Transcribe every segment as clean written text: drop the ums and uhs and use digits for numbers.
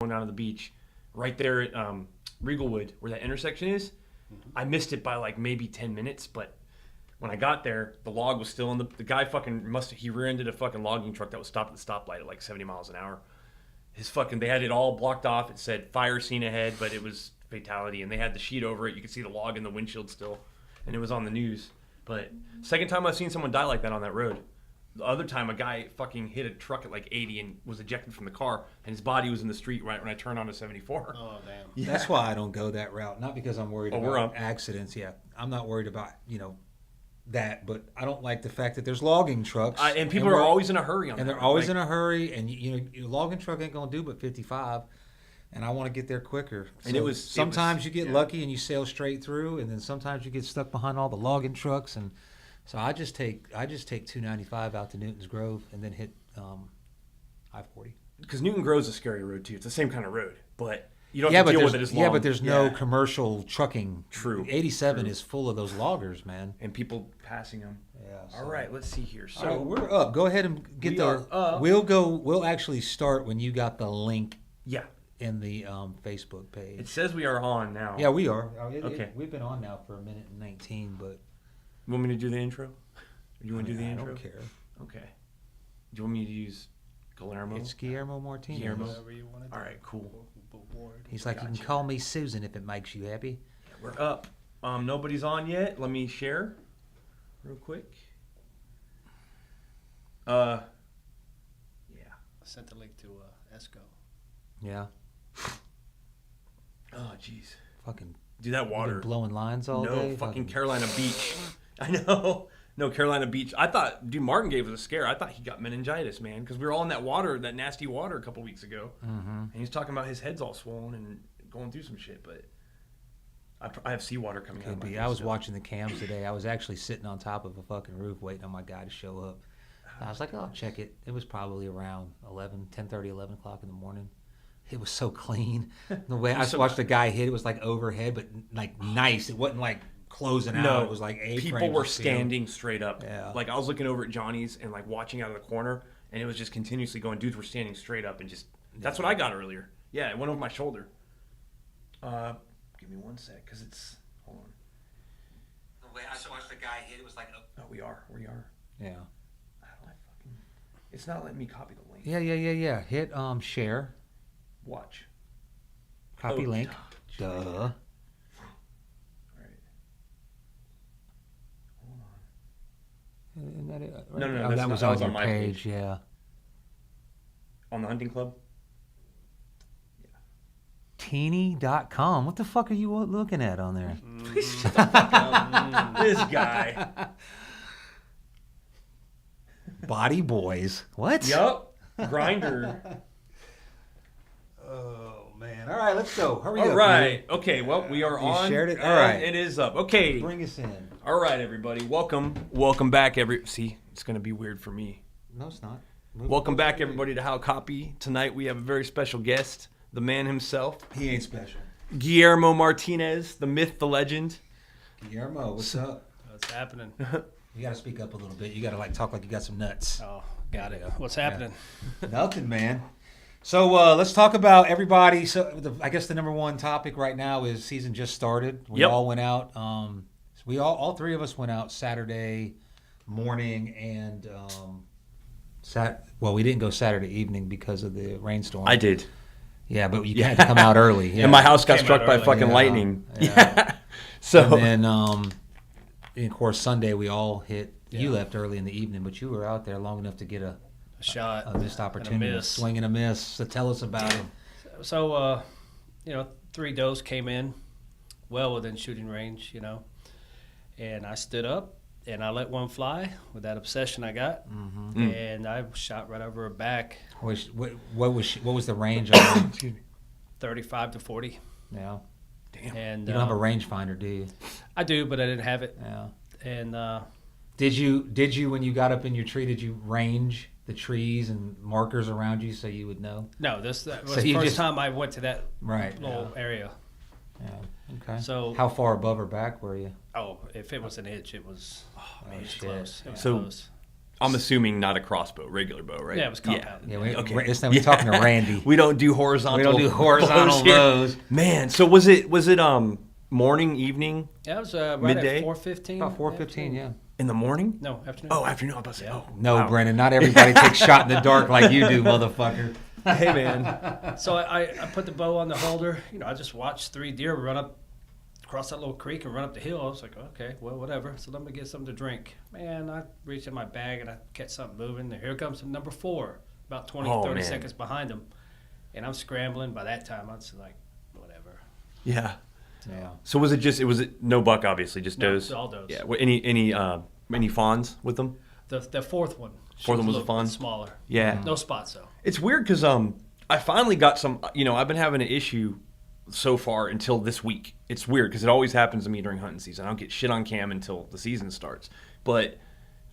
going down to the beach, right there at Regalwood, where that intersection is. I missed it by like maybe 10 minutes, but when I got there, the log was still in the guy he rear-ended a fucking logging truck that was stopped at the stoplight at like 70 miles an hour. They had it all blocked off. It said fire scene ahead, but it was fatality, and they had the sheet over it. You could see the log in the windshield still, and it was on the news. But second time I've seen someone die like that on that road. The other time, a guy fucking hit a truck at like 80 and was ejected from the car, and his body was in the street right when I turned onto 74. Oh, damn. Yeah. That's why I don't go that route. Not because I'm worried about accidents. Yeah, I'm not worried about, that, but I don't like the fact that there's logging trucks. And people are always in a hurry on that. And they're always in a hurry, and your logging truck ain't going to do but 55, and I want to get there quicker. So and sometimes you get lucky and you sail straight through, and then sometimes you get stuck behind all the logging trucks, and so I just take 295 out to Newton's Grove and then hit I-40. Because Newton Grove's a scary road too. It's the same kind of road, but you don't have to deal with it as long. Yeah, but there's no commercial trucking. True. 87 is full of those loggers, man. And people passing them. Yeah. So. All right, let's see here. So right, we're up. Go ahead and get We'll actually start when you got the link. Yeah. In the Facebook page. It says we are on now. Yeah, we are. Okay. We've been on now for a minute and 19, but. You want me to do the intro? Or do you want to do the intro? I don't care. Okay. Do you want me to use Guillermo? It's Guillermo Martinez. Whatever you want to do. All right, cool. He's like, you can call me Susan if it makes you happy. Yeah, we're up. Nobody's on yet. Let me share real quick. Yeah. I sent the link to Esco. Yeah. Oh, jeez. Fucking. Dude, that water. Blowing lines all day. No, fucking Carolina Beach. I know. No, Carolina Beach. I thought, dude, Martin gave us a scare. I thought he got meningitis, man, because we were all in that water, that nasty water a couple weeks ago. Mm-hmm. And he's talking about his head's all swollen and going through some shit, but I have seawater coming out of my face. I was watching the cams today. I was actually sitting on top of a fucking roof waiting on my guy to show up. I was like, I'll check it. It was probably around 10:30, 11 o'clock in the morning. It was so clean. The way I watched the guy hit, it was like overhead, but like nice. It wasn't like closing out. It was like people were standing straight up. Yeah. Like I was looking over at Johnny's and like watching out of the corner, and it was just continuously going. Dudes were standing straight up and just. That's what I got earlier. Yeah, it went over my shoulder. Give me one sec, cause it's. Hold on. The way I watched the guy hit, it was like. Oh, we are. Yeah. How do I fucking? It's not letting me copy the link. Yeah. Hit share. Watch. Copy link. Duh. All right. Hold on. Isn't that it? No. That was on my page. Yeah. On the hunting club? Teeny.com. What the fuck are you looking at on there? Shut the fuck up. This guy. Body Boys. What? Yup. Grinder. Oh, man. All right, let's go. Hurry up. All right. Man. Okay, well, we are on. You shared it? All right. It is up. Okay. Bring us in. All right, everybody. Welcome back. See, it's going to be weird for me. No, it's not. Welcome back, everybody, to How Copy. Tonight we have a very special guest, the man himself. He ain't special. Guillermo Martinez, the myth, the legend. Guillermo, what's up? What's happening? You got to speak up a little bit. You got to talk like you got some nuts. Oh, got it. What's happening? Yeah. Nothing, man. So let's talk about everybody. So I guess the number one topic right now is season just started. We all went out. All three of us went out Saturday morning and we didn't go Saturday evening because of the rainstorm. I did. Yeah, but you had to come out early. Yeah. And my house got struck by fucking lightning. Yeah. So and then of course Sunday we all hit. Yeah. You left early in the evening, but you were out there long enough to get a shot, a missed opportunity, a swing and a miss. So tell us about it. So, 3 does came in well within shooting range, and I stood up and I let one fly with that obsession I got, and I shot right over her back. What was the range on it? 35 to 40. Yeah. Damn. And you don't have a rangefinder, do you? I do, but I didn't have it. Yeah. And did you when you got up in your tree? Did you range the trees and markers around you so you would know? No, that was the first time I went to that little area. Yeah. Okay. So how far above her back were you? Oh, if it was an inch, it was. It was close. It was so close. I'm assuming not a crossbow, regular bow, right? Yeah, it was compounded. Yeah, this time we're talking to Randy. We don't do horizontal. We don't do horizontal bows. Man, so was it morning, evening, Yeah, it was right midday? at 4:15. About 4:15, yeah. in the morning? No, afternoon. Oh, afternoon. I was about to say, oh. No, wow. Brennan, not everybody takes shot in the dark like you do, motherfucker. Hey, man. So I put the bow on the holder. I just watched 3 deer run up across that little creek and run up the hill. I was like, okay, well, whatever. So let me get something to drink. Man, I reached in my bag and I catch something moving. And here comes number 4, about 20, 30 seconds behind him. And I'm scrambling. By that time, I was like, whatever. Yeah. Yeah. So was it no buck, obviously, just No, does? all does. Yeah. Any fawns with them? The fourth one. She Fourth one was a little fawn? bit smaller. Yeah. No spots, though. It's weird because I finally got some. I've been having an issue so far until this week. It's weird because it always happens to me during hunting season. I don't get shit on cam until the season starts. But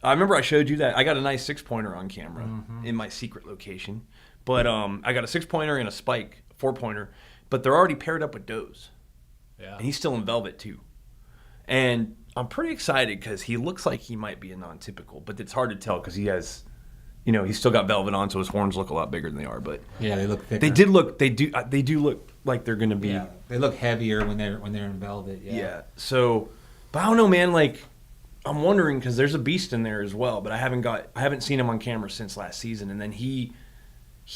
I remember I showed you that I got a nice 6-pointer on camera in my secret location. But I got a 6-pointer and a spike 4-pointer, but they're already paired up with does. Yeah. And he's still in velvet too. And I'm pretty excited because he looks like he might be a non-typical, but it's hard to tell because he has, he's still got velvet on, so his horns look a lot bigger than they are. But Yeah, they look thicker. they do look like they're gonna be. Yeah, they look heavier when they're in velvet. Yeah. So, but I don't know, man. Like, I'm wondering because there's a beast in there as well, but I haven't seen him on camera since last season, and then he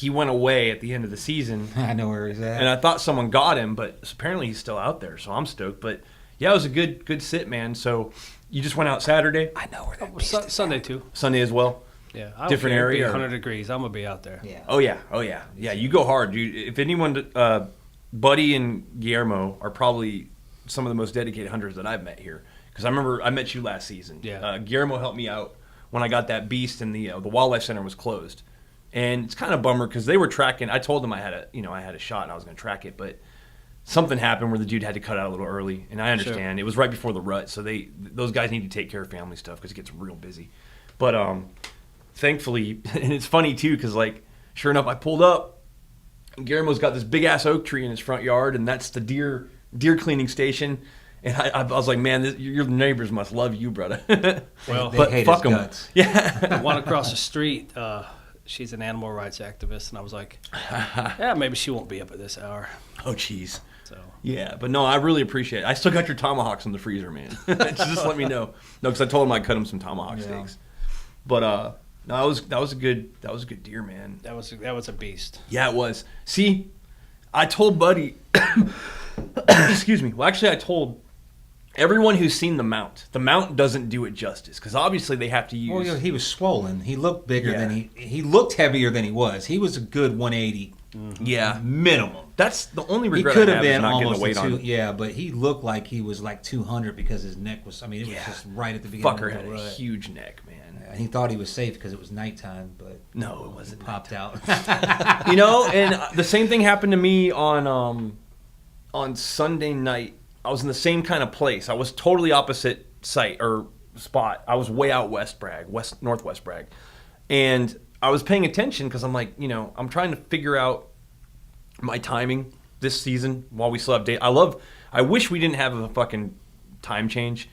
went away at the end of the season. I know where he's at. And I thought someone got him, but apparently he's still out there, so I'm stoked. But yeah, it was a good sit, man. So you just went out Saturday, I know where that beast is. Sunday, too. Sunday as well. Yeah. I don't Different care. It'd be area, or- 100 degrees. I'm going to be out there. Yeah. Oh yeah. You go hard. If anyone, Buddy and Guillermo are probably some of the most dedicated hunters that I've met here. Because I remember I met you last season. Yeah. Guillermo helped me out when I got that beast, and the wildlife center was closed. And it's kind of a bummer because they were tracking. I told them I had a shot and I was going to track it, but something happened where the dude had to cut out a little early, and I understand. Sure. It was right before the rut, so those guys need to take care of family stuff because it gets real busy. But thankfully, and it's funny too because like sure enough, I pulled up, and Guillermo's got this big ass oak tree in his front yard, and that's the deer cleaning station. And I was like, man, your neighbors must love you, brother. Well, They but hate fuck his 'em. guts. Yeah. the one across the street, she's an animal rights activist, and I was like, yeah, maybe she won't be up at this hour. Oh, jeez. So Yeah, but no, I really appreciate it. I still got your tomahawks in the freezer, man. Just let me know. No, because I told him I'd cut him some tomahawk steaks. But no, that was a good deer, man. that was a beast. Yeah, it was. See, I told Buddy. Excuse me. Well, actually, I told everyone who's seen the mount. The mount doesn't do it justice because obviously they have to use. Well, he was swollen. He looked bigger Yeah. than he looked heavier than he was. He was a good 180 Yeah, minimum. that's the only He regret could I have have is been not getting almost the weight a on. two, yeah, but he looked like he was like 200 because his neck was. I mean, it was Yeah. just right at the beginning. Fucker of had the a rut. huge neck, man. And he thought he was safe because it was nighttime, but No, it it wasn't. popped out. And the same thing happened to me on Sunday night. I was in the same kind of place. I was totally opposite site or spot. I was way out west Bragg, northwest Bragg, and I was paying attention because I'm like, I'm trying to figure out my timing this season while we still have day. I wish we didn't have a fucking time change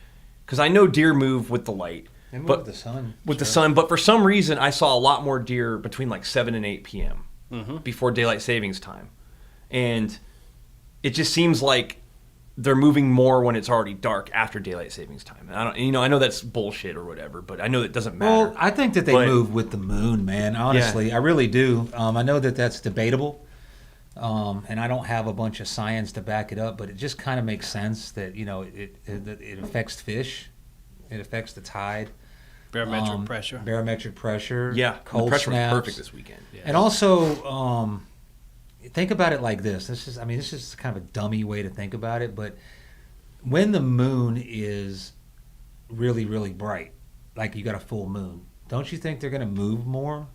because I know deer move with the light. And But with the sun. with the sure. sun, but for some reason I saw a lot more deer between like 7 and 8 p.m. Before daylight savings time, and it just seems like they're moving more when it's already dark after daylight savings time. And I know that's bullshit or whatever, but I know it doesn't matter. Well, I think that they But- move with the moon, man. Honestly, I really do. I know that that's debatable, and I don't have a bunch of science to back it up, but it just kind of makes sense that it affects fish, it affects the tide, Barometric pressure. barometric pressure. yeah, and cold the pressure snaps. was perfect this weekend. Yeah. And also, think about it like this. This is kind of a dummy way to think about it, but when the moon is really, really bright, like you got a full moon, don't you think they're going to move more?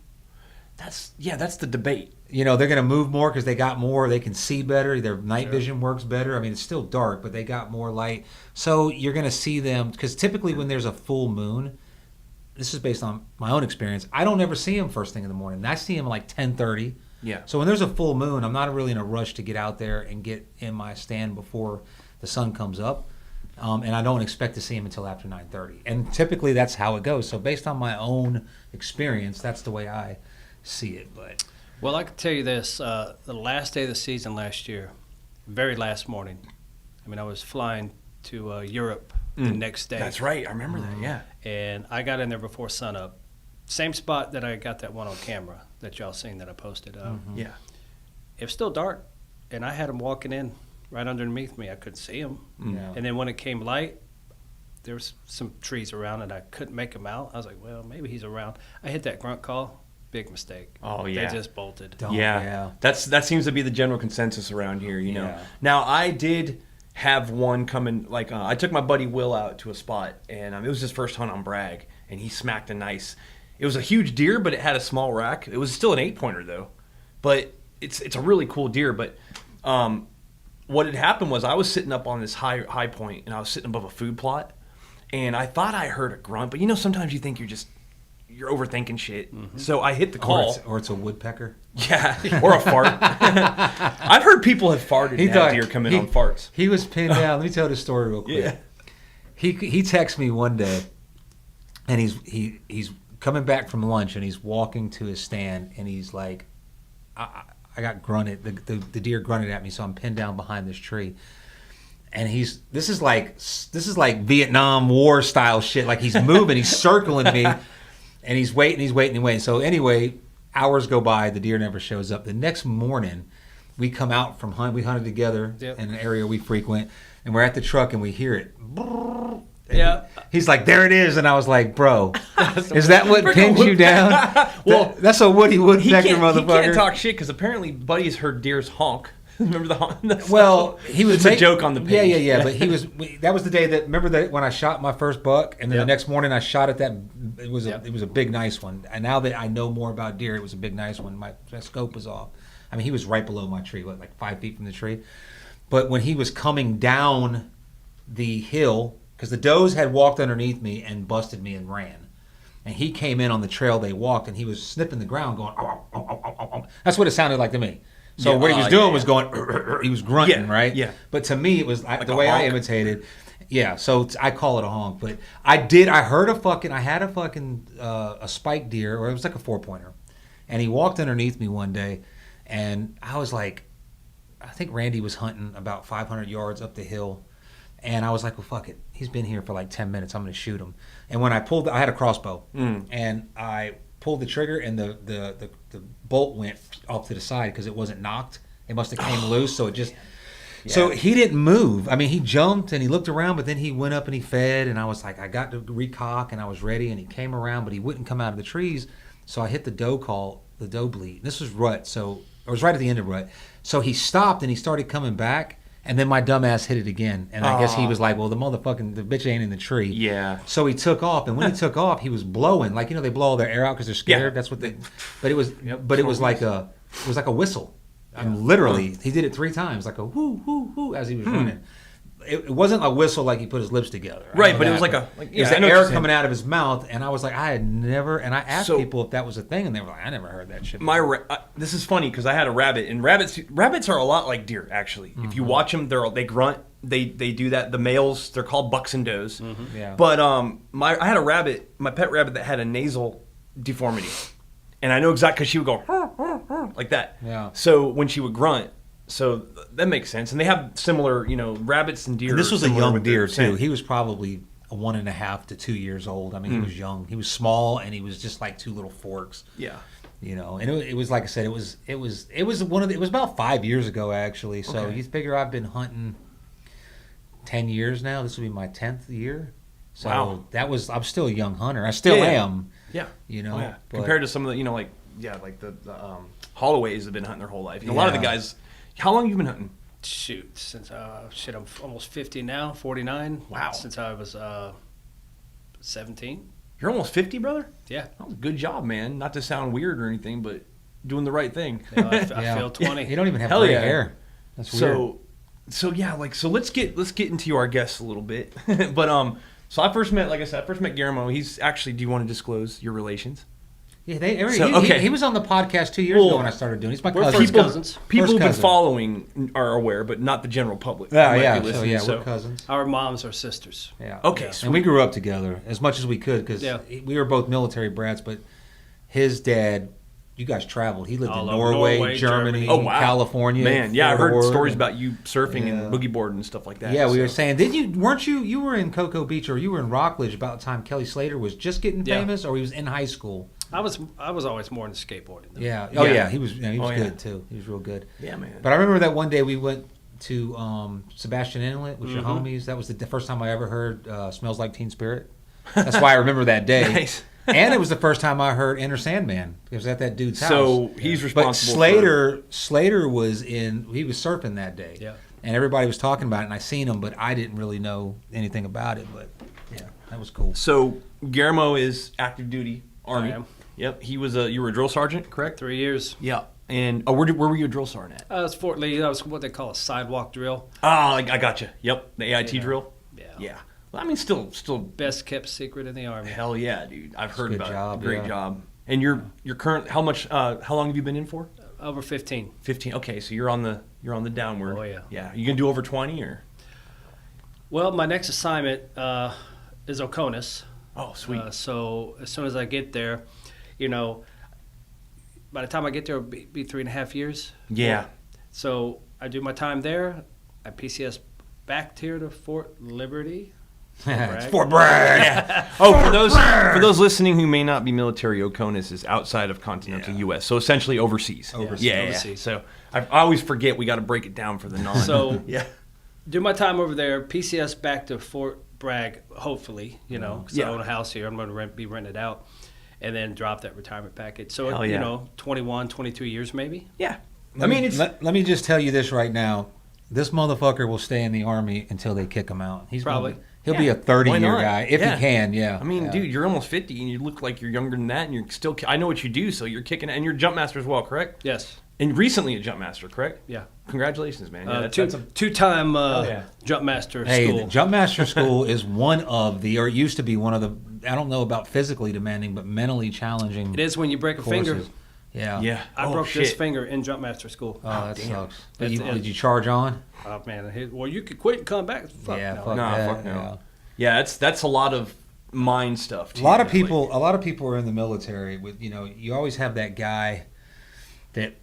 That's the debate. They're going to move more because they got more. They can see better. Their night vision works better. I mean, it's still dark, but they got more light. So you're going to see them because typically when there's a full moon, this is based on my own experience. I don't ever see them first thing in the morning. I see them like 10:30. Yeah. So when there's a full moon, I'm not really in a rush to get out there and get in my stand before the sun comes up. And I don't expect to see him until after 9:30. And typically that's how it goes. So based on my own experience, that's the way I see it. But Well, I can tell you this: the last day of the season last year, very last morning. I mean, I was flying to Europe the next day. That's right. I remember that. Yeah. And I got in there before sunup. Same spot that I got that one on camera that y'all seen that I posted. Yeah. It was still dark, and I had him walking in right underneath me. I couldn't see him. yeah. And then when it came light, there was some trees around, and I couldn't make him out. I was like, well, maybe he's around. I hit that grunt call. Big mistake. Oh, yeah. They just bolted. Don't- Yeah. That seems to be the general consensus around here, you know. Yeah. Now, I did have one coming, like, I took my buddy Will out to a spot, and it was his first hunt on Bragg, and he smacked a nice, it was a huge deer, but it had a small rack. It was still an 8-pointer, though. But it's a really cool deer, but what had happened was I was sitting up on this high point, and I was sitting above a food plot, and I thought I heard a grunt, but sometimes you think you're overthinking shit. So I hit the call. Or it's a woodpecker. Yeah, or a fart. I've heard people have farted and had deer come in on farts. He was pinned down. Let me tell the story real quick. Yeah. He texted me one day, and he's coming back from lunch, and he's walking to his stand, and he's like, I got grunted. The deer grunted at me, so I'm pinned down behind this tree. And this is like Vietnam War style shit. Like he's moving, he's circling me, and he's waiting. So anyway, hours go by, the deer never shows up. The next morning, we come out from hunt. We hunted together in an area we frequent, and we're at the truck, and we hear it. Yeah. He's like, there it is, and I was like, bro, is that what pinned you down? Well, that's a Woody Woodpecker, He motherfucker. can't talk shit because apparently Buddy's heard deers honk. Remember the honk? Well, he was. It's a joke on the page. Yeah. But that was the day that. Remember that when I shot my first buck, and then the next morning I shot at that. It was a big nice one. And now that I know more about deer, it was a big nice one. My scope was off. I mean, he was right below my tree, like 5 feet from the tree. But when he was coming down the hill, because the does had walked underneath me and busted me and ran, and he came in on the trail they walked, and he was sniffing the ground, going. Ow, ow, ow, ow, ow, ow. That's what it sounded like to me. So what he was doing was going, he was grunting, right? Yeah. But to me, it was like the way honk. I imitated. Yeah, so I call it a honk. But I had a spike deer, or it was like a 4-pointer. And he walked underneath me one day, and I was like, I think Randy was hunting about 500 yards up the hill. And I was like, well, fuck it. He's been here for like 10 minutes. I'm going to shoot him. And when I had a crossbow, and I pulled the trigger, and the bolt went off to the side because it wasn't knocked. It must have came loose, so it just. Yeah. So he didn't move. I mean, he jumped and he looked around, but then he went up and he fed, and I was like, I got to recock, and I was ready, and he came around, but he wouldn't come out of the trees. So I hit the doe bleed. This was rut, so it was right at the end of rut. So he stopped and he started coming back. And then my dumbass hit it again. And I guess he was like, well, the bitch ain't in the tree. Yeah. So he took off. And when he took off, he was blowing. Like, they blow all their air out because they're scared. Yeah. That's what they... But it was like a whistle. I mean, literally, he did it 3 times. Like a whoo, whoo, whoo, as he was running. It wasn't a whistle like he put his lips together. Right, but it was like it was the air coming out of his mouth. And I was like, I had never... And I asked people if that was a thing. And they were like, I never heard that shit. This is funny because I had a rabbit, and rabbits are a lot like deer, actually. If you watch them, they grunt. They do that. The males, they're called bucks and does. Yeah. But I had a rabbit, my pet rabbit, that had a nasal deformity. And I know exactly because she would go like that. Yeah. So when she would grunt, so that makes sense. And they have similar, rabbits and deer. And this was a similar young with deer, their too. scent. He was probably 1.5 to 2 years old. I mean, he was young. He was small, and he was just like 2 little forks. Yeah. And it was like I said, it was about 5 years ago, actually. So you figure I've been hunting 10 years now. This will be my 10th year. So wow. I'm still a young hunter. I still am. Yeah. But, compared to some of the, like the Holloways have been hunting their whole life. A lot of the guys. How long have you been hunting? Shoot, since I'm almost 50 now, 49. Wow. Since I was 17. You're almost 50, brother? Yeah. That was a good job, man. Not to sound weird or anything, but doing the right thing. I feel 20. You don't even have Hell gray yeah. hair. That's weird. So let's get into our guests a little bit. But so I first met Guillermo. He's actually, do you want to disclose your relations? Yeah, So, okay. he was on the podcast 2 years ago when I started doing. He's my we're cousin. first cousins. People First who've been cousin. following are aware, but not the general public. Yeah, might be yeah. So listening, yeah, we're cousins. Our moms are sisters. Yeah. Okay, And sweet. we grew up together as much as we could because we were both military brats. But his dad, you guys traveled. He lived in All over Norway, Germany, Oh, wow. California. Man, yeah, I Fort heard Ord, stories and- about you surfing and boogie board and stuff like that. Yeah, we so. were saying, weren't you were in Cocoa Beach or you were in Rockledge about the time Kelly Slater was just getting famous, or he was in high school? I was always more into skateboarding. Though. Yeah. Oh Yeah. yeah, he was Oh, yeah. good too. He was real good. Yeah, man. But I remember that one day we went to Sebastian Inlet with your homies. That was the first time I ever heard "Smells Like Teen Spirit." That's why I remember that day. Nice. And it was the first time I heard Enter Sandman. It was at that dude's house. So he's responsible. But Slater was he was surfing that day. Yeah. And everybody was talking about it, and I seen him, but I didn't really know anything about it. But yeah, that was cool. So Guillermo is active duty Army. I am. Yep. He was you were a drill sergeant, correct? 3 years. Yeah. And where were you a drill sergeant at? That was Fort Lee. That was what they call a sidewalk drill. Oh, I got you. Yep. The AIT drill. Yeah. Yeah. Well, I mean, still. Best kept secret in the Army. Hell yeah, dude. I've heard good about job, it. Great yeah. job. And your current how long have you been in for? Over 15. 15. Okay, so you're on the downward. Oh, yeah. Yeah. You gonna do over 20 or? Well, my next assignment is Oconus. Oh, sweet. So as soon as I get there, by the time I get there, it'll be 3.5 years. Yeah. So I do my time there. I PCS back here to Fort Liberty. It's Fort Bragg. Yeah. Oh, for those listening who may not be military, Oconus is outside of continental U.S., so essentially overseas. Overseas. Yeah. Overseas. So I always forget we got to break it down for the non. So yeah. do my time over there, PCS back to Fort Bragg, hopefully, because I own a house here. I'm going to be rented out, and then drop that retirement package. So, Hell yeah. 21, 22 years maybe. Yeah. Let me just tell you this right now. This motherfucker will stay in the Army until they kick him out. He'll be a 30-year not? guy if he can. Yeah. I mean, yeah. dude, you're almost 50 and you look like you're younger than that, and you're still. I know what you do, so you're kicking. And you're a jump master as well, correct? Yes. And recently a jump master, correct? Yeah. Congratulations, man. Yeah, that's a, Two-time yeah. jump master Hey, school. the Jump Master School is one of the, or it used to be one of the, I don't know about physically demanding, but mentally challenging. It is when you break a courses. finger. Yeah. yeah. I broke this finger in jump master school. Oh, that damn. sucks. That's it. Did you charge on? Oh man! Well, you could quit and come back. Fuck Yeah, no. fuck Nah, that. fuck no. Yeah. Yeah, that's a lot of mind stuff. Too, A lot of man. people are in the military with, you always have that guy that,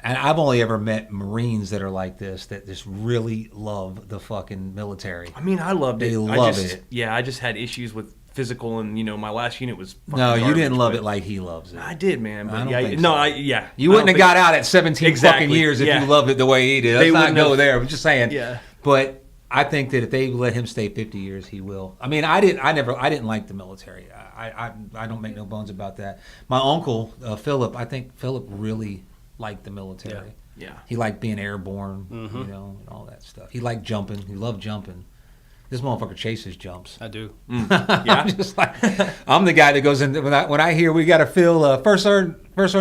and I've only ever met Marines that are like this, that just really love the fucking military. I mean, I loved it. They I love just, it. Yeah, I just had issues with physical, and my last unit was. Fucking No, you garbage, didn't love but- it like he loves it. I did, man. But I don't yeah, think no, so. yeah. You I wouldn't have don't got out at 17 Exactly, fucking years if yeah. you loved it the way he did. They Let's not wouldn't go have- there. I'm just saying. Yeah. But I think that if they let him stay 50 years, he will. I mean, I didn't like the military. I don't make no bones about that. My uncle Philip, I think Philip really liked the military. Yeah. He liked being airborne, and all that stuff. He liked jumping. He loved jumping. This motherfucker chases jumps. I do. Yeah. I'm just like, I'm the guy that goes in when I hear we got to fill first sergeant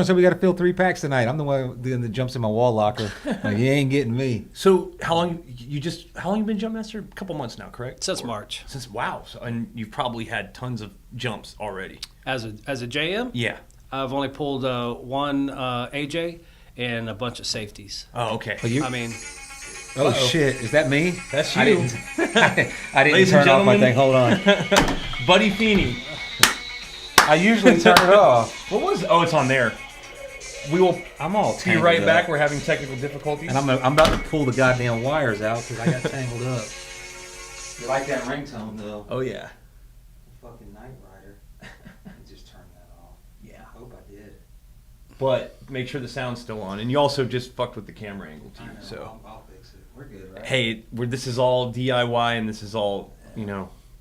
said we got to fill 3 packs tonight. I'm the one that jumps in my wall locker. Like, you ain't getting me. So how long you been jump master? A couple months now, correct? Since March. Wow. So, and you've probably had tons of jumps already. As a JM, Yeah. I've only pulled one AJ and a bunch of safeties. Oh, okay. You- I mean, Oh Uh-oh. shit! Is that me? That's I you. didn't, I didn't Ladies and turn off my gentlemen. thing. Hold on. Buddy Feeney. I usually turn it off. What was? Oh, it's on there. We will I'm all be tangled right up. back. We're having technical difficulties. And I'm about to pull the goddamn wires out because I got tangled up. You like that ringtone though? Oh yeah. Fucking Knight Rider. Just turn that off. Yeah. I hope I did. But make sure the sound's still on, and you also just fucked with the camera angle too. I know, So I'll fix it. We're good, right? hey, this is all DIY, and this is all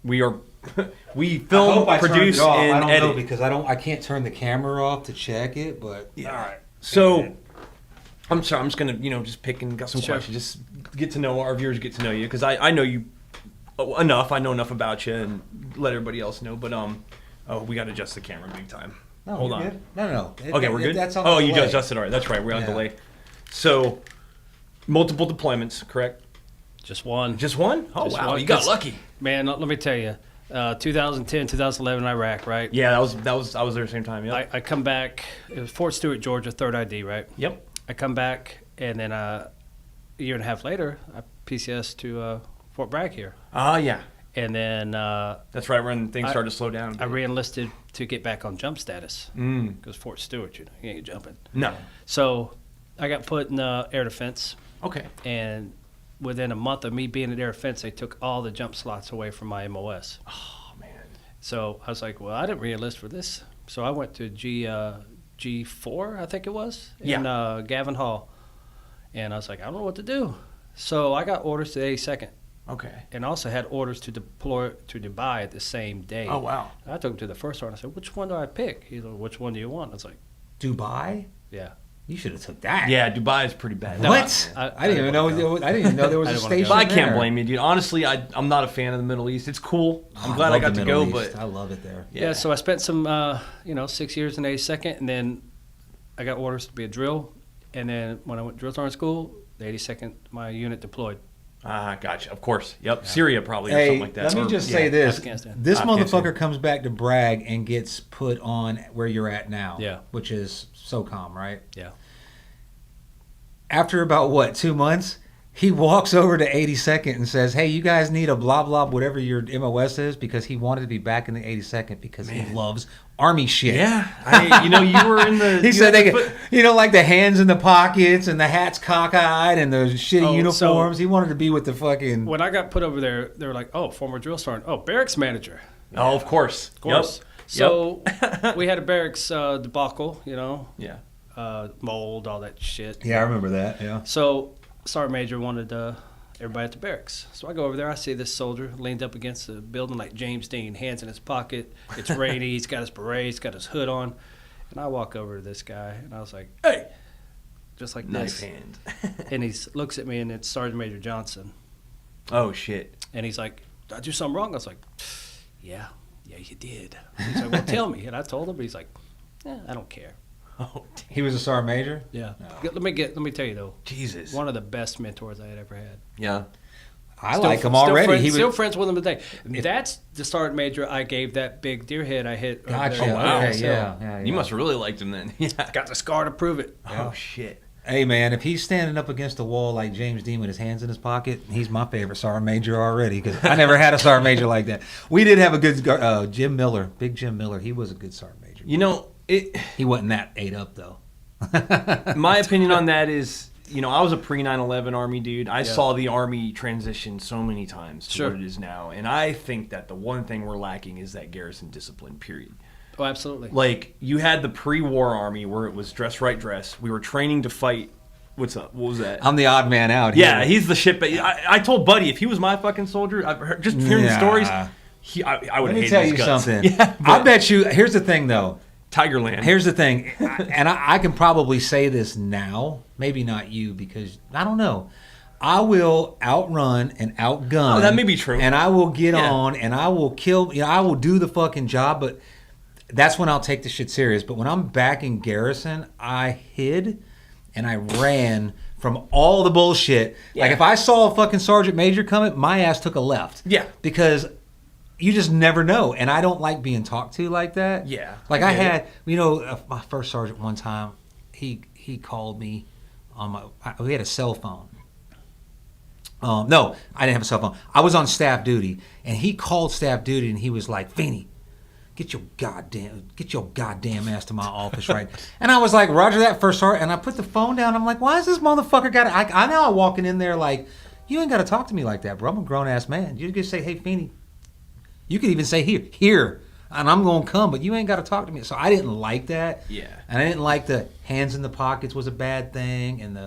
we are. We I film, hope I turned produce, it off. and I don't edit. know because I can't turn the camera off to check it, but Yeah. all right. So, I'm sorry. I'm just gonna, just pick and got some Sure. questions. Just get to know our viewers, get to know you, because I know you enough. I know enough about you, and let everybody else know. But we got to adjust the camera big time. No, Hold you're on. good. No. Okay, we're good. That's on oh, the you delay. adjusted. All right, that's right. We're on Yeah. delay. So, multiple deployments, correct? just one. Just one? Oh Just wow, one. you got 'Cause- lucky. Man, let me tell you, 2010, 2011, Iraq, right? Yeah, I was there at the same time. Yep. I come back. It was Fort Stewart, Georgia, 3rd ID, right? Yep. I come back, and then a year and a half later, I PCS to Fort Bragg here. Yeah. And then That's right when things started to slow down. I re-enlisted to get back on jump status because Fort Stewart, you ain't jumping. No. So I got put in air defense, Okay. and within a month of me being in air defense, they took all the jump slots away from my MOS. Oh man. So I was like, well, I didn't re-enlist for this. So I went to G4, I think it was, in Gavin Hall. And I was like, I don't know what to do. So I got orders to the 82nd. Okay. And also had orders to deploy to Dubai at the same day. Oh wow. I took him to the first one. I said, which one do I pick? He's like, which one do you want? I was like, Dubai? yeah. You should have took that. Yeah, Dubai is pretty bad. What? I I didn't even know. I didn't even know there was I a didn't wanna station. go. But I can't there. blame you, dude. Honestly, I'm not a fan of the Middle East. It's cool. I'm glad I love got the to go, Middle East. but I love it there. Yeah, so I spent some, 6 years in the 82nd, and then I got orders to be a drill. And then when I went to drill sergeant school, the 82nd, my unit deployed. Gotcha. Of course. Yep. Syria probably or Hey, something like that. let me Or- just yeah. say this: Afghanistan. this Afghanistan. motherfucker comes back to Bragg and gets put on where you're at now. Yeah. which is SOCOM, right? Yeah. After about 2 months, he walks over to 82nd and says, "Hey, you guys need a blah blah whatever your MOS is," because he wanted to be back in the 82nd because he loves Army shit. Yeah. You were in the. He said they could, like the hands in the pockets and the hats cockeyed and the shitty Oh, uniforms. He wanted to be with the fucking. When I got put over there, they were like, oh, former drill sergeant. Oh, barracks manager. Oh, of course. Of course. So we had a barracks debacle, Yeah. mold, all that shit. Yeah, I remember that. Yeah. So sergeant major wanted everybody at the barracks. So I go over there. I see this soldier leaned up against the building like James Dean, hands in his pocket. It's rainy. He's got his beret. He's got his hood on. And I walk over to this guy, and I was like, hey, just like Knife this. hand. And he looks at me, and it's Sergeant Major Johnson. Oh shit. And he's like, did I do something wrong? I was like, yeah, you did. He's like, well, tell me. And I told him, but he's like, I don't care. Oh He was a sergeant major. Yeah. No. Let me tell you though, Jesus. one of the best mentors I had ever had. Yeah. I like him already. Friends, He was. still friends with him today. That's the sergeant major I gave that big deer head I hit. over Gotcha. there. Oh, wow. Okay, So, yeah. You must have really liked him then. Yeah. Got the scar to prove it. Oh shit. Hey man, if he's standing up against the wall like James Dean with his hands in his pocket, he's my favorite sergeant major already because I never had a sergeant major like that. We did have a good Jim Miller, Big Jim Miller. He was a good sergeant major. He wasn't that ate up though. My opinion on that is, I was a pre 9/11 Army dude. I saw the Army transition so many times to what it is now, and I think that the one thing we're lacking is that garrison discipline. Period. Oh, absolutely. Like you had the pre-war Army where it was dress right dress. We were training to fight. What's up? What was that? I'm the odd man out. Yeah, here. he's the shit. But I told Buddy if he was my fucking soldier, I've heard, just hearing the stories, I would Let me hate tell his you guts. something. Yeah, I bet you. Here's the thing though. Tigerland. Here's the thing, and I can probably say this now, maybe not you, because I don't know. I will outrun and outgun. Oh, that may be true. And I will get on, and I will kill. I will do the fucking job, but that's when I'll take the shit serious. But when I'm back in garrison, I hid and I ran from all the bullshit. Yeah. Like if I saw a fucking sergeant major coming, my ass took a left. Yeah. Because you just never know, and I don't like being talked to like that. Yeah, like I I get had, my first sergeant one time, he called me on we had a cell phone. No, I didn't have a cell phone. I was on staff duty, and he called staff duty, and he was like, "Feeney, get your goddamn ass to my office, right?" And I was like, "Roger that, first sergeant." And I put the phone down. I'm like, "Why is this motherfucker got?" I now walking in there like, "You ain't got to talk to me like that, bro. I'm a grown ass man. You just say, hey, Feeney." You could even say here, and I'm going to come, but you ain't got to talk to me. So I didn't like that. Yeah. And I didn't like the hands in the pockets was a bad thing, and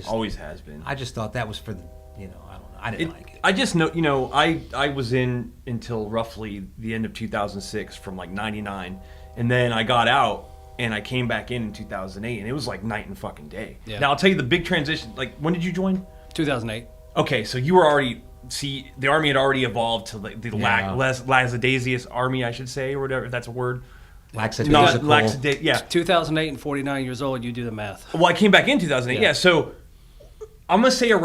Always has been. I just thought that was for the, I don't know. I didn't like it. I just know, I was in until roughly the end of 2006 from like 99, and then I got out and I came back in 2008, and it was like night and fucking day. Yeah. Now I'll tell you the big transition. Like, when did you join? 2008. Okay, so you were already. See, the Army had already evolved to the lackadaisious Army, I should say, or whatever, if that's a word. Lackadaisical. Yeah. 2008 and 49 years old, you do the math. Well, I came back in 2008, Yeah. so I'm going to say, it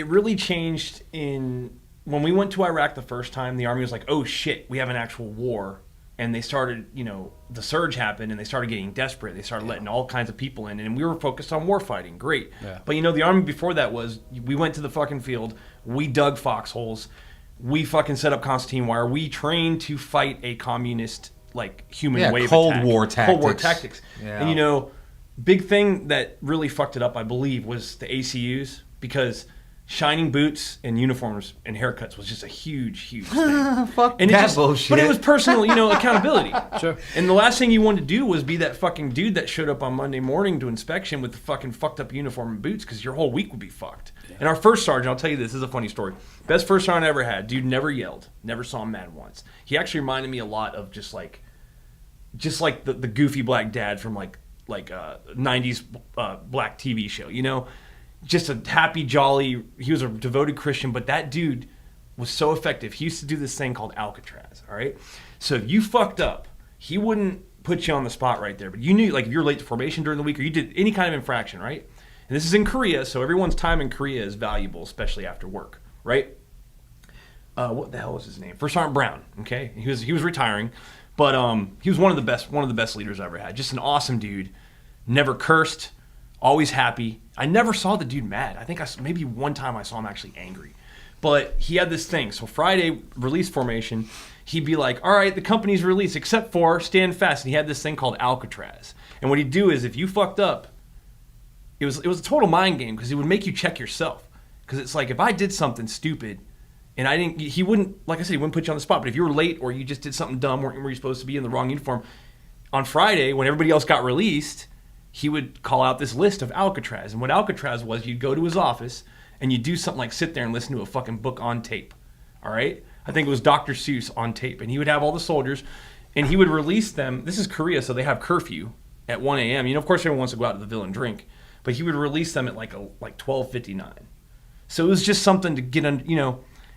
really changed in, when we went to Iraq the first time, the Army was like, oh shit, we have an actual war. And they started, the surge happened and they started getting desperate. They started letting all kinds of people in, and we were focused on war fighting. Great. Yeah. But the Army before that was, we went to the fucking field, we dug foxholes, we fucking set up concertina wire, we trained to fight a communist, human wave Cold attack. War tactics. Cold War tactics. Yeah. And big thing that really fucked it up, I believe, was the ACUs, because shining boots and uniforms and haircuts was just a huge thing. Fuck and that bullshit. But it was personal, accountability. Sure. And the last thing you wanted to do was be that fucking dude that showed up on Monday morning to inspection with the fucking fucked up uniform and boots, because your whole week would be fucked. Yeah. And our first sergeant, I'll tell you this is a funny story. Best first sergeant I ever had. Dude never yelled. Never saw him mad once. He actually reminded me a lot of just like the goofy black dad from 90s black TV show, Just a happy, jolly, he was a devoted Christian, but that dude was so effective. He used to do this thing called Alcatraz, all right? So if you fucked up, he wouldn't put you on the spot right there, but you knew, if you're late to formation during the week or you did any kind of infraction, right? And this is in Korea, so everyone's time in Korea is valuable, especially after work, right? What the hell was his name? First Sergeant Brown, okay? He was retiring, but he was one of the best leaders I ever had. Just an awesome dude, never cursed, always happy. I never saw the dude mad. I think maybe one time I saw him actually angry. But he had this thing. So Friday, release formation, he'd be like, all right, the company's released except for stand fast. And he had this thing called Alcatraz. And what he'd do is if you fucked up, it was a total mind game, because he would make you check yourself. Because it's like, if I did something stupid and he wouldn't, like I said, he wouldn't put you on the spot. But if you were late or you just did something dumb, weren't where you're supposed to be in the wrong uniform, on Friday, when everybody else got released, he would call out this list of Alcatraz. And what Alcatraz was, you'd go to his office and you'd do something like sit there and listen to a fucking book on tape. All right? I think it was Dr. Seuss on tape. And he would have all the soldiers and he would release them. This is Korea, so they have curfew at 1 a.m. Of course, everyone wants to go out to the Ville and drink. But he would release them at like 12:59. So it was just something to get on,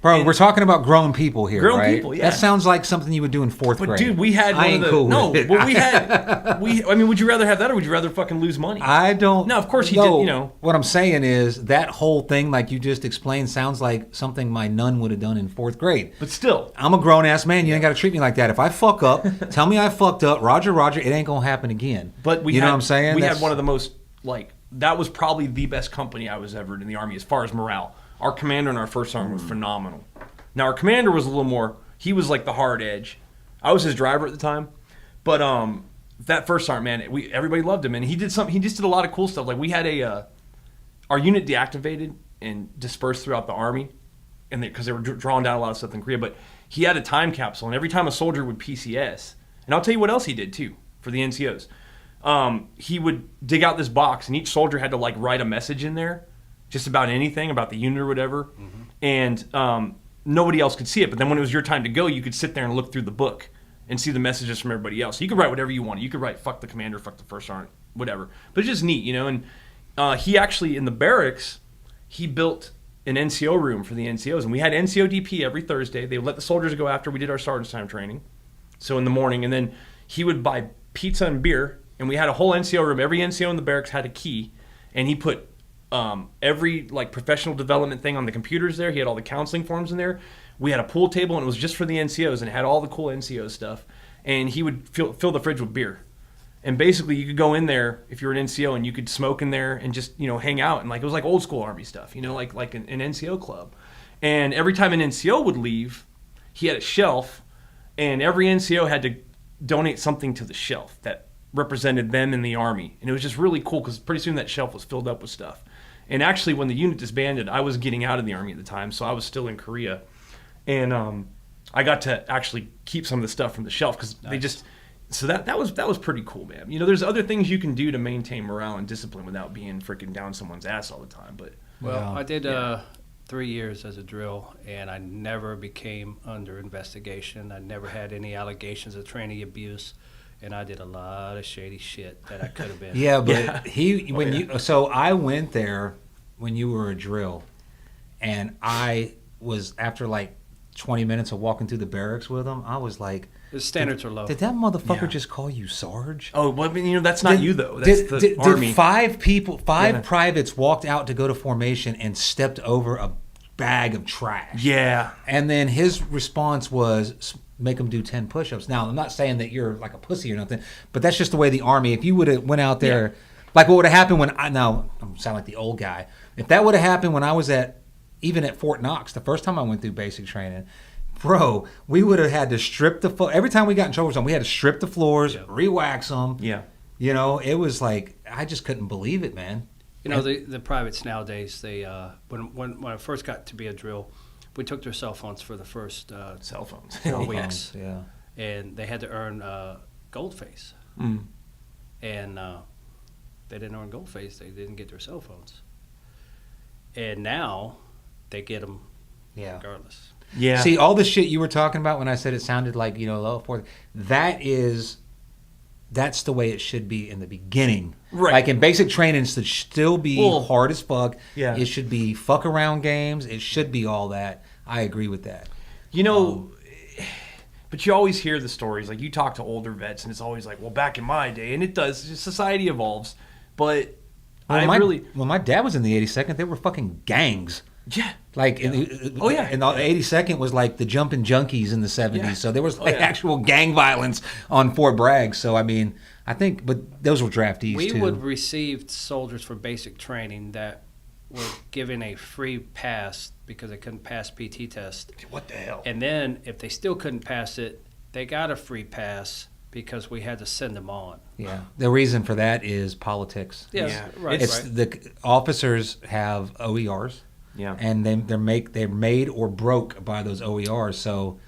Bro, we're talking about grown people here, grown right? people, yeah. That sounds like something you would do in fourth grade. But dude, we had I one ain't of the cool no. with it. Well, would you rather have that or would you rather fucking lose money? I don't. No, of course he know. did. What I'm saying is that whole thing, like you just explained, sounds like something my nun would have done in fourth grade. But still, I'm a grown ass man. You ain't got to treat me like that. If I fuck up, tell me I fucked up. Roger, it ain't gonna happen again. But you know what I'm saying? We had one of the most that was probably the best company I was ever in the Army as far as morale. Our commander in our first sergeant was phenomenal. Now our commander was a little more. He was like the hard edge. I was his driver at the time, but that first sergeant, man, everybody loved him, and he did something. He just did a lot of cool stuff. Like we had our unit deactivated and dispersed throughout the Army, and because they were drawing down a lot of stuff in Korea. But he had a time capsule, and every time a soldier would PCS, and I'll tell you what else he did too for the NCOs. He would dig out this box, and each soldier had to write a message in there, just about anything, about the unit or whatever, and nobody else could see it. But then when it was your time to go, you could sit there and look through the book and see the messages from everybody else. So you could write whatever you wanted. You could write "fuck the commander," "fuck the first sergeant," whatever. But it's just neat, And he actually in the barracks, he built an NCO room for the NCOs, and we had NCO DP every Thursday. They would let the soldiers go after we did our sergeant's time training, so in the morning, and then he would buy pizza and beer. And we had a whole NCO room. Every NCO in the barracks had a key, and he put every professional development thing on the computers there. He had all the counseling forms in there. We had a pool table, and it was just for the NCOs, and it had all the cool NCO stuff. And he would fill the fridge with beer. And basically, you could go in there if you're an NCO, and you could smoke in there and just hang out, and it was like old school Army stuff, like an NCO club. And every time an NCO would leave, he had a shelf, and every NCO had to donate something to the shelf that represented them in the Army. And it was just really cool because pretty soon that shelf was filled up with stuff. And actually when the unit disbanded, I was getting out of the Army at the time, so I was still in Korea. And I got to actually keep some of the stuff from the shelf because they just so that was pretty cool, man. There's other things you can do to maintain morale and discipline without being freaking down someone's ass all the time. But I did 3 years as a drill, and I never became under investigation. I never had any allegations of training abuse. And I did a lot of shady shit that I could have been. Yeah, but so I went there when you were a drill, and I was after 20 minutes of walking through the barracks with him, I was like, the standards are low. Did that motherfucker just call you Sarge? Oh, well, that's not you though. That's the Army. Did five privates walked out to go to formation and stepped over a bag of trash. Yeah. And then his response was make them do 10 push-ups. Now, I'm not saying that you're like a pussy or nothing, but that's just the way the Army, if you would have went out there, like what would have happened when I'm sound like the old guy. If that would have happened when I was even at Fort Knox, the first time I went through basic training, bro, we would have had to strip the floor. Every time we got in shoulder zone, we had to strip the floors, re-wax them. Yeah. You know, it was like, I just couldn't believe it, man. You know, the privates nowadays, they when I first got to be a drill, we took their cell phones for the first Cell phones. 4 weeks. Yeah. And they had to earn gold face. Mm. And they didn't earn gold face. They didn't get their cell phones. And now they get them regardless. Yeah. See, all the shit you were talking about when I said it sounded like, low fourth, that's the way it should be in the beginning. Right. Like in basic training, it should still be hard as fuck. Yeah. It should be fuck around games. It should be all that. I agree with that. But you always hear the stories. Like, you talk to older vets, and it's always like, well, back in my day, and it does. Society evolves. But when my dad was in the 82nd, they were fucking gangs. Yeah. Like, and the 82nd was like the jumping junkies in the 70s. Yeah. So there was actual gang violence on Fort Bragg. So, I mean, I think, but those were draftees we too. would receive soldiers for basic training that were given a free pass because they couldn't pass PT test. What the hell? And then if they still couldn't pass it, they got a free pass because we had to send them on. Yeah. The reason for that is politics. Yes, Yeah. right. It's the officers have OERs. Yeah. And they're made or broke by those OERs. So,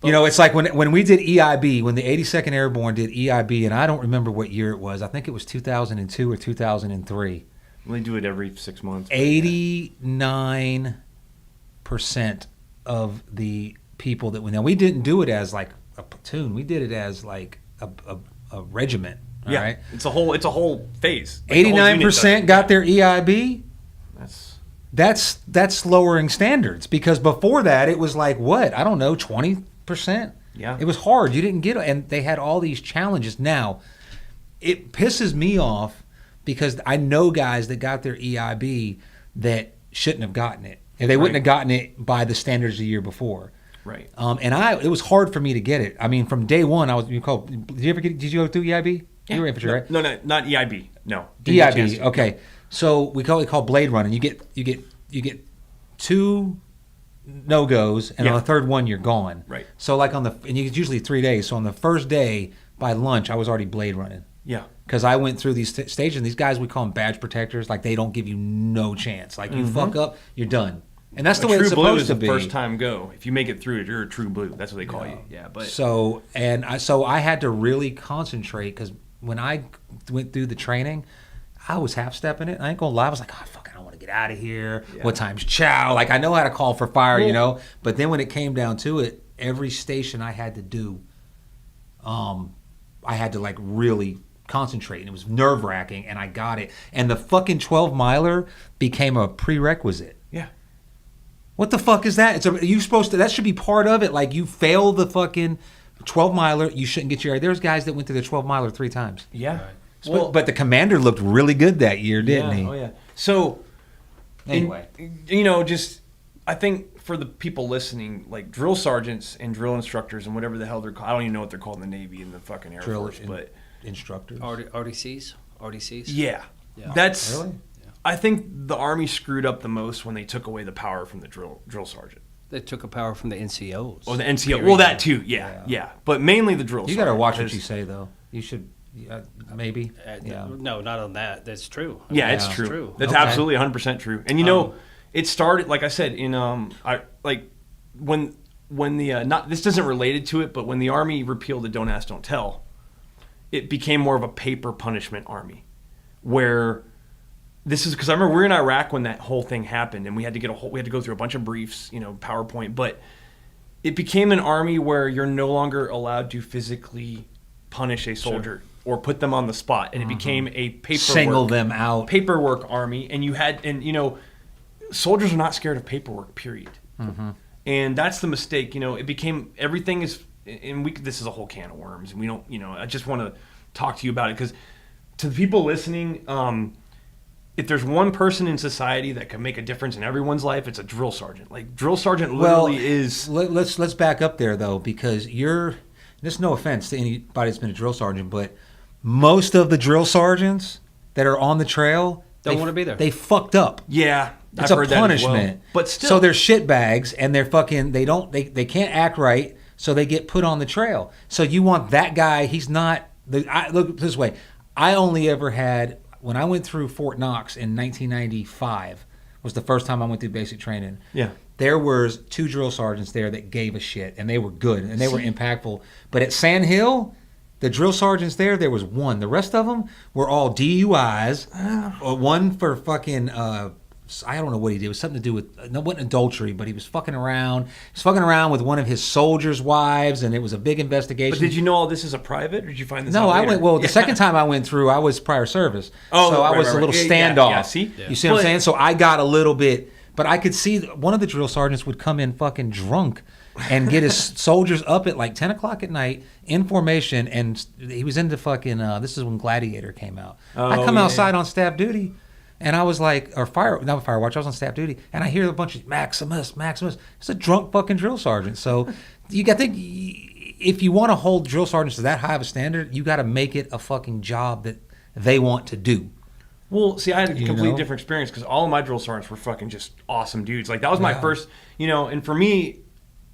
it's like when we did EIB, when the 82nd Airborne did EIB, and I don't remember what year it was. I think it was 2002 or 2003. They do it every 6 months. 89% of the people that now we didn't do it as like a platoon. We did it as like a regiment. Yeah. Right? It's a whole phase. Like 89% got their EIB. That's lowering standards, because before that it was like, what, I don't know, 20%. Yeah. It was hard. You didn't get it, and they had all these challenges. Now it pisses me off because I know guys that got their EIB that shouldn't have gotten it, and they wouldn't have gotten it by the standards the year before. Right. And it was hard for me to get it. I mean, from day one, did you go through EIB? Yeah. You were infantry, right? No, not EIB. No. Didn't get a chance EIB. to. Okay. So we call it blade running. You get 2 no-goes, and on the third one you're gone. Right. So like and it's usually 3 days. So on the first day by lunch, I was already blade running. Yeah. Because I went through these stages. And these guys, we call them badge protectors. Like, they don't give you no chance. Like, you fuck up, you're done. And that's the way it's supposed to be. First time go. If you make it through it, you're a true blue. That's what they call you. Yeah. But so I had to really concentrate, because when I went through the training, I was half stepping it. I ain't gonna lie. I was like, oh, fuck, I don't want to get out of here. Yeah. What time's chow? Like, I know how to call for fire, But then when it came down to it, every station I had to do, I had to like really concentrate, and it was nerve wracking, and I got it. And the fucking 12-miler became a prerequisite. yeah. What the fuck is that? That should be part of it. Like, you fail the fucking 12-miler, you shouldn't get your. There's guys that went through the 12-miler 3 times. Yeah. Right. But the commander looked really good that year, didn't he? Oh yeah. So Anyway. I think for the people listening, like drill sergeants and drill instructors and whatever the hell they're called, I don't even know what they're called in the Navy and the fucking Air Force, but instructors. RDCs? yeah. Yeah. That's Really? I think the Army screwed up the most when they took away the power from the drill sergeant. They took a power from the NCOs. Oh, the NCO. Well, that too. Yeah. But mainly the drill You sergeant. got to watch what you say, though. You should, maybe. Yeah. No, not on that. That's true. Yeah, it's Yeah. true. That's Okay. absolutely 100% true. And it started, like I said, in when the this doesn't related to it, but when the Army repealed the Don't Ask, Don't Tell, it became more of a paper punishment army, where this is because I remember we were in Iraq when that whole thing happened, and we had to go through a bunch of briefs, PowerPoint, but it became an army where you're no longer allowed to physically punish a soldier or put them on the spot, and it became a Single them out. paperwork army, and soldiers are not scared of paperwork, period. And that's the mistake. It became, everything is, and this is a whole can of worms, and we don't, I just want to talk to you about it, because to the people listening, if there's one person in society that can make a difference in everyone's life, it's a drill sergeant. Like drill sergeant literally is. Let's back up there though, because there's no offense to anybody that's been a drill sergeant, but most of the drill sergeants that are on the trail Don't want to be there. They fucked up. Yeah, It's I've a heard that as punishment. well. But still, So they're shitbags and they're fucking. They can't act right, so they get put on the trail. So you want that guy? He's not. Look this way. I only ever had when I went through Fort Knox in 1995 was the first time I went through basic training. Yeah. There was 2 drill sergeants there that gave a shit, and they were good, and they were impactful. But at Sand Hill, the drill sergeants there was 1. The rest of them were all DUIs. One for fucking, I don't know what he did. It was something to do with, no, it wasn't adultery, but he was fucking around. He was fucking around with one of his soldiers' wives, and it was a big investigation. But did you know all this is a private, or did you find this No, out I later? went. Well, the second time I went through, I was prior service, Oh, so I right, was right, a little right. Yeah, standoff. yeah, see? You see what I'm saying? So I got a little bit, but I could see one of the drill sergeants would come in fucking drunk and get his soldiers up at like 10 o'clock at night in formation, and he was into fucking. This is when Gladiator came out. I come outside on staff duty. And I was like, or not Firewatch, I was on staff duty, and I hear a bunch of Maximus. It's a drunk fucking drill sergeant. So I think if you want to hold drill sergeants to that high of a standard, you got to make it a fucking job that they want to do. Well, see, I had a completely different experience because all of my drill sergeants were fucking just awesome dudes. Like, that was my first, and for me,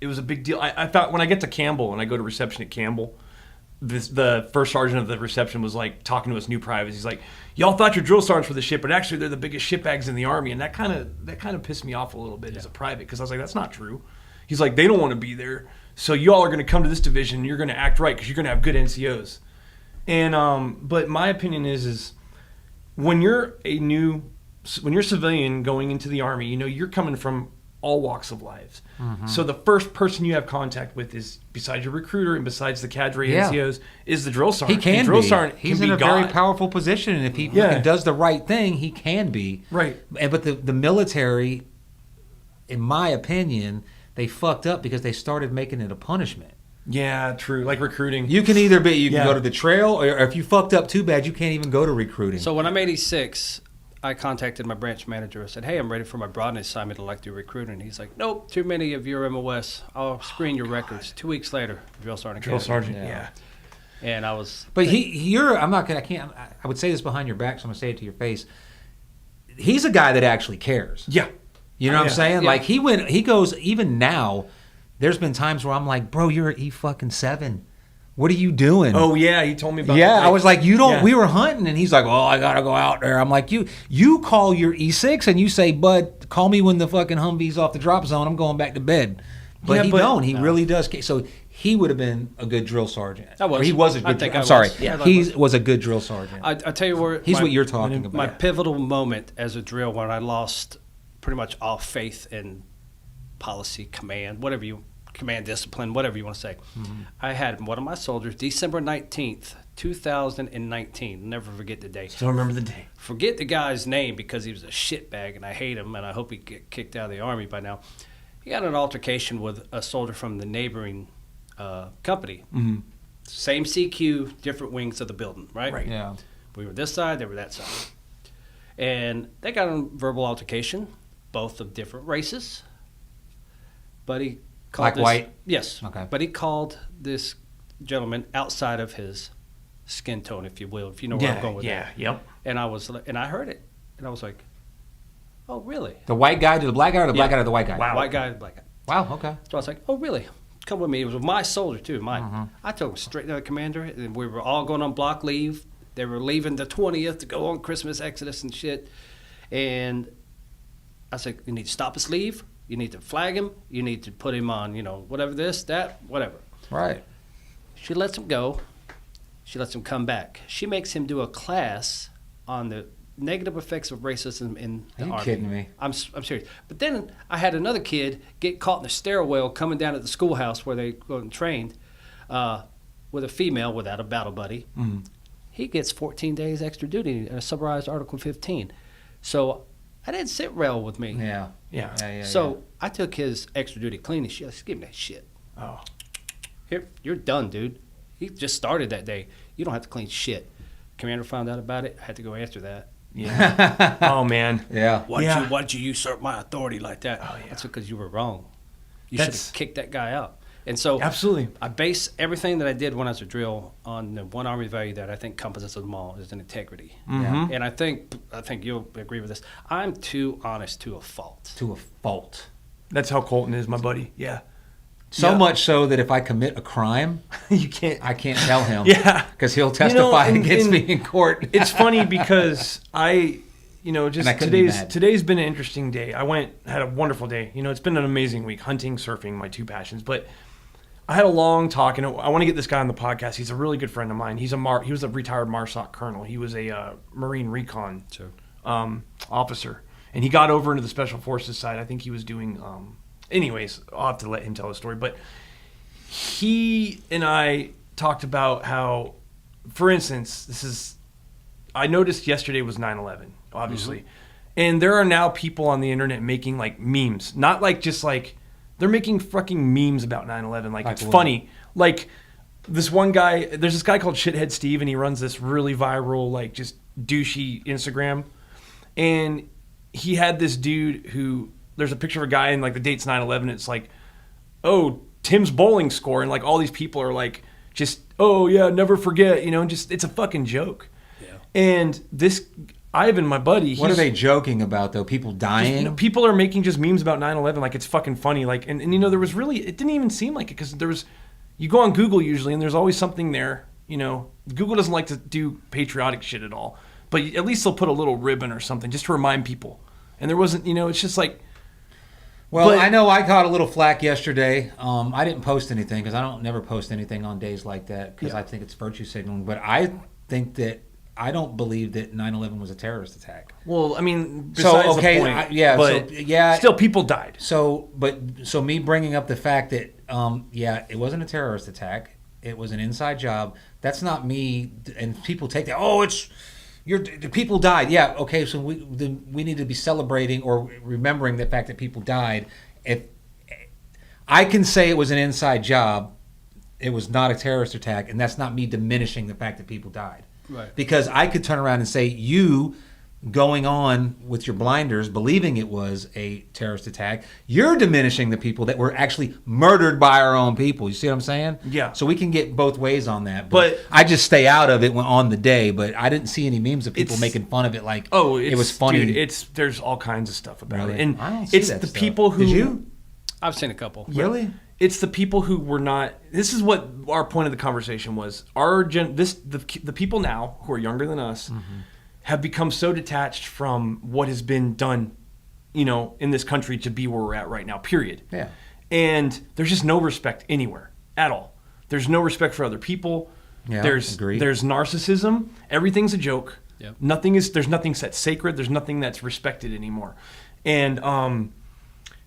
it was a big deal. I thought when I get to Campbell and I go to reception at Campbell, the first sergeant of the reception was like talking to us new privates. He's like, "Y'all thought your drill sergeants were the shit, but actually they're the biggest shitbags in the Army." And that kind of pissed me off a little bit as a private, because I was like, "That's not true." He's like, "They don't want to be there, so y'all are going to come to this division. And you're going to act right because you're going to have good NCOs." And but my opinion is when you're civilian going into the Army, you're coming from all walks of life. Mm-hmm. So the first person you have contact with is, besides your recruiter and besides the cadre NCOs, is the drill sergeant. He can drill be. Sergeant He's can in be a very God. powerful position, and if he fucking does the right thing, he can be. Right. But the military, in my opinion, they fucked up because they started making it a punishment. Yeah, true. Like recruiting. You can either be, you can go to the trail, or if you fucked up too bad, you can't even go to recruiting. So when I'm 86, I contacted my branch manager. I said, "Hey, I'm ready for my Broadness assignment. I'd like to do recruiting." He's like, "Nope, too many of your MOS. I'll screen your records." 2 weeks later, drill sergeant. Yeah. And I was. But I would say this behind your back, so I'm gonna say it to your face. He's a guy that actually cares. Yeah. You know what I'm saying? Yeah. Like he goes, even now, there's been times where I'm like, "Bro, you're at E7. What are you doing?" Oh yeah, he told me about that. Yeah, I was like, "You don't." Yeah. We were hunting, and he's like, "Oh, I gotta go out there." I'm like, "You call your E6 and you say, Bud, call me when the fucking Humvee's off the drop zone. I'm going back to bed." But he don't. He really does. So he would have been a good drill sergeant. I was. Or he was a I good. think I'm I sorry. was. Yeah. He was a good drill sergeant. I tell you where. He's what you're talking about. My pivotal moment as a drill, when I lost pretty much all faith in policy, command discipline, whatever you want to say. Mm-hmm. I had one of my soldiers, December 19th, 2019. Never forget the day. Still remember the day. Forget the guy's name because he was a shitbag and I hate him and I hope he get kicked out of the Army by now. He had an altercation with a soldier from the neighboring company. Mm-hmm. Same CQ, different wings of the building, right? Right. Yeah. We were this side, they were that side. And they got a verbal altercation, both of different races. But he called Black, white? Yes. Okay. But he called this gentleman outside of his skin tone, if you will, if you know where I'm going with that. Yep. And I heard it, and I was like, "Oh, really?" The white guy to the black guy, or the black guy to the white guy? Wow. White guy to black guy. Wow. Okay. So I was like, "Oh, really? Come with me." It was my soldier too, mine. Mm-hmm. I took him straight to the commander, and we were all going on block leave. They were leaving the 20th to go on Christmas exodus and shit. And I said, "You need to stop his leave. You need to flag him. You need to put him on, whatever this, that, whatever." Right. She lets him go. She lets him come back. She makes him do a class on the negative effects of racism in the Army. Are you kidding me? I'm serious. But then I had another kid get caught in the stairwell coming down at the schoolhouse where they go and trained with a female without a battle buddy. Mm-hmm. He gets 14 days extra duty, summarized Article 15. So I didn't sit rail with me. Yeah. So I took his extra duty cleaning shit. I said, "Give me that shit. Oh. Here, you're done, dude. He just started that day. You don't have to clean shit." Commander found out about it. I had to go answer that. Yeah. Oh man. Yeah. Why'd you usurp my authority like that? Oh, yeah. That's because you were wrong. You should That's- have kicked that guy out. And so Absolutely. I base everything that I did when I was a drill on the one Army value that I think encompasses them all is an integrity. Mm-hmm. And I think you'll agree with this. I'm too honest to a fault. To a fault. That's how Colton is, my buddy. Yeah. So Yeah. much so that if I commit a crime, You can't. I can't tell him. Yeah. Because he'll testify and- against and me in court. It's funny because just And I couldn't be mad. today's been an interesting day. Had a wonderful day. It's been an amazing week. Hunting, surfing, my two passions. But I had a long talk, and I want to get this guy on the podcast. He's a really good friend of mine. He was a retired MARSOC colonel. He was a Marine recon officer, and he got over into the Special Forces side. I think he was doing. Anyways, I'll have to let him tell his story. But he and I talked about how, for instance, I noticed yesterday was 9/11, obviously, and there are now people on the internet making like memes, not like just like. They're making fucking memes about 9/11. Like it's what? funny. Like this one guy, there's this guy called Shithead Steve, and he runs this really viral, like just douchey Instagram. And he had this dude who, there's a picture of a guy and like the date's 9/11. It's like, oh, Tim's bowling score. And like all these people are like, just, oh yeah, never forget, and just, it's a fucking joke. Yeah. And this, Ivan, my buddy. What are they joking about, though? People dying? People are making just memes about 9/11 like it's fucking funny. Like, and there was really, it didn't even seem like it because there was, you go on Google usually and there's always something there. Google doesn't like to do patriotic shit at all. But at least they'll put a little ribbon or something just to remind people. And there wasn't, it's just like. Well, I know I caught a little flack yesterday. I didn't post anything because I don't never post anything on days like that because I think it's virtue signaling. But I think that I don't believe that 9/11 was a terrorist attack. Well, I mean, besides the point, but still people died. So me bringing up the fact that it wasn't a terrorist attack. It was an inside job. That's not me. And people take that. Oh, the people died. Yeah, okay. So we need to be celebrating or remembering the fact that people died. If I can say it was an inside job, it was not a terrorist attack, and that's not me diminishing the fact that people died. Right. Because I could turn around and say, you going on with your blinders, believing it was a terrorist attack, you're diminishing the people that were actually murdered by our own people. You see what I'm saying? Yeah. So we can get both ways on that. But I just stay out of it on the day. But I didn't see any memes of people making fun of it like it was funny. Dude, there's all kinds of stuff about Really? it. And I don't see it's that the stuff. people who... Did you? I've seen a couple. Really? It's the people who were not. This is what our point of the conversation was. The people now who are younger than us have become so detached from what has been done, in this country to be where we're at right now. Period. Yeah. And there's just no respect anywhere at all. There's no respect for other people. Yeah, there's agreed. There's narcissism. Everything's a joke. Yep. There's nothing that's sacred. There's nothing that's respected anymore. And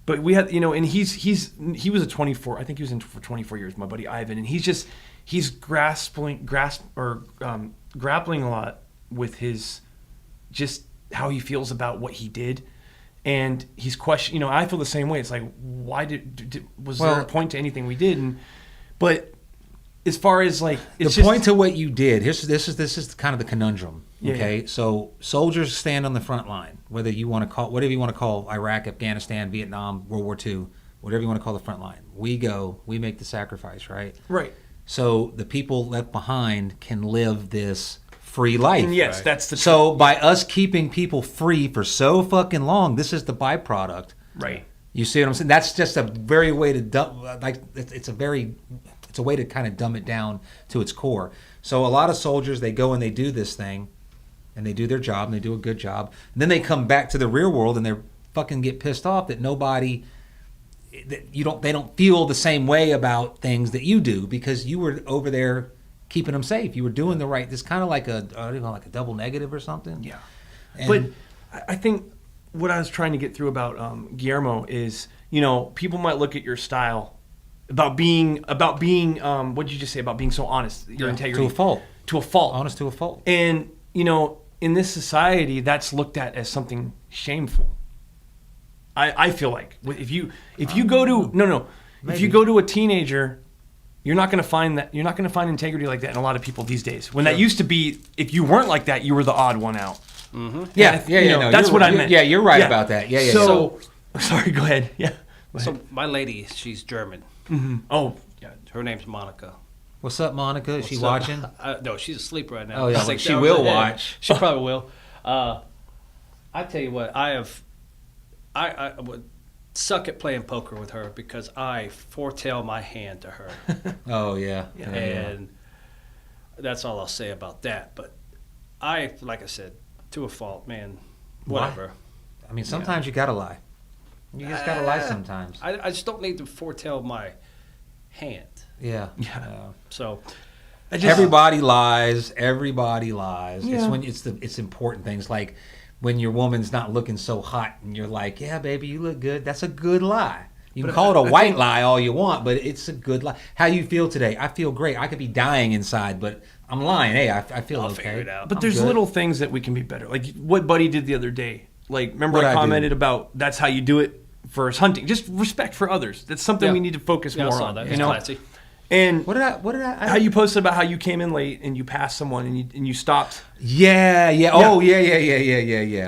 but we had, and he was a 24. I think he was in for 24 years. My buddy Ivan, and he's grappling a lot with his just how he feels about what he did, and he's questioning. I feel the same way. It's like, why was there a point to anything we did? But as far as like the point to what you did, this is kind of the conundrum. Okay, Yeah. So soldiers stand on the front line, whatever you want to call Iraq, Afghanistan, Vietnam, World War II, whatever you want to call the front line. We make the sacrifice, right? Right. So the people left behind can live this free life. And yes, Right. that's the So by us keeping people free for so fucking long, this is the byproduct. right. You see what I'm saying? That's just a very way to dumb. Like it's a way to kind of dumb it down to its core. So a lot of soldiers, they go and they do this thing, and they do their job, and they do a good job. And then they come back to the real world, and they fucking get pissed off that they don't feel the same way about things that you do because you were over there keeping them safe. You were doing the right. It's kind of like a double negative or something. Yeah. And- But I think what I was trying to get through about Guillermo is, people might look at your style about being what did you just say about being so honest, your integrity to a fault. to a fault, Honest to a fault. and in this society that's looked at as something shameful. I feel like if you go to if you go to a teenager, you're not going to find integrity like that in a lot of people these days. When that used to be, if you weren't like that, you were the odd one out. Yeah, you know, no, that's you're what right. I meant. Yeah, you're right Yeah. about that. Yeah. So, sorry, go ahead. Yeah. Go So ahead. my lady, she's German. Oh, yeah. Her name's Monica. What's up, Monica? Is she What's up? watching? No, she's asleep right now. Oh, yeah, 6 she hours will ahead. watch. She probably will. I tell you what, I would suck at playing poker with her because I foretell my hand to her, Oh yeah. and that's all I'll say about that. But like I said, to a fault, man. Whatever. I mean, sometimes you gotta lie. You just gotta lie sometimes. I just don't need to foretell my hand. Yeah. So Everybody lies. Everybody lies. It's Yeah. when it's important things like when your woman's not looking so hot and you're like, yeah, baby, you look good. That's a good lie. You can call it a white lie all you want, but it's a good lie. How you feel today? I feel great. I could be dying inside, but I'm lying. Hey, I feel I'll okay. figure it out. But I'm there's good. little things that we can be better. Like what Buddy did the other day. Like, remember What'd I I do? commented about that's how you do it for hunting. Just respect for others. That's something Yeah. we need to focus Yeah, I more saw on. that. You It's know? classy. And What did I? how you posted about how you came in late and you passed someone and you stopped. Yeah. Oh, yeah.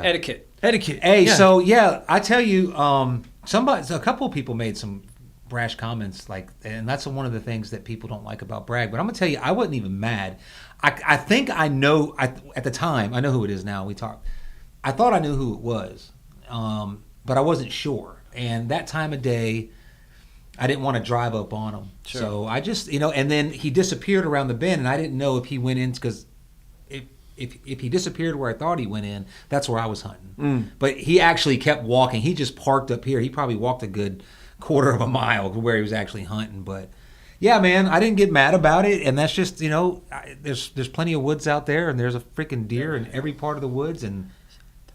Etiquette. Etiquette. Hey, Yeah. so yeah, I tell you, a couple of people made some brash comments, like, and that's one of the things that people don't like about Bragg. But I'm gonna tell you, I wasn't even mad. I think I know. At the time, I know who it is now. We talked. I thought I knew who it was, but I wasn't sure. And that time of day, I didn't want to drive up on him. Sure. So I just, and then he disappeared around the bend, and I didn't know if he went in because if he disappeared where I thought he went in, that's where I was hunting. But he actually kept walking. He just parked up here. He probably walked a good quarter of a mile to where he was actually hunting. But yeah, man, I didn't get mad about it. And that's just, there's plenty of woods out there, and there's a freaking deer in every part of the woods. And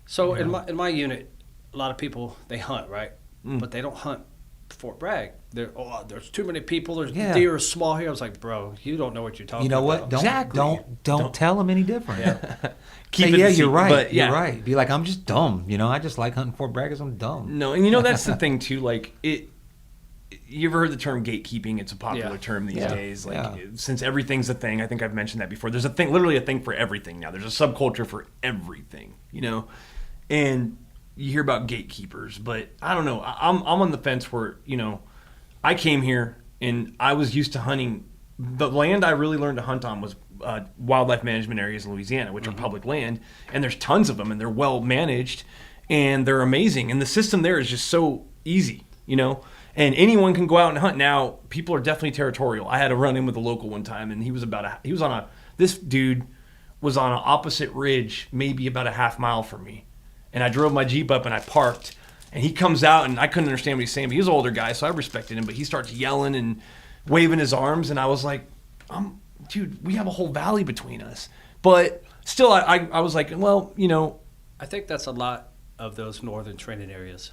So in my unit, a lot of people, they hunt, right? But they don't hunt Fort Bragg. There's too many people. There's deer are small here. I was like, bro, you don't know what you're talking about. you know what? Don't tell them any different. Keep Say, it yeah, a you're secret, right. but yeah. You're right. Be like, I'm just dumb. I just like hunting Fort Bragg because I'm dumb. No, and that's the thing too. Like you ever heard the term gatekeeping? It's a popular term these days. Like since everything's a thing, I think I've mentioned that before. There's literally a thing for everything now. There's a subculture for everything, and you hear about gatekeepers, but I don't know. I'm on the fence where I came here and I was used to hunting. The land I really learned to hunt on was wildlife management areas in Louisiana, which are public land, and there's tons of them, and they're well managed, and they're amazing, and the system there is just so easy, and anyone can go out and hunt. Now people are definitely territorial. I had a run in with a local one time, and this dude was on an opposite ridge, maybe about a half mile from me, and I drove my Jeep up and I parked. And he comes out, and I couldn't understand what he's saying, but he was an older guy, so I respected him. But he starts yelling and waving his arms, and I was like, dude, we have a whole valley between us. But still, I was like, well, I think that's a lot of those northern training areas.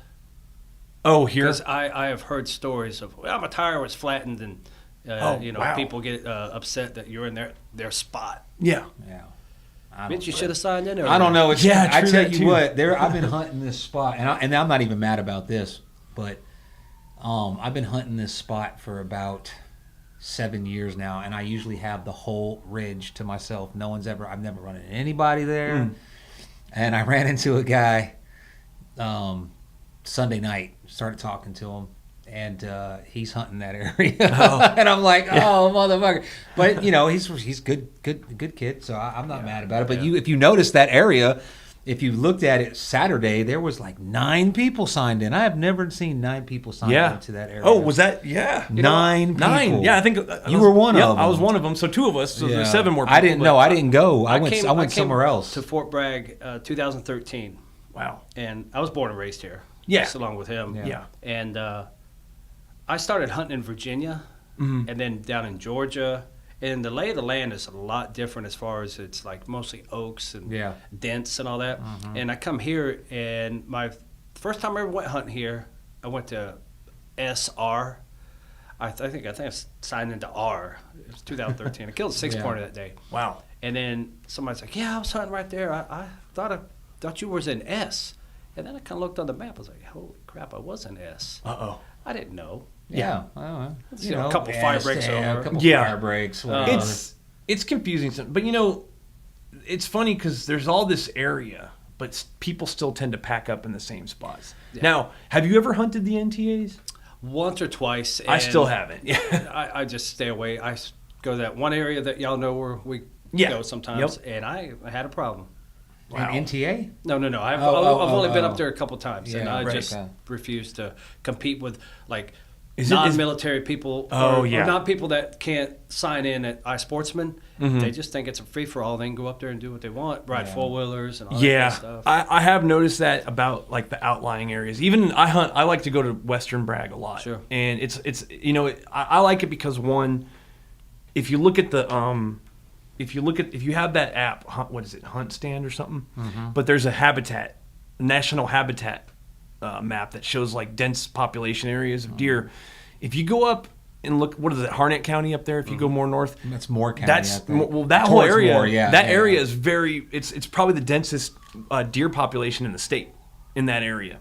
Oh, here? Because I have heard stories of, my tire was flattened, and wow. people get upset that you're in their spot. Yeah. Yeah. Bitch, you should have signed in. I don't know. I true tell that you too. what, I've been hunting this spot, and I'm not even mad about this, but I've been hunting this spot for about 7 years now, and I usually have the whole ridge to myself. I've never run into anybody there, and I ran into a guy Sunday night. Started talking to him. And he's hunting that area, and I'm like, oh motherfucker! But he's good kid, so I'm not mad about it. But if you notice that area, if you looked at it Saturday, there was like 9 people signed in. I have never seen 9 people signed into that area. Oh, was that? Yeah. 9 people. 9. Yeah, I think you were one of them. I was one of them. So 2 of us. So there's 7 more people. I didn't know. I didn't go. I went came somewhere else. To Fort Bragg, 2013. Wow. And I was born and raised here. Yeah. Just along with him. Yeah. And I started hunting in Virginia, and then down in Georgia. And the lay of the land is a lot different as far as it's like mostly oaks and dense and all that. And I come here, and my first time I ever went hunting here, I went to SR. I think I signed into R. It was 2013. I killed a 6-pointer that day. Wow. And then somebody's like, "Yeah, I was hunting right there. I thought you was in S." And then I kind of looked on the map. I was like, "Holy crap, I was in S." Uh-oh. I didn't know. Yeah. A couple fire breaks over. A couple Yeah. fire breaks. Whatever. It's confusing, but it's funny because there's all this area, but people still tend to pack up in the same spots. Yeah. Now, have you ever hunted the NTAs? Once or twice. I still haven't. Yeah. I just stay away. I go to that one area that y'all know where we go sometimes, and I had a problem. Wow. An NTA? No. I've only been up there a couple times, and I just refuse to compete with like non-military people. Or not people that can't sign in at iSportsman. They just think it's a free for all. They can go up there and do what they want, ride 4-wheelers and all that kind of stuff. I have noticed that about like the outlying areas. Even I like to go to Western Bragg a lot. Sure. And it's I like it because one, if you look at the if you have that app, what is it, Hunt Stand or something? But there's a national habitat map that shows like dense population areas of deer. If you go up and look, what is it, Harnett County up there? If you go more north, that's Moore County. That whole area. Moore, area is very. It's probably the densest deer population in the state in that area,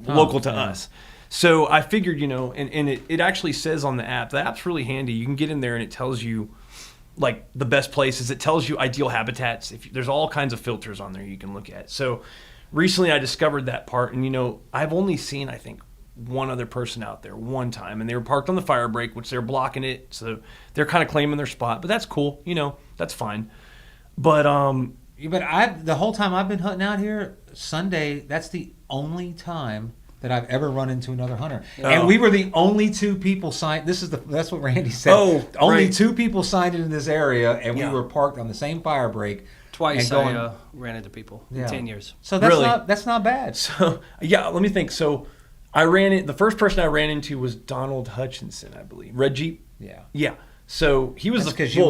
local to us. So I figured, and it actually says on the app. The app's really handy. You can get in there and it tells you like the best places. It tells you ideal habitats. There's all kinds of filters on there you can look at. So recently I discovered that part, and I've only seen, I think, one other person out there one time, and they were parked on the fire break, which they're blocking it, so they're kind of claiming their spot. But that's cool, that's fine. But the whole time I've been hunting out here, Sunday, that's the only time that I've ever run into another hunter. And we were the only two people signed. That's what Randy said. Only two people signed in this area, and we were parked on the same fire break. Twice I ran into people in 10 years. So that's not bad. So let me think. So the first person I ran into was Donald Hutchinson, I believe. Red Jeep. Yeah. So he was because you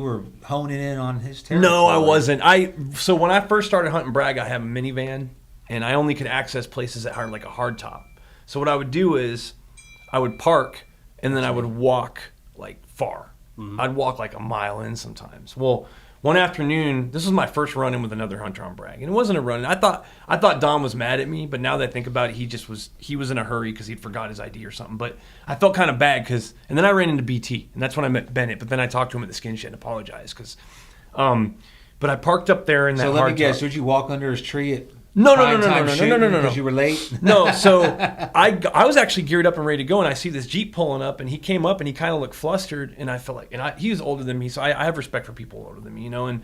were honing in on his territory. No, I wasn't. So when I first started hunting Bragg, I had a minivan, and I only could access places that had like a hard top. So what I would do is I would park, and then I would walk like far. I'd walk like a mile in sometimes. Well, one afternoon, this was my first run-in with another hunter on Bragg, and it wasn't a run-in. I thought Don was mad at me, but now that I think about it, he was in a hurry because he'd forgot his ID or something. But I felt kind of bad and then I ran into BT, and that's when I met Bennett. But then I talked to him at the skin shed and apologized but I parked up there in that. So let me guess, did you walk under his tree at? No. Because you were late? No, so I was actually geared up and ready to go, and I see this Jeep pulling up, and he came up, and he kind of looked flustered, and I felt like, he was older than me, so I have respect for people older than me, and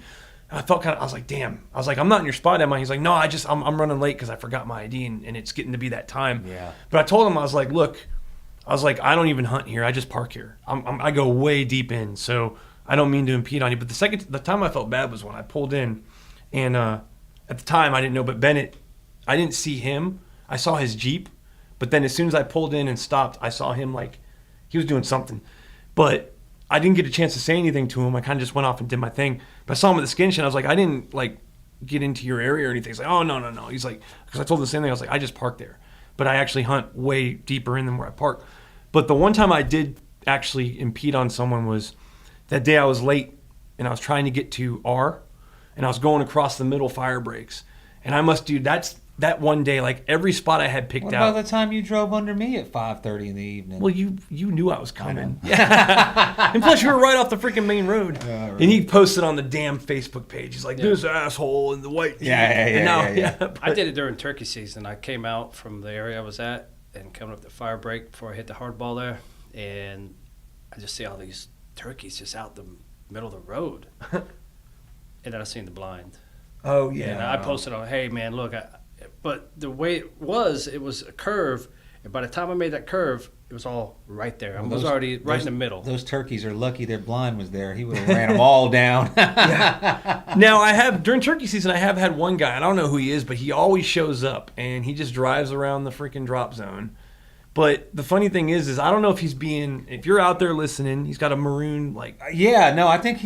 I felt I was like, damn. I was like, I'm not in your spot, am I? He's like, no, I'm running late because I forgot my ID, and it's getting to be that time. Yeah. But I told him, I was like, look, I don't even hunt here. I just park here. I go way deep in, so I don't mean to impede on you. But the time I felt bad was when I pulled in, and at the time, I didn't know, but Bennett, I didn't see him. I saw his Jeep, but then as soon as I pulled in and stopped, I saw him like he was doing something. But I didn't get a chance to say anything to him. I kind of just went off and did my thing. But I saw him at the skin shed. I was like, I didn't like get into your area or anything. He's like, oh, no. He's like, because I told him the same thing. I was like, I just parked there. But I actually hunt way deeper in than where I park. But the one time I did actually impede on someone was that day I was late, and I was trying to get to R, and I was going across the middle fire breaks. And I must do that one day, like every spot I had picked out. What about the time you drove under me at 5:30 in the evening? Well, you knew I was coming. Yeah. And plus you were right off the freaking main road. Right. And he posted on the damn Facebook page. He's like, this asshole in the white. Yeah. I did it during turkey season. I came out from the area I was at and coming up the fire break before I hit the hardball there. And I just see all these turkeys just out the middle of the road. And then I seen the blind. Oh, yeah. And I posted on, hey, man, look. But the way it was a curve. And by the time I made that curve, it was all right there. I was already right in the middle. Those turkeys are lucky their blind was there. He would have ran them all down. Now, during turkey season, I have had one guy. I don't know who he is, but he always shows up. And he just drives around the freaking drop zone. But the funny thing is I don't know if if you're out there listening, he's got a maroon, like. Yeah, no, I think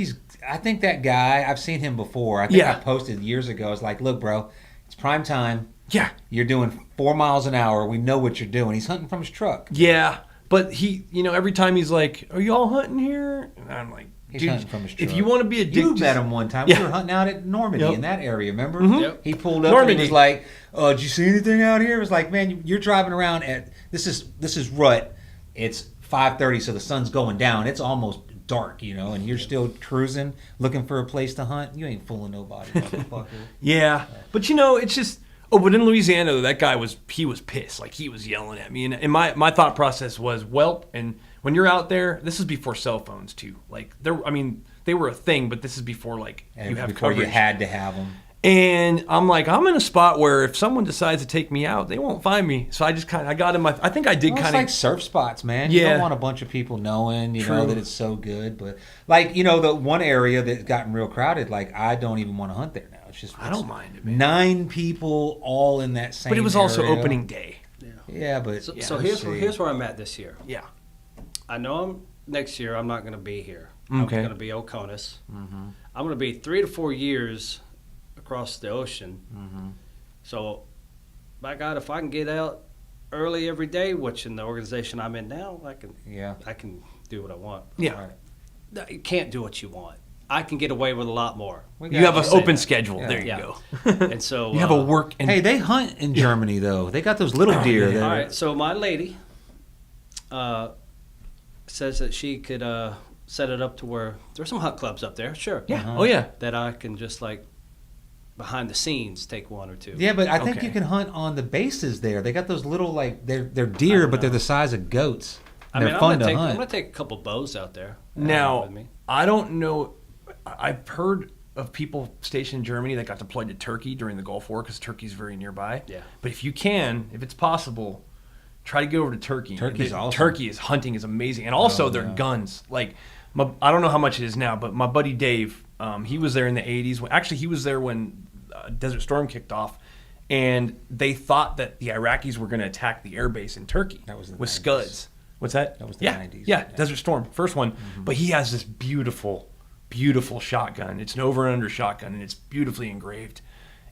that guy, I've seen him before. I think I posted years ago. I was like, look, bro, it's prime time. Yeah. You're doing 4 miles an hour. We know what you're doing. He's hunting from his truck. Yeah. But he, every time he's like, are you all hunting here? And I'm like, he's hunting from his truck. If you want to be a dick. You met him one time. Yeah. We were hunting out at Normandy in that area, remember? Mm-hmm. Yep. He pulled up and he was like, oh, did you see anything out here? It was like, man, you're driving around at, this is rut. It's 5:30, so the sun's going down. It's almost dark, and you're still cruising, looking for a place to hunt. You ain't fooling nobody, motherfucker. Yeah, but it's just. Oh, but in Louisiana, though, that guy was pissed. Like, he was yelling at me. And my thought process was, well, and when you're out there, this is before cell phones, too. Like, they were a thing, but this is before, like, you have before coverage. You had to have them. And I'm like, I'm in a spot where if someone decides to take me out, they won't find me. So I just I got in my, I think I did It's like surf spots, man. Yeah. You don't want a bunch of people knowing, that it's so good. But, like, the one area that's gotten real crowded, like, I don't even want to hunt there now. I don't mind it, man. 9 people all in that same But it was also area. opening day. Yeah, but... So here's where I'm at this year. Yeah. I know next year I'm not going to be here. Okay. I'm going to be Oconus. Mm-hmm. I'm going to be 3 to 4 years across the ocean. Mm-hmm. So, by God, if I can get out early every day, which in the organization I'm in now, I can do what I want. Yeah. Right. You can't do what you want. I can get away with a lot more. You have an open schedule. Yeah. There you go. And so you have a work. Hey, they hunt in Germany though. They got those little deer. All right. So my lady says that she could set it up to where there's some hunt clubs up there. Sure. Yeah. Oh yeah. That I can just like behind the scenes take 1 or 2. Yeah, but I think you can hunt on the bases there. They got those little they're deer, but they're the size of goats. I mean, I'm gonna take a couple bows out there. Now, with me. I don't know. I've heard of people stationed in Germany that got deployed to Turkey during the Gulf War because Turkey's very nearby. Yeah. But if it's possible, try to go over to Turkey. Turkey's awesome. Turkey hunting is amazing, and also their guns. Like, I don't know how much it is now, but my buddy Dave, he was there in the '80s. Actually, he was there when Desert Storm kicked off, and they thought that the Iraqis were going to attack the air base in Turkey with 90s. Scuds. What's that? That was the 90s. Yeah, Desert Storm, first one. Mm-hmm. But he has this beautiful shotgun. It's an over and under shotgun, and it's beautifully engraved.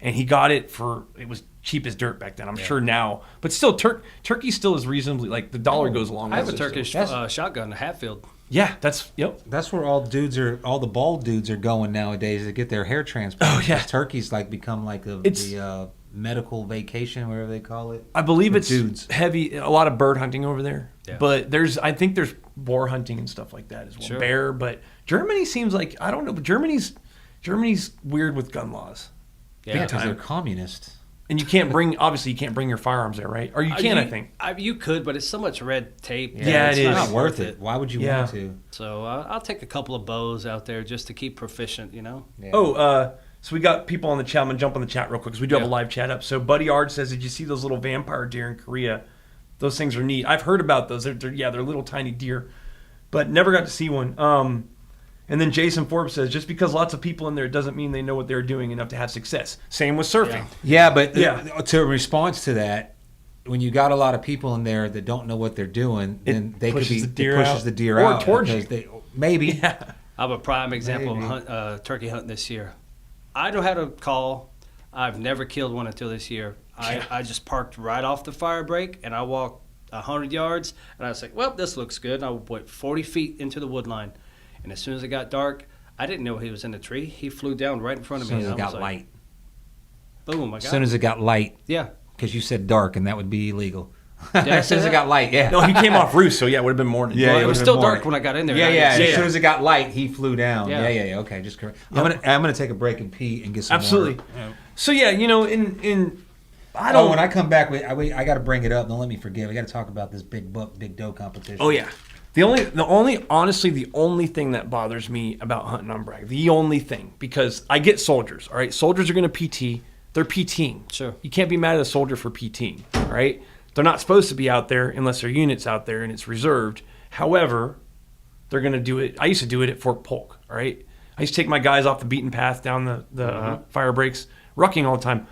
And he got it it was cheap as dirt back then. I'm sure now, but still, Turkey still is reasonably, like, the dollar goes along. I have with a Turkish shotgun, a Hatfield. Yeah, that's where all the bald dudes are going nowadays to get their hair transplanted. Oh yeah, Turkey's like become like the medical vacation, whatever they call it. I believe it's dudes. Heavy, a lot of bird hunting over there. Yeah. But I think there's boar hunting and stuff like that as well. Sure. Bear, but Germany seems like, I don't know, but Germany's weird with gun laws. Yeah, because they're communist. And you can't bring your firearms there, right? Or you can, I think. You could, but it's so much red tape. Yeah, it is. It's not worth it. Why would you want to? So I'll take a couple of bows out there just to keep proficient, Yeah. Oh, so we got people on the chat. I'm going to jump on the chat real quick because we do have a live chat up. So Buddy Ard says, did you see those little vampire deer in Korea? Those things are neat. I've heard about those. They're little tiny deer, but never got to see one. And then Jason Forbes says, just because lots of people in there doesn't mean they know what they're doing enough to have success. Same with surfing. Yeah, but to response to that, when you got a lot of people in there that don't know what they're doing, then it pushes the deer out towards you. Maybe. I have a prime example of turkey hunting this year. I know how to call. I've never killed one until this year. I just parked right off the fire break, and I walked 100 yards, and I was like, well, this looks good. And I went 40 feet into the wood line. And as soon as it got dark, I didn't know he was in the tree. He flew down right in front of me. As soon as it got light. Boom, I got As soon as it got light. Yeah. Because you said dark, and that would be illegal. As soon as it got light, No, he came off roost, so it would have been morning. Yeah, it was still dark when I got in there. As soon as it got light, he flew down. Yeah. Okay, just correct. I'm gonna take a break and pee and get some Absolutely. water. Yeah. So when I come back, I got to bring it up. Don't let me forget. We got to talk about this big doe competition. Oh yeah. The only thing that bothers me about hunting on Bragg, the only thing, because I get soldiers, all right? Soldiers are going to PT. They're PTing. Sure. You can't be mad at a soldier for PTing, all right? They're not supposed to be out there unless their unit's out there and it's reserved. However, they're going to do it. I used to do it at Fort Polk, all right? I used to take my guys off the beaten path down the fire breaks, rucking all the time.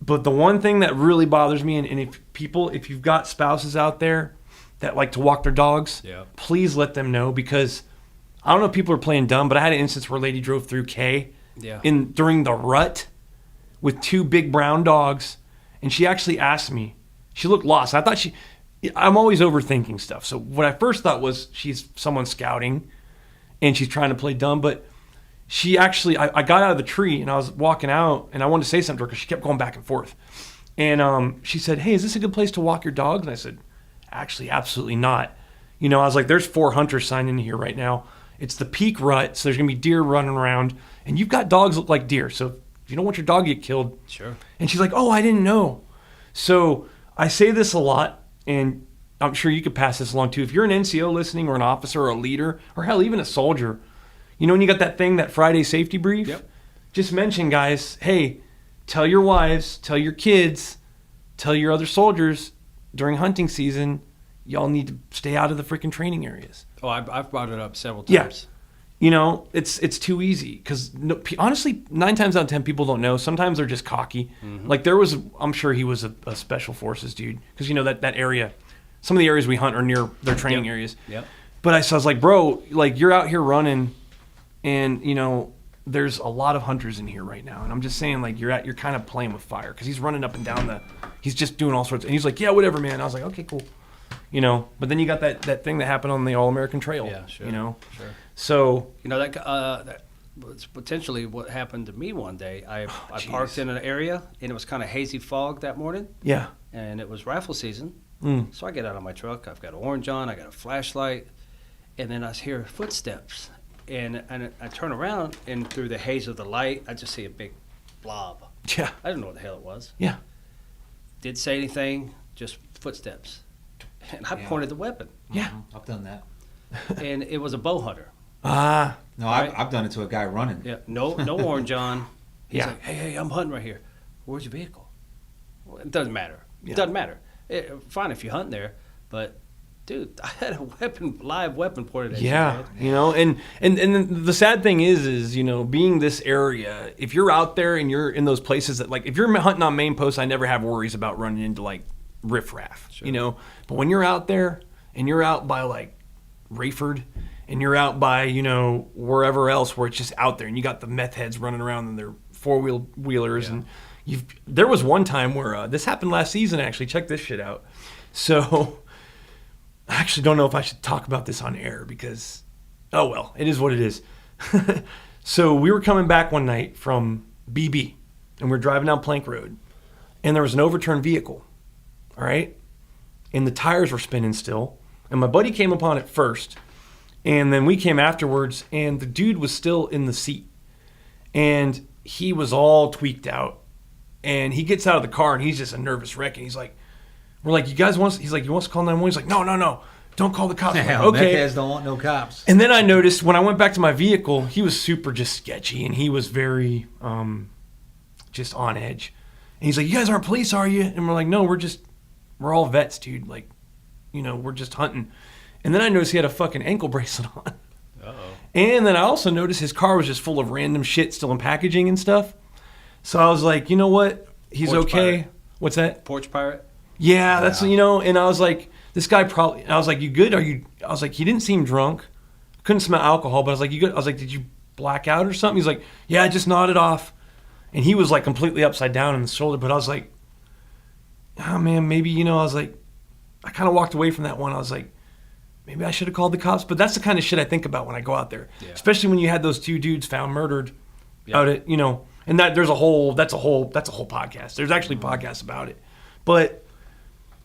But the one thing that really bothers me, and if you've got spouses out there that like to walk their dogs, please let them know, because I don't know if people are playing dumb, but I had an instance where a lady drove through K during the rut with 2 big brown dogs, and she actually asked me. She looked lost. I'm always overthinking stuff. So what I first thought was she's someone scouting and she's trying to play dumb, but she actually, I got out of the tree and I was walking out and I wanted to say something to her because she kept going back and forth. And she said, hey, is this a good place to walk your dogs? And I said, actually, absolutely not. I was like, there's 4 hunters signed in here right now. It's the peak rut, so there's gonna be deer running around, and you've got dogs that look like deer. So if you don't want your dog to get killed, Sure. And she's like, "Oh, I didn't know." So I say this a lot, and I'm sure you could pass this along too. If you're an NCO listening, or an officer, or a leader, or hell, even a soldier, you know when you got that thing, that Friday safety brief. Yep. Just mention, guys, hey, tell your wives, tell your kids, tell your other soldiers during hunting season, y'all need to stay out of the freaking training areas. Oh, I've brought it up several Yeah. times. You know, it's too easy because honestly, 9 times out of 10 people don't know. Sometimes they're just cocky. Like I'm sure he was a special forces dude because you know that area, some of the areas we hunt are near their training areas. Yep. But I was like, bro, like you're out here running, and you know there's a lot of hunters in here right now, and I'm just saying like you're kind of playing with fire because he's running up and down he's just doing all sorts, and he's like, yeah, whatever, man. I was like, okay, cool. You know, but then you got that thing that happened on the All American Trail. Yeah, sure. You know, Sure. so You know that was potentially what happened to me one day. I parked in an area and it was kind of hazy fog that morning, yeah. and it was rifle season. Mm. So I get out of my truck. I've got orange on. I got a flashlight, and then I hear footsteps, and I turn around, and through the haze of the light, I just see a big blob. Yeah. I didn't know what the hell it was. Yeah. Didn't say anything. Just footsteps, and I pointed the weapon, Yeah. I've done that. and it was a bow hunter. Ah. No, Right. I've done it to a guy running. Yeah, no orange on. He's Yeah. like, hey, I'm hunting right here. Where's your vehicle? Well, it doesn't matter. Yeah. It doesn't matter. Fine if you hunt there, but dude, I had a live weapon pointed at Yeah, your head. you know, and then the sad thing is you know, being this area, if you're out there and you're in those places that like, if you're hunting on main posts, I never have worries about running into like riffraff, you know. But when you're out there and you're out by like Rayford and you're out by, you know, wherever else where it's just out there and you got the meth heads running around in their four-wheelers and there was one time where this happened last season actually. Check this shit out. So I actually don't know if I should talk about this on air because, oh well, it is what it is. So we were coming back one night from BB and we're driving down Plank Road and there was an overturned vehicle, all right? And the tires were spinning still. And my buddy came upon it first and then we came afterwards and the dude was still in the seat and he was all tweaked out. And he gets out of the car and he's just a nervous wreck and he's like, we're like, you guys want us? He's like, you want us to call 911? He's like, no, don't call the cops. Like, Hell, okay. meth heads don't want no cops. And then I noticed when I went back to my vehicle, he was super just sketchy and he was very just on edge. And he's like, you guys aren't police, are you? And we're like, no, we're all vets, dude. Like, you know, we're just hunting. And then I noticed he had a fucking ankle bracelet on. Uh-oh. And then I also noticed his car was just full of random shit still in packaging and stuff. So I was like, you know what? He's Porch okay. pirate. What's that? Porch pirate? Yeah, that's, you know, and I was like, this guy probably, I was like, you good? I was like, he didn't seem drunk. Couldn't smell alcohol, but I was like, you good? I was like, did you black out or something? He's like, yeah, I just nodded off. And he was like completely upside down in the shoulder, but I was like, oh man, maybe, you know, I was like, I kind of walked away from that one. I was like, maybe I should have called the cops. But that's the kind of shit I think about when I go out there, especially when you had those 2 dudes found murdered out at, you know, and that's a whole podcast. There's actually podcasts about it. But,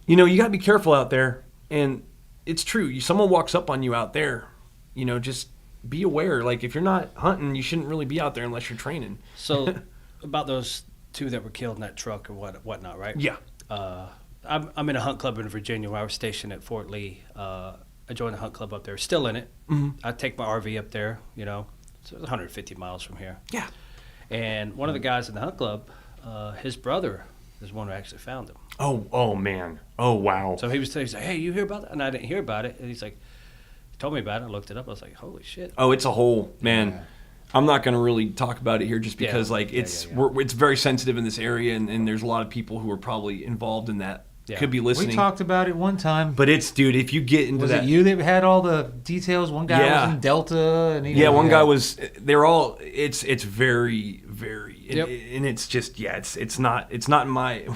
you know, you got to be careful out there. And it's true. Someone walks up on you out there, you know, just be aware. Like, if you're not hunting, you shouldn't really be out there unless you're training. So, about those 2 that were killed in that truck or whatnot, right? Yeah. I'm in a hunt club in Virginia where I was stationed at Fort Lee. I joined a hunt club up there, still in it. Mm-hmm. I take my RV up there, you know, so it's 150 miles from here. Yeah. And one of the guys in the hunt club, his brother is one who actually found him. Oh man. Oh, wow. So he's like, hey, you hear about that? And I didn't hear about it. And he's like, he told me about it. I looked it up. I was like, holy shit. Oh, it's a whole, man. Yeah. I'm not going to really talk about it here just because, like, it's Yeah. it's very sensitive in this area, and there's a lot of people who are probably involved in that. Yeah. Could be listening. We talked about it one time. But it's, dude, if you get into Was that. it you that had all the details? One guy Yeah. was in Delta. And he Yeah, one guy was. They're all. It's very, Yep. and it's just it's not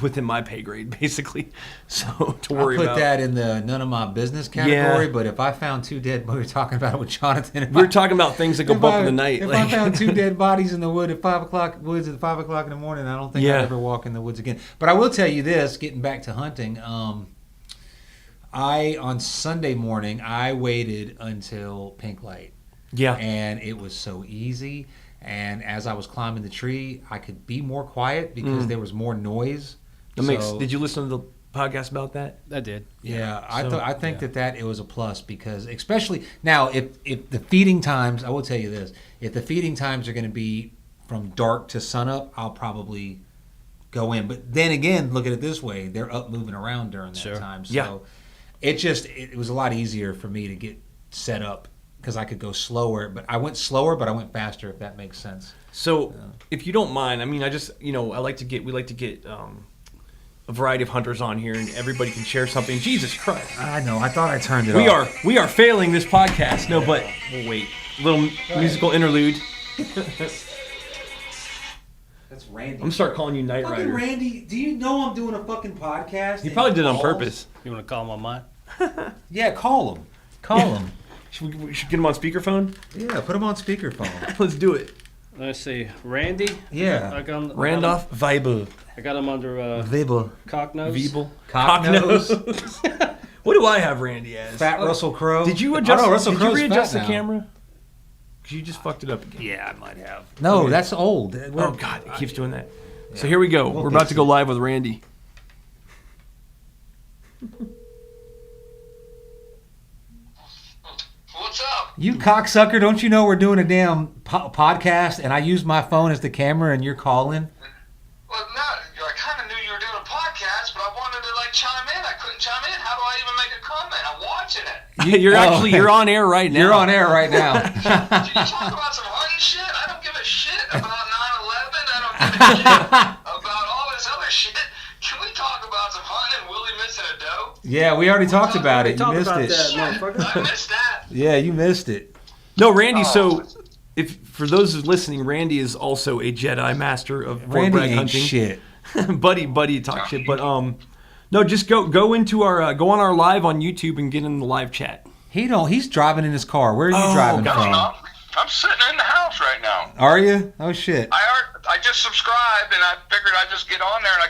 within my pay grade basically. So to worry I put about that in the none of my business category. But if I found 2 dead, we were talking about it with Jonathan. we were talking about things that go bump in the night. If like, I found 2 dead bodies in the woods at 5 o'clock in the morning, I don't think Yeah. I'd ever walk in the woods again. But I will tell you this: getting back to hunting, on Sunday morning I waited until pink light. Yeah. And it was so easy. And as I was climbing the tree, I could be more quiet because there was more noise. Did you listen to the podcast about that? I did. Yeah, I think that it was a plus because especially now if the feeding times, I will tell you this, if the feeding times are going to be from dark to sunup, I'll probably go in. But then again, look at it this way, they're up moving around during that time. So it was a lot easier for me to get set up because I could go slower. But I went slower, but I went faster, if that makes sense. So if you don't mind, I mean, we like to get a variety of hunters on here, and everybody can share something. Jesus Christ! I know. I thought I turned it off. We are failing this podcast. No, but we'll wait. Little musical interlude. That's Randy. I'm gonna start calling you Knight Fucking Rider. Randy, do you know I'm doing a fucking podcast? He probably did it on purpose. You want to call him on mine? Yeah, call him. Call him. We should get him on speakerphone. Yeah, put him on speakerphone. Let's do it. Let's see. Randy? Yeah. Randolph Weibel. I got him under Weibel. Cocknose. Weibel. Cocknose. What do I have Randy as? Fat Russell Crowe. Did you adjust? Russell did you Crowe's readjust the fat now. camera? Because you just fucked it up again. Yeah, I might have. No, Okay. that's old. Oh God, it keeps doing that. So here we go. We're about to go live with Randy. What's up? You cocksucker, don't you know we're doing a damn podcast and I use my phone as the camera and you're calling? Well, no, I kind of knew you were doing a podcast, but I wanted to chime in. I couldn't chime in. How do I even make a comment? I'm watching it. Yeah, you're on air right now. You're on air right now. Did you talk about some hunting shit? I don't give a shit about 9/11. I don't give a shit about all this other shit. Can we talk about some hunting and Willie missing a doe? Yeah, we already talked about it. You missed it. I missed that. Yeah, you missed it. No, Randy. So, for those who's listening, Randy is also a Jedi master of Fort Randy Bragg ain't hunting. shit. buddy, talk shit. But no, just go into our go on our live on YouTube and get in the live chat. He's driving in his car. Where are you driving from? I'm sitting in the house right now. Are you? Oh shit. I just subscribed and I figured I'd just get on there and I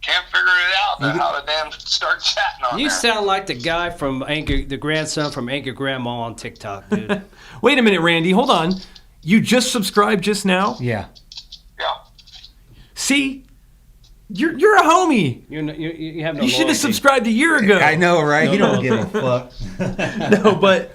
can't figure it out how to damn start chatting on You there. sound like the guy from the grandson from Anchor Grandma on TikTok, dude. Wait a minute, Randy. Hold on. You just subscribed just now? Yeah. Yeah. See, you're a homie. You have no. You should have loyalty. subscribed a year ago. I know, right? You don't give a fuck. No, but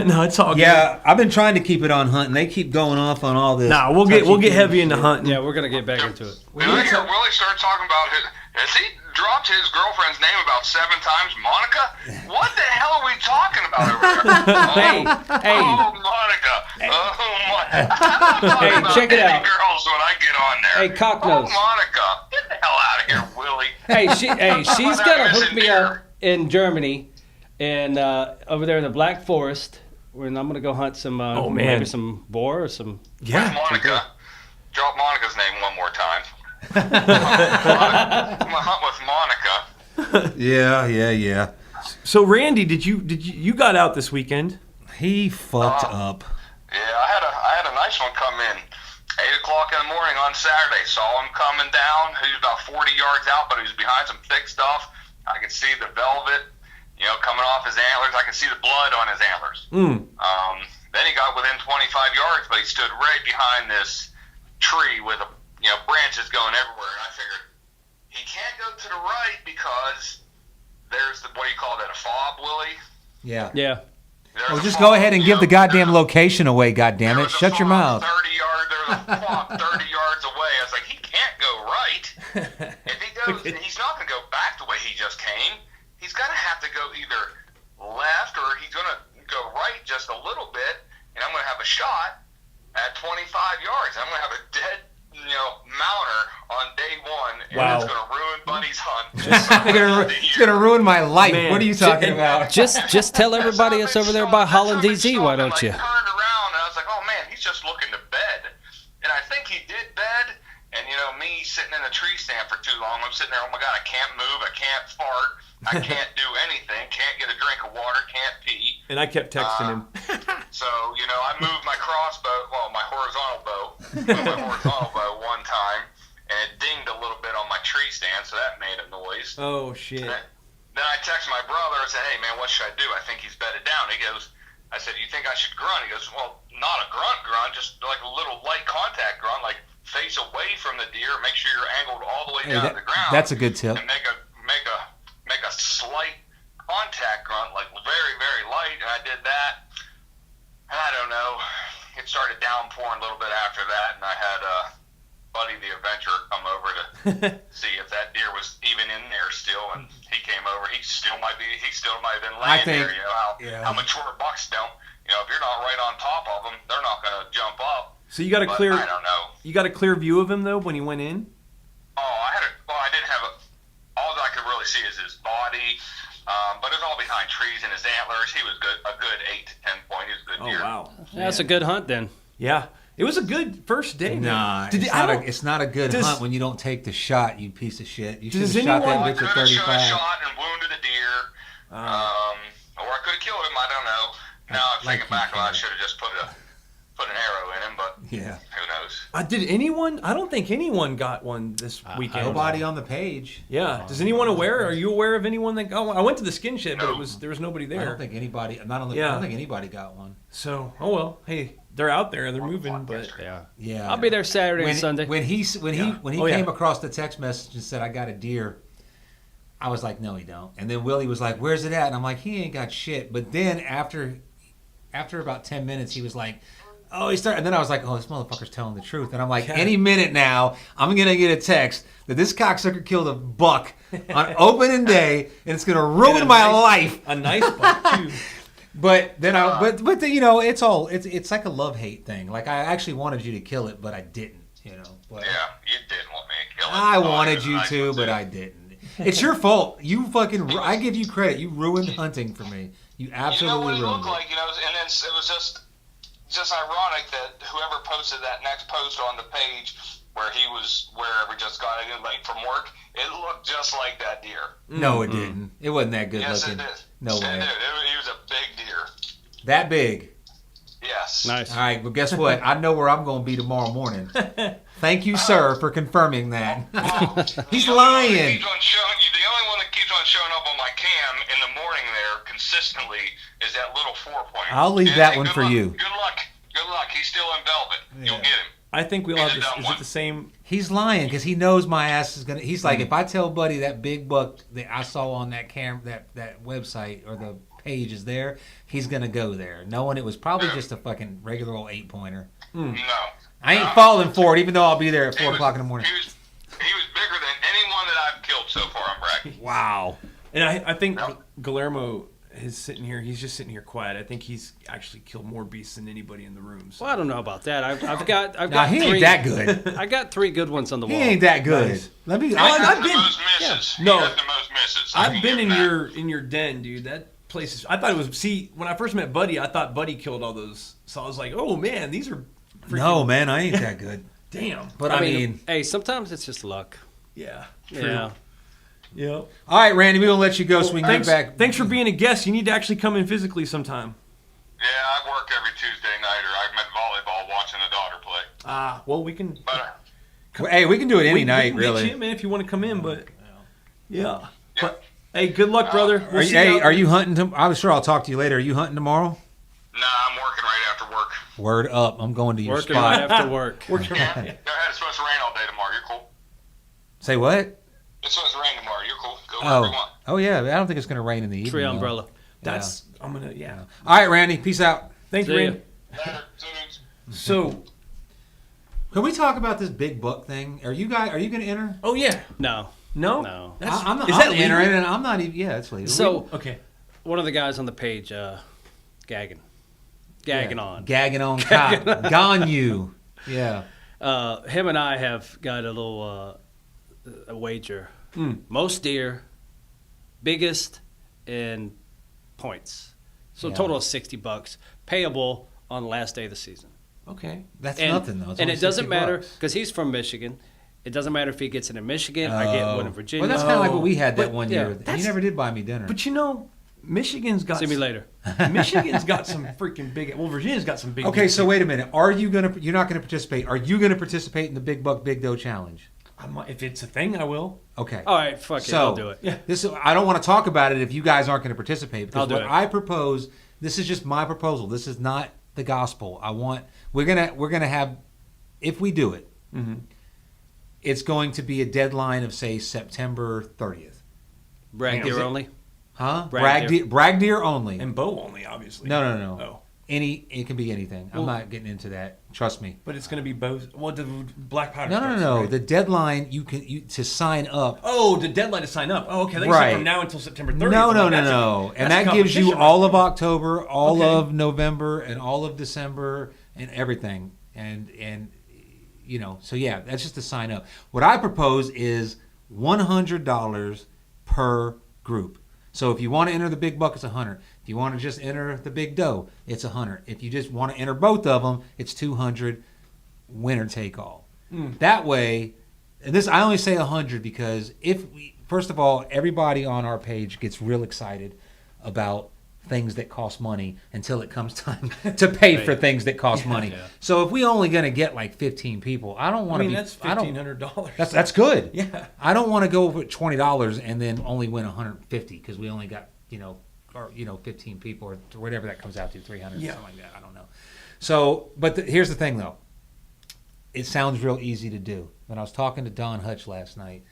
no, it's all good. Yeah, I've been trying to keep it on hunting. They keep going off on all this. Nah, we'll get heavy into hunting. Yeah, we're gonna get back into it. Did I hear Willie start talking about has he dropped his girlfriend's name about 7 times? Monica? What the hell are we talking about over there? Hey, Oh, Monica. Oh, Monica. Hey, check it out. Girls when I get on there. Hey, Cocknose. Oh, Monica. Get the hell out of here, Willie. She's That gonna isn't hook me here. up in Germany, and over there in the Black Forest, when I'm gonna go hunt some maybe some boar or some. Yeah. Monica. Drop Monica's name one more time. I'm gonna hunt with Monica. Yeah. So Randy, did you got out this weekend? He fucked up. Yeah, I had a nice one come in. 8 o'clock in the morning on Saturday. Saw him coming down. He was about 40 yards out, but he was behind some thick stuff. I could see the velvet, coming off his antlers. I could see the blood on his antlers. Then he got within 25 yards, but he stood right behind this tree with branches going everywhere. And I figured he can't go to the right because there's what do you call that? A fob, Willie? Yeah. Yeah. Well, just go ahead and give the goddamn location away, goddammit. Shut your mouth. 30 yards, there was a fob 30 yards away. I was like, he can't go right. If he goes, he's not going to go back the way he just came. He's going to have to go either left or he's going to go right just a little bit, and I'm going to have a shot at 25 yards. I'm going to have a dead, mounter on day one, and it's going to ruin Buddy's hunt. It's gonna ruin my life. Man. What are you talking about? Just tell everybody it's over there by Holland DZ. Why don't you? I turned around and I was like, oh man, he's just looking to bed. And I think he did bed. And me sitting in a tree stand for too long, I'm sitting there, oh my God, I can't move, I can't fart, I can't do anything, can't get a drink of water, can't pee. And I kept texting him. So, I moved my my horizontal bow one time, and it dinged a little bit on my tree stand, so that made a noise. Oh shit. Then I texted my brother and said, hey man, what should I do? I think he's bedded down. He goes, I said, you think I should grunt? He goes, well, not a grunt, just like a little light contact grunt, like face away from the deer, make sure you're angled all the way down to the ground. That's a good tip. And make a slight contact grunt, like very, very light. And I did that. And I don't know. It started downpouring a little bit after that, and I had Buddy the Adventurer come over to see if that deer was even in there still, and he came over. He still might have been laying there. You know how mature bucks don't. You know, if you're not right on top of them, they're not going to jump up. So you got a But clear. I don't know. You got a clear view of him though when he went in. Oh, I didn't have all I could really see is his body, but it was all behind trees and his antlers. He was a good 8 to 10 point. He was a good deer. Oh wow. That's a good hunt then. Yeah. It was a good first day. Nah, man. it's not a good hunt when you don't take the shot, you piece of shit. You should have Does shot anyone- that bitch I at could have 35. shot and wounded a deer, or I could have killed him. I don't know. Now I'm thinking back, well, I should have just put an arrow in him, but Yeah. who knows? Did anyone? I don't think anyone got one this weekend. Nobody on the page. Yeah. Does anyone aware? Are you aware of anyone that got one? I went to the skin shed, but there was nobody there. I don't think anybody. Not on the. I don't think anybody got one. So, oh well. Hey, they're out there. They're moving, but Yeah. I'll be there Saturday and Sunday. When he Oh, came across the text message and said I got a deer, I was like, no, he don't. And then Willie was like, where's it at? And I'm like, he ain't got shit. But then after about 10 minutes, he was like, oh, he started. And then I was like, oh, this motherfucker's telling the truth. And I'm like, any minute now, I'm gonna get a text that this cocksucker killed a buck on opening day, and it's gonna ruin my life. a nice buck too. But then you know, it's like a love-hate thing. Like I actually wanted you to kill it, but I didn't. You know. But Yeah, you didn't want me to kill him. I Oh, wanted he was a you nice to, one, but too. I didn't. It's your fault. You fucking. I give you credit. You ruined hunting for me. You You know absolutely what he ruined looked it. like, you know, and then it was just ironic that whoever posted that next post on the page where he was wherever just got in late from work, it looked just like that deer. No, it didn't. It wasn't that good Yes, looking. it did. No It way. did. He was a big deer. That big. Yes. Nice. All right, but guess what? I know where I'm going to be tomorrow morning. Thank you, sir, for confirming that. He's The only one that lying. keeps on the only one that keeps on showing up on my cam in the morning there consistently is that little 4-pointer. I'll leave that one for you. Good luck. Good luck. He's still in velvet. You'll get him. I think we all have this. Is it the same? He's lying because he knows my ass is gonna. He's like, if I tell Buddy that big buck that I saw on that that website or the page is there, he's gonna go there, knowing it was probably just a fucking regular old 8-pointer. No. I ain't falling for it, even though I'll be there at 4 o'clock in the morning. He was bigger than anyone that I've killed so far. I'm bragging. Wow. And I think Guillermo is sitting here. He's just sitting here quiet. I think he's actually killed more beasts than anybody in the room. So. Well, I don't know about that. I've got Nah, he ain't three, that good. I got 3 good ones on the He wall. ain't that good. Nice. Let me. He I've has the been- most misses. No. He has the most misses. I I've can been give in him that. your den, dude. That place is. I thought it was. See, when I first met Buddy, I thought Buddy killed all those. So I was like, oh man, these are. Freaking, No, man, I ain't that good. Damn. But I mean, hey, sometimes it's just luck. Yeah. Yeah. Yeah. all right, Randy, we gonna let you go so we can Thanks, get back. thanks for being a guest. You need to actually come in physically sometime. Yeah, I work every Tuesday night, or I'm at volleyball watching a daughter play. Well, we can. But Hey, we can do it any we night, can really. Get you, man, if you want to come in, but yeah. But hey, good luck, brother. We'll see Hey, you out- are you hunting? I'm sure I'll talk to you later. Are you hunting tomorrow? nah, I'm working right after work. Word up! I'm going to your Working spot. right after work. Go ahead. It's supposed to rain all day tomorrow. You're cool. Say what? It's supposed to rain tomorrow. You're cool. Go wherever you want. Oh yeah. I don't think it's gonna rain in the evening. Tree though. umbrella. That's. I'm gonna. Yeah. All right, Randy. Peace out. Thanks, See ya. Randy. Later. Dudes. So. Can we talk about this big buck thing? Are you gonna enter? Oh yeah. No. No. No. That's, I'm not. is I'm that legal? entering, and I'm not even. Yeah, it's legal. So Okay. one of the guys on the page, gagging on. Gagging on cop. Gone you. Yeah. Him and I have got a little a wager. Most deer, biggest in points. So Yeah. a total of $60, payable on the last day of the season. Okay. That's And, nothing though. It's and only it doesn't $60. matter because he's from Michigan. It doesn't matter if he gets it in Michigan. I get one in Virginia. Well, that's kind of like what we had that But, one yeah, year. that's- You never did buy me dinner. But you know, Michigan's got. See me later. Michigan's got some freaking big. Well, Virginia's got some big. Okay, so wait a minute. Are you gonna? You're not gonna participate. Are you gonna participate in the Big Buck Big Doe Challenge? If it's a thing, I will. Okay. All right, fuck it. So I'll do it. Yeah. I don't want to talk about it if you guys aren't going to participate. Because I'll do what it. I propose This is just my proposal. This is not the gospel. We're gonna have, if we do it, it's going to be a deadline of say September 30th. Bragg deer only. Huh? Bragg Bragg deer only. And bow only, obviously. No. Oh. It can be anything. I'm not getting into that. Trust me. But it's going to be bows. Well, the black powder. No. starts, right? The deadline you to sign up. Oh, the deadline to sign up. Oh, okay. Right. From now until September 30th. No. And that gives you all of October, all Okay. of November, and all of December, and everything. And so yeah, that's just to sign up. What I propose is $100 per group. So if you want to enter the big buck, it's $100. If you want to just enter the big doe, it's $100. If you just want to enter both of them, it's $200. Winner take all. That way, and this I only say $100 because first of all, everybody on our page gets real excited about things that cost money until it comes time to pay for things that cost money. Yeah. So if we only going to get like 15 people, I don't want to be. That's $1,500. That's good. Yeah. I don't want to go with $20 and then only win 150 because we only got 15 people or whatever that comes out to, 300 Yeah. something like that. I don't know. So, but here's the thing though. It sounds real easy to do. When I was talking to Don Hutch last night,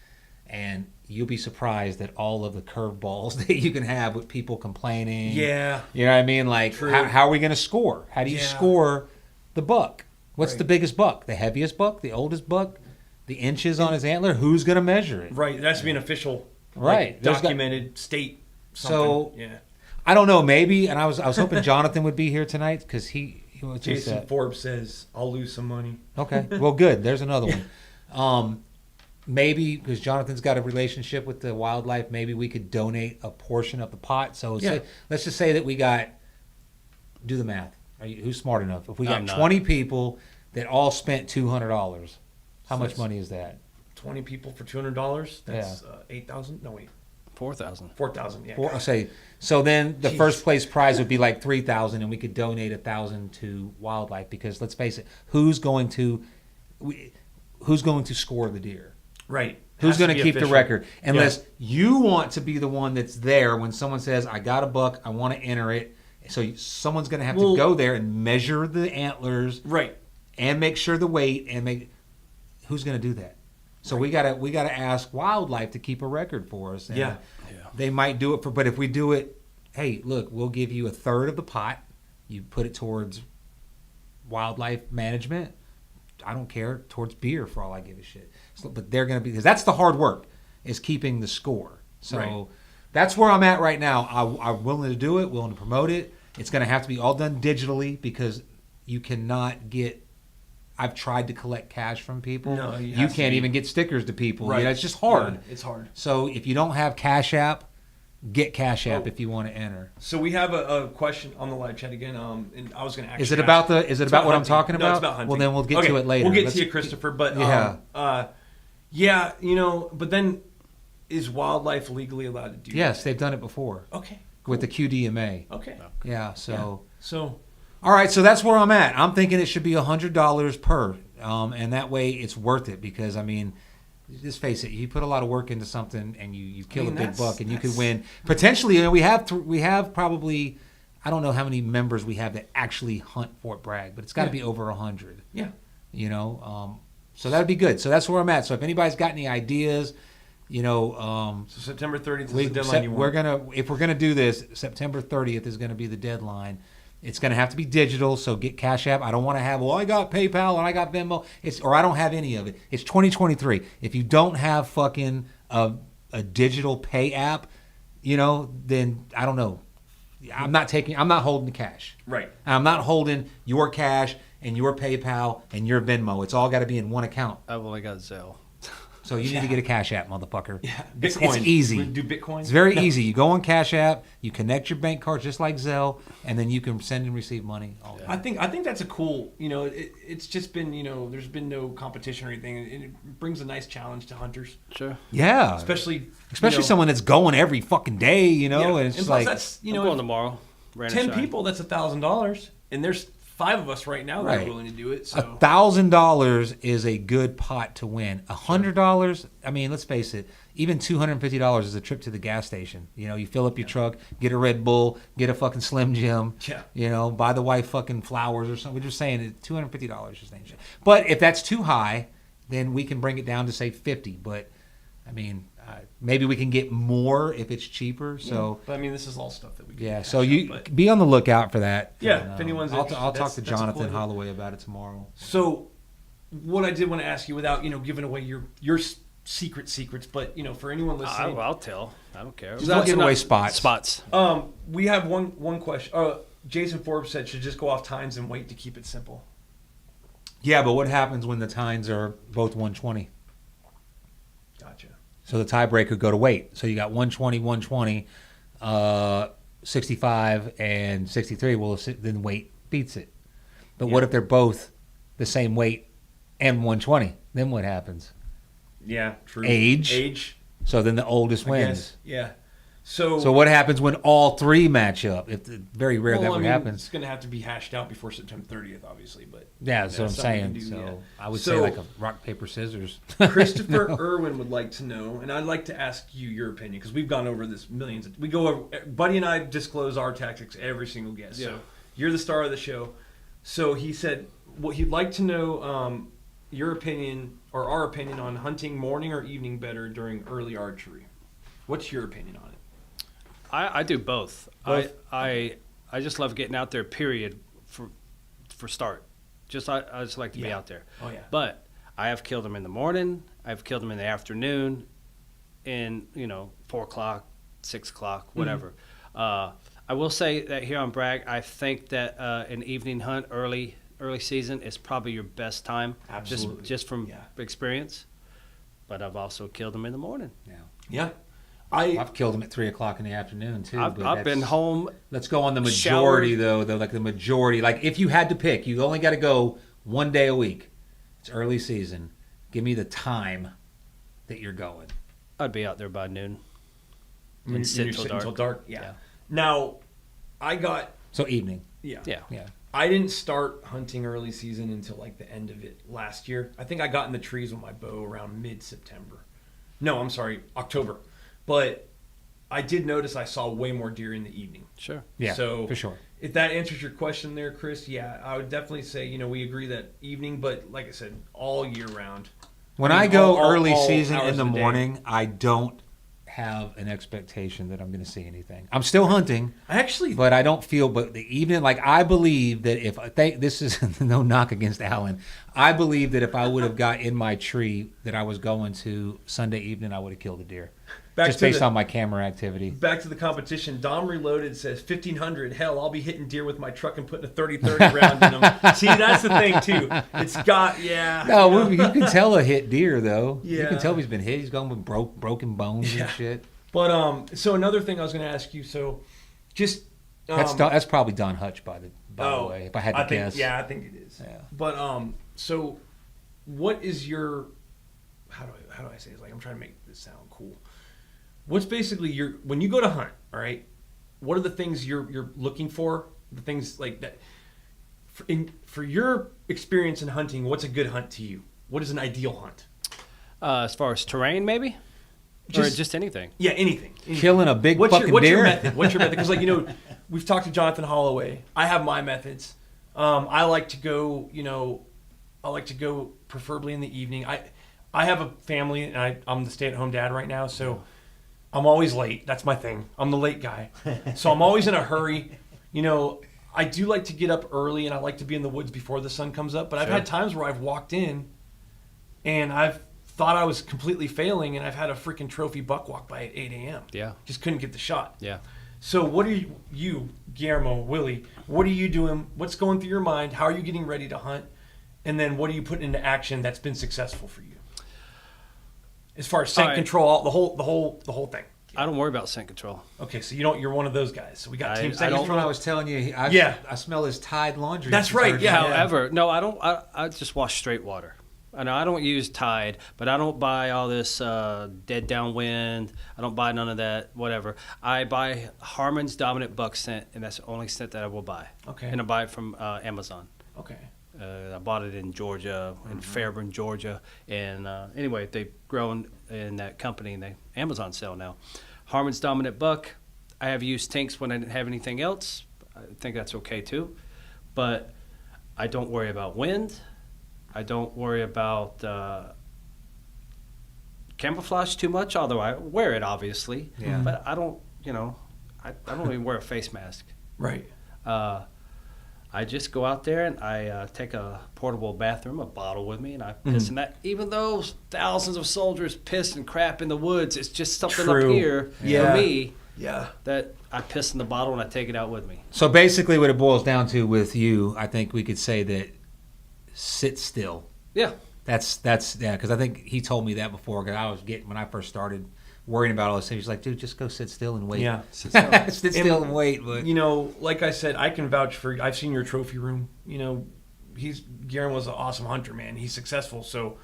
and you'll be surprised at all of the curveballs that you can have with people complaining. Yeah. You know what I mean? Like, True. how are we going to score? How do you score the buck? What's the biggest buck? The heaviest buck? The oldest buck? The inches on his antler? Who's going to measure it? Right. It has to be an official, Right. There's documented state. Something. So, yeah. I don't know. Maybe, and I was hoping Jonathan would be here tonight because he was just Jason Forbes says, I'll lose some money. Okay. Well, good. There's another one. Maybe because Jonathan's got a relationship with the wildlife, maybe we could donate a portion of the pot. So let's just say that we got, do the math. Who's smart enough? If we got 20 people that all spent $200, how much money is that? 20 people for $200? That's 8,000? No, wait. 4,000. 4,000, yeah. I'll say, so then the first place prize would be like 3,000 and we could donate 1,000 to wildlife because let's face it, who's going to score the deer? Right. Who's going to keep official. the record? Unless you want to be the one that's there when someone says, I got a buck, I want to enter it. So someone's going to have to go there and measure the antlers. Right. And make sure the weight and who's going to do that? So we got to ask wildlife to keep a record for us. And they might do it but if we do it, hey, look, we'll give you 1/3 of the pot. You put it towards wildlife management. I don't care, towards beer for all I give a shit. So, but they're going to be, because that's the hard work, is keeping the score. So that's where I'm at right now. I'm willing to do it, willing to promote it. It's going to have to be all done digitally because you cannot get, I've tried to collect cash from people. No, you can't even get stickers to people. Right. It's just hard. Yeah, it's hard. So if you don't have Cash App, get Cash App if you want to enter. So we have a question on the live chat again. And I was going to actually. Is it about what hunting. I'm talking about? No, it's about hunting. Well, then we'll get to it later. We'll get to you, Christopher. But but then is wildlife legally allowed to do? Yes, that? they've done it before. Okay. With the QDMA. Okay. Yeah. So. So. All right, so that's where I'm at. I'm thinking it should be $100 per, and that way it's worth it because I mean, just face it, you put a lot of work into something and you kill a big buck and you could win potentially. We have probably, I don't know how many members we have that actually hunt Fort Bragg, but it's got to be over 100. Yeah. So that'd be good. So that's where I'm at. So if anybody's got any ideas, so September 30th is the deadline you want. If we're gonna do this, September 30th is gonna be the deadline. It's going to have to be digital, so get Cash App. I don't want to have, I got PayPal and I got Venmo. Or I don't have any of it. It's 2023. If you don't have fucking a digital pay app, then I don't know. I'm not holding the cash. Right. I'm not holding your cash and your PayPal and your Venmo. It's all got to be in one account. I've only got Zelle. So you need to get a Cash App, motherfucker. Yeah, Bitcoin. It's easy. We do Bitcoin? It's very easy. You go on Cash App, you connect your bank card just like Zelle, and then you can send and receive money. I think that's a cool, it's just been, there's been no competition or anything. And it brings a nice challenge to hunters. Sure. Yeah. Especially someone that's going every fucking day, and it's and just plus like, that's, I'm going tomorrow. 10 people, that's $1,000, and there's 5 of us right now that Right. are willing to do it. So $1,000 is a good pot to win. $100, I mean, let's face it, even $250 is a trip to the gas station. You know, you fill up your truck, get a Red Bull, get a fucking Slim Jim. Yeah. You know, buy the wife fucking flowers or something. We're just saying that $250 just ain't shit. But if that's too high, then we can bring it down to say 50. But I mean, maybe we can get more if it's cheaper. So but I mean, this is all stuff that we can yeah. cash So out, you but- be on the lookout for that. Yeah, And, if anyone's I'll interested, talk to that's a Jonathan cool idea. Holloway about it tomorrow. So, what I did want to ask you, without giving away your secrets, but for anyone listening, I'll tell. I don't care. Just don't give away spots. Spots. we have one question. Jason Forbes said should just go off tines and wait to keep it simple. Yeah, but what happens when the tines are both 120? Gotcha. So the tiebreaker go to weight. So you got 120, 120, 65, and 63. Well, then weight beats it. But what Yeah. if they're both the same weight and 120? Then what happens? Yeah, true. Age. So then the oldest I wins. guess. Yeah. So So what happens when all three match up? Very rare that would happen. It's going to have to be hashed out before September 30th, obviously. But Yeah, that's what I'm something we saying. can do, So yeah. I would So- say like a rock, paper, scissors. Christopher Irwin would like to know, and I'd like to ask you your opinion because we've gone over this millions. We go over. Buddy and I disclose our tactics every single guest. Yeah. So you're the star of the show. So he said what he'd like to know your opinion or our opinion on hunting morning or evening better during early archery. What's your opinion on it? I do both. Both? I just love getting out there. Period. For start, I just like to be Yeah. out there. Oh yeah. But I have killed them in the morning. I've killed them in the afternoon, in 4 o'clock, 6 o'clock, whatever. I will say that here on Bragg, I think that an evening hunt early season is probably your best time. Absolutely. Just from Yeah. experience. But I've also killed them in the morning. Yeah. I've killed them at 3 o'clock in the afternoon too. I've but been that's- home. Let's go on the majority, though. Like the majority. Like if you had to pick, you only got to go one day a week. It's early season. Give me the time that you're going. I'd be out there by noon. When And sit you're till sitting dark. till dark. Yeah. Yeah. Now, I got So evening. yeah. Yeah. Yeah. I didn't start hunting early season until like the end of it last year. I think I got in the trees with my bow around mid-September. No, I'm sorry, October. But I did notice I saw way more deer in the evening. Sure. Yeah. So for sure. if that answers your question there, Chris, yeah, I would definitely say, we agree that evening, but like I said, all year round. When I I mean, go all early season hours in the of the day. morning, I don't have an expectation that I'm going to see anything. I'm still hunting, I actually but I don't feel. But the evening, like I believe that if this is no knock against Alan, I believe that if I would have got in my tree that I was going to Sunday evening, I would have killed a deer. Just based on my camera activity. Back to the competition. Dom Reloaded says 1,500. Hell, I'll be hitting deer with my truck and putting a 30-30 round in them. See, that's the thing too. It's got No, you can tell a hit deer though. You Yeah. can tell he's been hit. He's going with broken bones Yeah. and shit. But so another thing I was going to ask you. So, just That's probably Don Hutch by the way. If I had to guess. Yeah, I think it is. Yeah. But so what is your how do I say this? Like I'm trying to make this sound cool. What's basically when you go to hunt? All right, what are the things you're looking for? The things like that. For your experience in hunting, what's a good hunt to you? What is an ideal hunt? As far as terrain, maybe, or just anything. Yeah, anything. Killing a big What's fucking your deer. method? What's your method? Because we've talked to Jonathan Holloway. I have my methods. I like to go. I like to go preferably in the evening. I have a family, and I'm the stay-at-home dad right now, so I'm always late. That's my thing. I'm the late guy, so I'm always in a hurry. I do like to get up early, and I like to be in the woods before the sun comes up. But I've had times where I've walked in, and I've thought I was completely failing, and I've had a freaking trophy buck walk by at 8 a.m. Yeah. Just couldn't get the shot. Yeah. So what are you, Guillermo, Willie, what are you doing? What's going through your mind? How are you getting ready to hunt? And then what are you putting into action that's been successful for you? As far as scent All right. control, the whole thing. I don't worry about scent control. Okay, so you're one of those guys. So we got team scent That's control. what I was telling you. I smell his Tide laundry. That's right, detergent. yeah. However, no, I don't. I just wash straight water. I know I don't use Tide, but I don't buy all this dead downwind. I don't buy none of that, whatever. I buy Harmon's Dominant Buck scent, and that's the only scent that I will buy. Okay. And I buy it from Amazon. Okay. I bought it in Georgia, in Fairburn, Georgia. And anyway, they've grown in that company, and they Amazon sell now. Harmon's Dominant Buck, I have used Tinks when I didn't have anything else. I think that's okay too. But I don't worry about wind. I don't worry about camouflage too much, although I wear it obviously. Yeah. But I don't, I don't even wear a face mask. Right. I just go out there and I take a portable bathroom, a bottle with me, and I piss in that. Even though thousands of soldiers piss and crap in the woods, it's just something True. up here Yeah. for me Yeah. that I piss in the bottle and I take it out with me. So basically, what it boils down to with you, I think we could say that sit still. Yeah. That's yeah, because I think he told me that before. Because I was when I first started worrying about all this, he's like, dude, just go sit still and wait. Yeah. sit still and wait. But Like I said, I can vouch for. I've seen your trophy room. Garen was an awesome hunter, man. He's successful. So,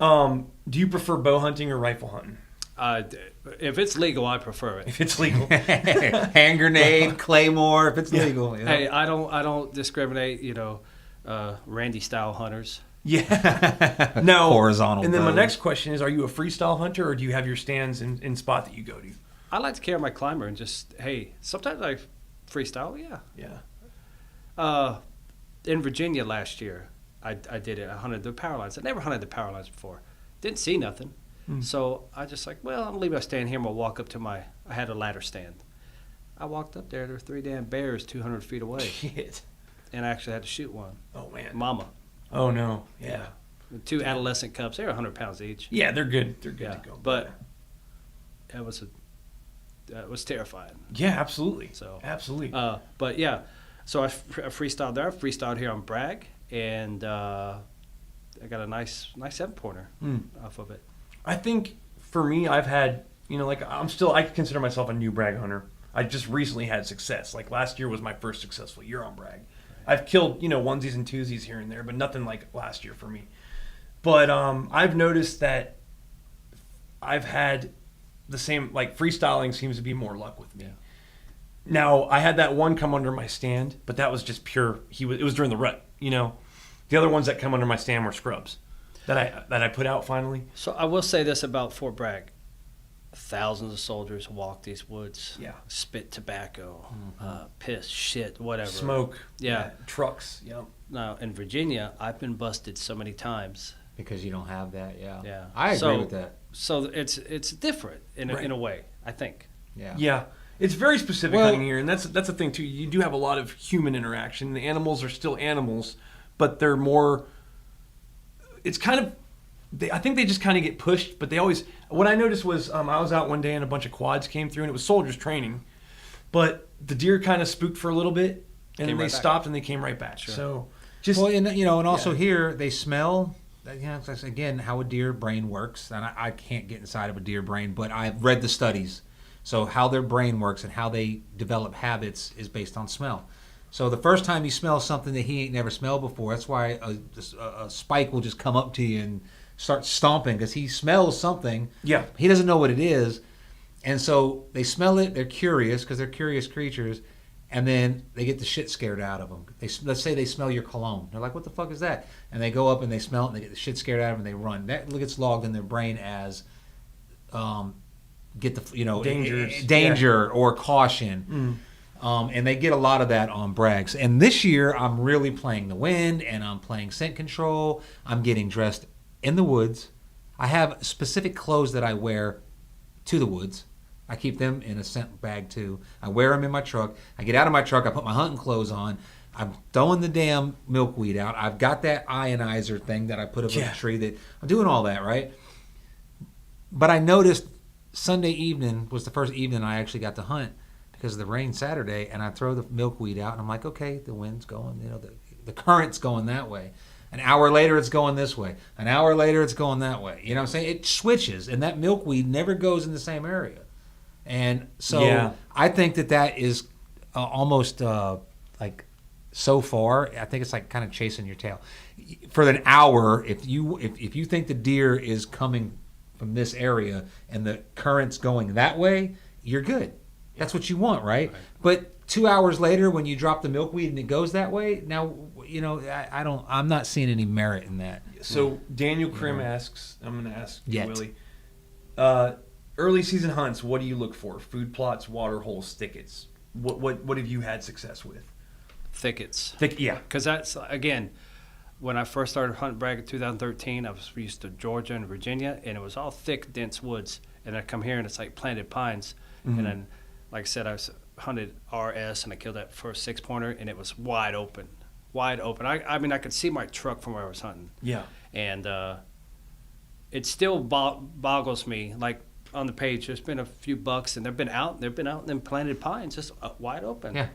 do you prefer bow hunting or rifle hunting? If it's legal, I prefer it. If it's legal. hand grenade, claymore, if it's legal. Hey, I don't discriminate. Randy style hunters. Yeah. No. Horizontal And then my bow. next question is: are you a freestyle hunter, or do you have your stands in spot that you go to? I like to carry my climber and just sometimes I freestyle. Yeah. Yeah. In Virginia last year, I did it. I hunted the power lines. I never hunted the power lines before. Didn't see nothing. So I just I'm gonna leave my stand here and we'll walk up to I had a ladder stand. I walked up there. There were 3 damn bears 200 feet away. Shit. And I actually had to shoot one. Oh man. Mama. Oh no. Yeah. The 2 adolescent cubs. They were 100 pounds each. Yeah, they're good. They're good Yeah, to go. but it was terrifying. Yeah, absolutely. So absolutely. But yeah, so I freestyled there. I freestyled here on Bragg, and I got a nice 7-pointer off of it. I think for me, I've had I consider myself a new Bragg hunter. I just recently had success. Like last year was my first successful year on Bragg. I've killed onesies and twosies here and there, but nothing like last year for me. But I've noticed that I've had the same, like freestyling seems to be more luck with me. Yeah. Now I had that one come under my stand, but that was just pure. It was during the rut. The other ones that come under my stand were scrubs that I put out finally. So I will say this about Fort Bragg. Thousands of soldiers walk these woods. Yeah. Spit tobacco, piss, shit, whatever. Smoke. Yeah. Trucks. Yep. Now, in Virginia, I've been busted so many times. because you don't have that. Yeah. Yeah. I agree with that. So it's different in a way, I think. Yeah. Yeah. It's very specific Well- hunting here, and that's the thing too. You do have a lot of human interaction. The animals are still animals, but they're more. It's kind of. I think they just kind of get pushed, but they always. What I noticed was I was out one day and a bunch of quads came through, and it was soldiers training, but the deer kind of spooked for a little bit, and then they stopped and they came right back. Sure. So just and also here they smell. It's again how a deer brain works, and I can't get inside of a deer brain, but I've read the studies. So how their brain works and how they develop habits is based on smell. So the first time he smells something that he ain't never smelled before, that's why a spike will just come up to you and start stomping because he smells something. Yeah. He doesn't know what it is. And so they smell it. They're curious because they're curious creatures. And then they get the shit scared out of them. Let's say they smell your cologne. They're like, what the fuck is that? And they go up and they smell it and they get the shit scared out of them and they run. That gets logged in their brain as danger or caution. And they get a lot of that on Braggs. And this year I'm really playing the wind and I'm playing scent control. I'm getting dressed in the woods. I have specific clothes that I wear to the woods. I keep them in a scent bag too. I wear them in my truck. I get out of my truck. I put my hunting clothes on. I'm throwing the damn milkweed out. I've got that ionizer thing that I put up in the tree. That I'm doing all that, right? But I noticed Sunday evening was the first evening I actually got to hunt because of the rain Saturday, and I throw the milkweed out, and I'm like, okay, the wind's going, the current's going that way. An hour later, it's going this way. An hour later, it's going that way. You know what I'm saying? It switches, and that milkweed never goes in the same area. And so I think that is almost like so far, I think it's like kind of chasing your tail. For an hour, if you think the deer is coming from this area and the current's going that way, you're good. That's what you want, right? But 2 hours later, when you drop the milkweed and it goes that way, now I'm not seeing any merit in that. So Daniel Krim asks, I'm going to ask you, Yet. Willie. Early season hunts, what do you look for? Food plots, water holes, thickets. What have you had success with? Thickets. Yeah. Because that's, again, when I first started hunting Bragg in 2013, I was used to Georgia and Virginia, and it was all thick, dense woods. And I come here, and it's like planted pines. Mm-hmm. And then, like I said, I hunted RS, and I killed that first 6-pointer, and it was wide open. Wide open. I mean, I could see my truck from where I was hunting. Yeah. And it still boggles me. Like, on the page, there's been a few bucks, and they've been out in them planted pines, just wide open. Yeah.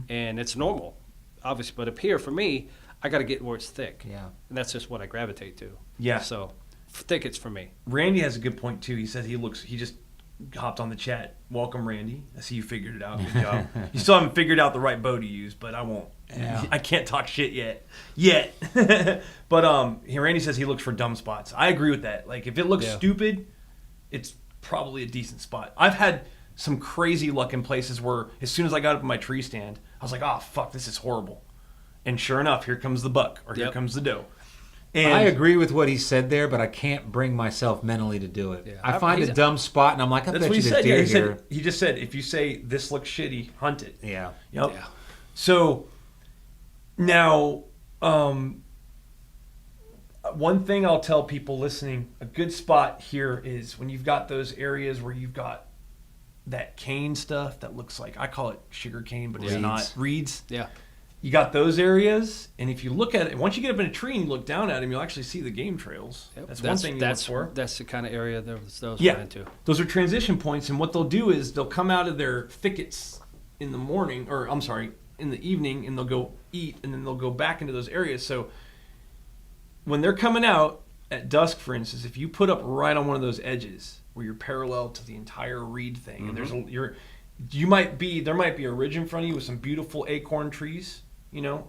And it's normal, obviously. But up here, for me, I got to get where it's thick. Yeah. And that's just what I gravitate to. Yeah. So, thickets for me. Randy has a good point too. He said he just hopped on the chat. Welcome, Randy. I see you figured it out. Good job. You still haven't figured out the right bow to use, but I won't. Yeah. I can't talk shit yet. But Randy says he looks for dumb spots. I agree with that. Like if it looks stupid, it's probably a decent spot. I've had some crazy luck in places where as soon as I got up in my tree stand, I was like, oh fuck, this is horrible. And sure enough, here comes the buck or here comes the doe. And I agree with what he said there, but I can't bring myself mentally to do it. Yeah. I find a dumb spot, and I'm like, I that's bet what you he there's said. deer Yeah, here. he just said, if you say this looks shitty, hunt it. Yeah. Yep. Yeah. So now, one thing I'll tell people listening, a good spot here is when you've got those areas where you've got that cane stuff that looks like, I call it sugar cane, but it's Reeds. not. Reeds. Yeah. You got those areas, and if you look at it, once you get up in a tree and you look down at them, you'll actually see the game trails. Yep. That's one thing you look for. That's the kind of area those Yeah. went into. Those are transition points, and what they'll do is they'll come out of their thickets in the morning, or I'm sorry, in the evening, and they'll go eat, and then they'll go back into those areas. So when they're coming out at dusk, for instance, if you put up right on one of those edges where you're parallel to the entire reed thing, and there's there might be a ridge in front of you with some beautiful acorn trees,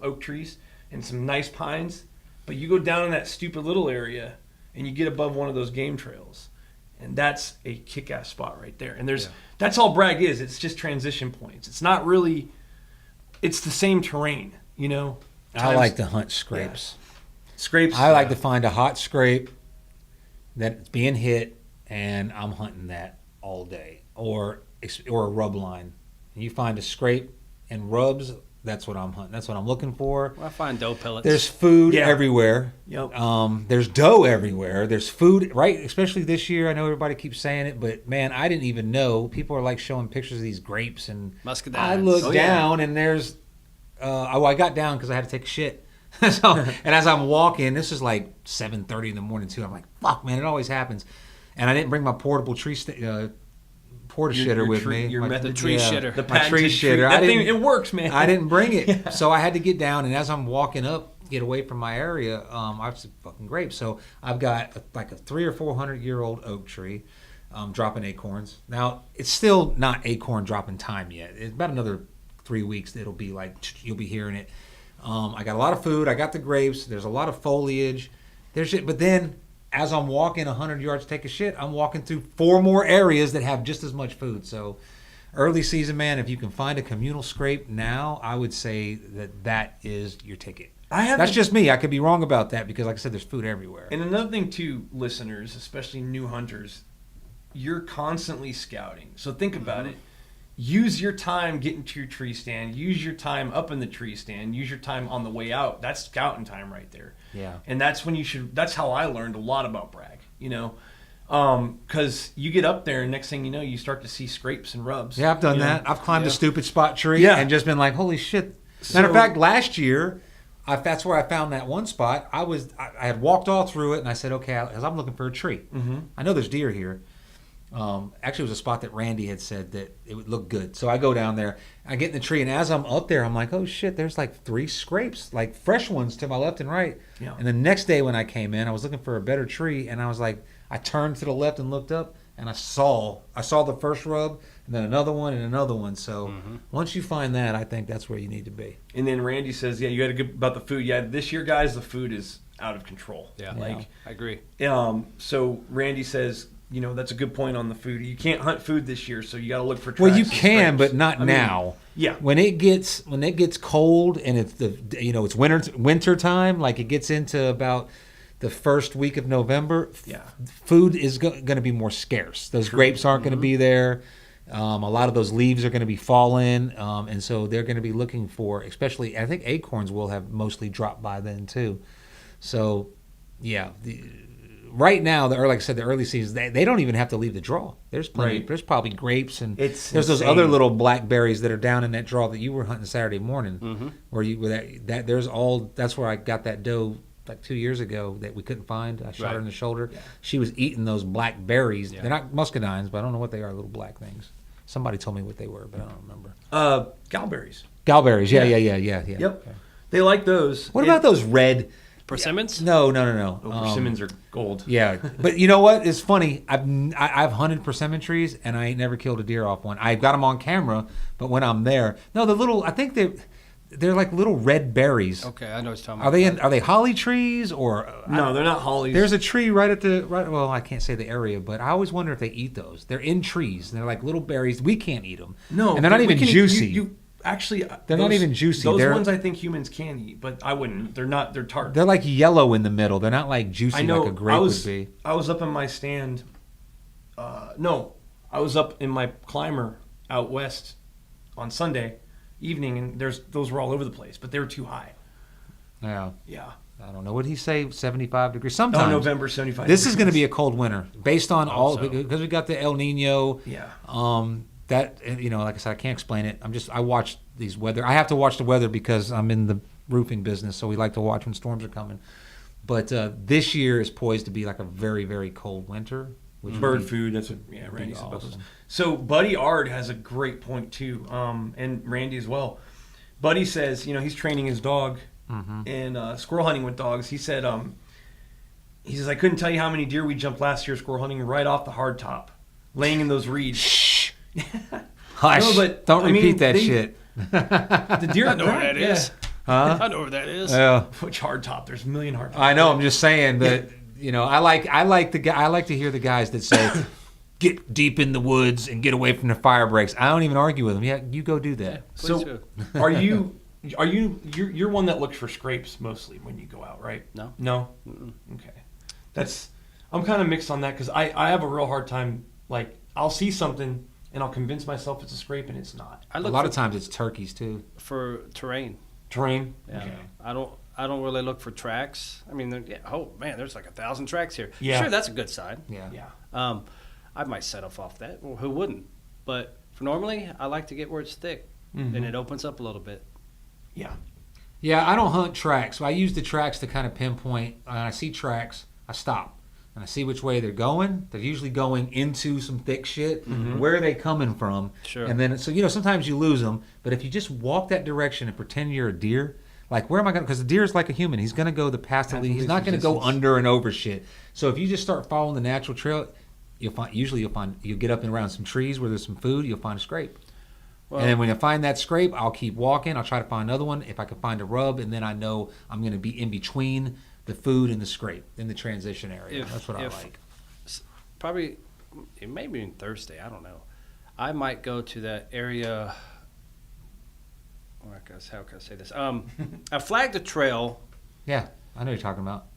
oak trees, and some nice pines, but you go down in that stupid little area and you get above one of those game trails, and that's a kick-ass spot right there. And that's all Bragg is. It's just transition points. It's not really. It's the same terrain, I like to hunt scrapes. Scrapes. I like to find a hot scrape that's being hit, and I'm hunting that all day, or a rub line. And you find a scrape and rubs. That's what I'm hunting. That's what I'm looking for. Well, I find doe pellets. There's food everywhere. Yep. There's doe everywhere. There's food, right? Especially this year. I know everybody keeps saying it, but man, I didn't even know. People are like showing pictures of these grapes, and muscadines. I look down, and there's. I got down because I had to take a shit. And as I'm walking, this is like 7:30 in the morning too. I'm like, fuck, man, it always happens. And I didn't bring my portable tree porta shitter with me. The tree shitter. The my tree shitter. That thing, it works, man. I didn't bring it, so I had to get down. And as I'm walking up, get away from my area, I was fucking grapes. So I've got like a 300 or 400-year-old oak tree, dropping acorns. Now it's still not acorn dropping time yet. It's about another 3 weeks. It'll be like you'll be hearing it. I got a lot of food. I got the grapes. There's a lot of foliage. There's shit, but then as I'm walking 100 yards to take a shit, I'm walking through 4 more areas that have just as much food. So early season, man, if you can find a communal scrape now, I would say that is your ticket. That's just me. I could be wrong about that because, like I said, there's food everywhere. And another thing too, listeners, especially new hunters, you're constantly scouting. So think about it. Use your time getting to your tree stand. Use your time up in the tree stand. Use your time on the way out. That's scouting time right there. Yeah. And that's when that's how I learned a lot about Bragg, because you get up there and next thing you know, you start to see scrapes and rubs. Yeah, I've done that. I've climbed a stupid spot tree and just been like, holy shit. Matter of fact, last year, that's where I found that one spot. I had walked all through it, and I said, okay, as I'm looking for a tree. Mm-hmm. I know there's deer here. Actually, it was a spot that Randy had said that it would look good. So I go down there, I get in the tree, and as I'm up there, I'm like, oh shit, there's like 3 scrapes, like fresh ones to my left and right. Yeah. And the next day when I came in, I was looking for a better tree, and I was like, I turned to the left and looked up, and I saw the first rub, and then another one and another one. So once you find that, I think that's where you need to be. And then Randy says, yeah, you got to get about the food. Yeah, this year, guys, the food is out of control. Yeah, like I agree. So Randy says, you know, that's a good point on the food. You can't hunt food this year, so you got to look for. Well, you tracks and can, scrapes. but not now. Yeah. When it gets cold and it's it's winter time, like it gets into about the first week of November. Yeah. Food is going to be more scarce. Those grapes aren't going to be there. A lot of those leaves are going to be falling, and so they're going to be looking for, especially, I think acorns will have mostly dropped by then too. So, yeah, right now, like I said, the early seasons, they don't even have to leave the draw. There's plenty. Right. There's probably grapes and It's there's those insane. other little blackberries that are down in that draw that you were hunting Saturday morning, where there's all. That's where I got that doe like 2 years ago that we couldn't find. I shot her in the shoulder. Yeah. She was eating those blackberries. Yeah. They're not muscadines, but I don't know what they are. Little black things. Somebody told me what they were, but I don't remember. Gallberries. Gallberries. Yeah. Yep. Okay. They like those. What about those red? Persimmons? No. Oh, persimmons are gold. Yeah, but you know what? It's funny. I've hunted persimmon trees and I ain't never killed a deer off one. I've got them on camera, but when I'm there, no, the little. I think they're like little red berries. Okay, I know what you're talking about. Are they holly trees or? No, they're not hollies. There's a tree right at the right. Well, I can't say the area, but I always wonder if they eat those. They're in trees. And they're like little berries. We can't eat them. No, and they're not even juicy. You actually, they're not even juicy. Those ones I think humans can eat, but I wouldn't. They're not. They're tart. They're like yellow in the middle. They're not like juicy I know, like a grape would be. I was up in my stand. No, I was up in my climber out west on Sunday evening, and those were all over the place, but they were too high. Yeah. Yeah. I don't know. What did he say? 75 degrees. Sometimes. Oh, November 75. This is going to be a cold winter based on Also. because we got the El Nino. Yeah. That like I said, I can't explain it. I watch these weather. I have to watch the weather because I'm in the roofing business, so we like to watch when storms are coming. But this year is poised to be like a very, very cold winter. Which Bird food. That's what. Yeah, Randy said about those. So Buddy Ard has a great point too, and Randy as well. Buddy says, he's training his dog and squirrel hunting with dogs. He said, he says, I couldn't tell you how many deer we jumped last year squirrel hunting right off the hardtop, laying in those reeds. Shh. Hush. No, but don't repeat that shit. The deer. I know where that is. Huh? I know where that is. Yeah. Which hardtop? There's a million hardtops. I know. I'm just saying that. I like to hear the guys that say, "Get deep in the woods and get away from the fire breaks." I don't even argue with them. Yeah, you go do that. So, you're one that looks for scrapes mostly when you go out, right? No. No. Mm-mm. Okay. I'm kind of mixed on that because I have a real hard time. Like I'll see something and I'll convince myself it's a scrape and it's not. A lot of times it's turkeys too. For terrain. Terrain. Yeah. Okay. I don't really look for tracks. I mean, oh man, there's like 1,000 tracks here. Yeah. Sure, that's a good sign. Yeah. I might set off that. Well, who wouldn't? But for normally, I like to get where it's thick, and it opens up a little bit. Yeah. Yeah, I don't hunt tracks. So I use the tracks to kind of pinpoint. When I see tracks, I stop. And I see which way they're going. They're usually going into some thick shit. Where are they coming from? Sure. And then, so, sometimes you lose them. But if you just walk that direction and pretend you're a deer, like, where am I going to, because the deer is like a human. He's going to go the path that leads. He's not going to go under and over shit. So if you just start following the natural trail, you'll get up and around some trees where there's some food, you'll find a scrape. Well, and then when I find that scrape, I'll keep walking. I'll try to find another one. If I can find a rub, and then I know I'm going to be in between the food and the scrape in the transition area. That's what I like. Probably, it may be on Thursday. I don't know. I might go to that area. How can I say this? I flagged a trail. Yeah, I know what you're talking about.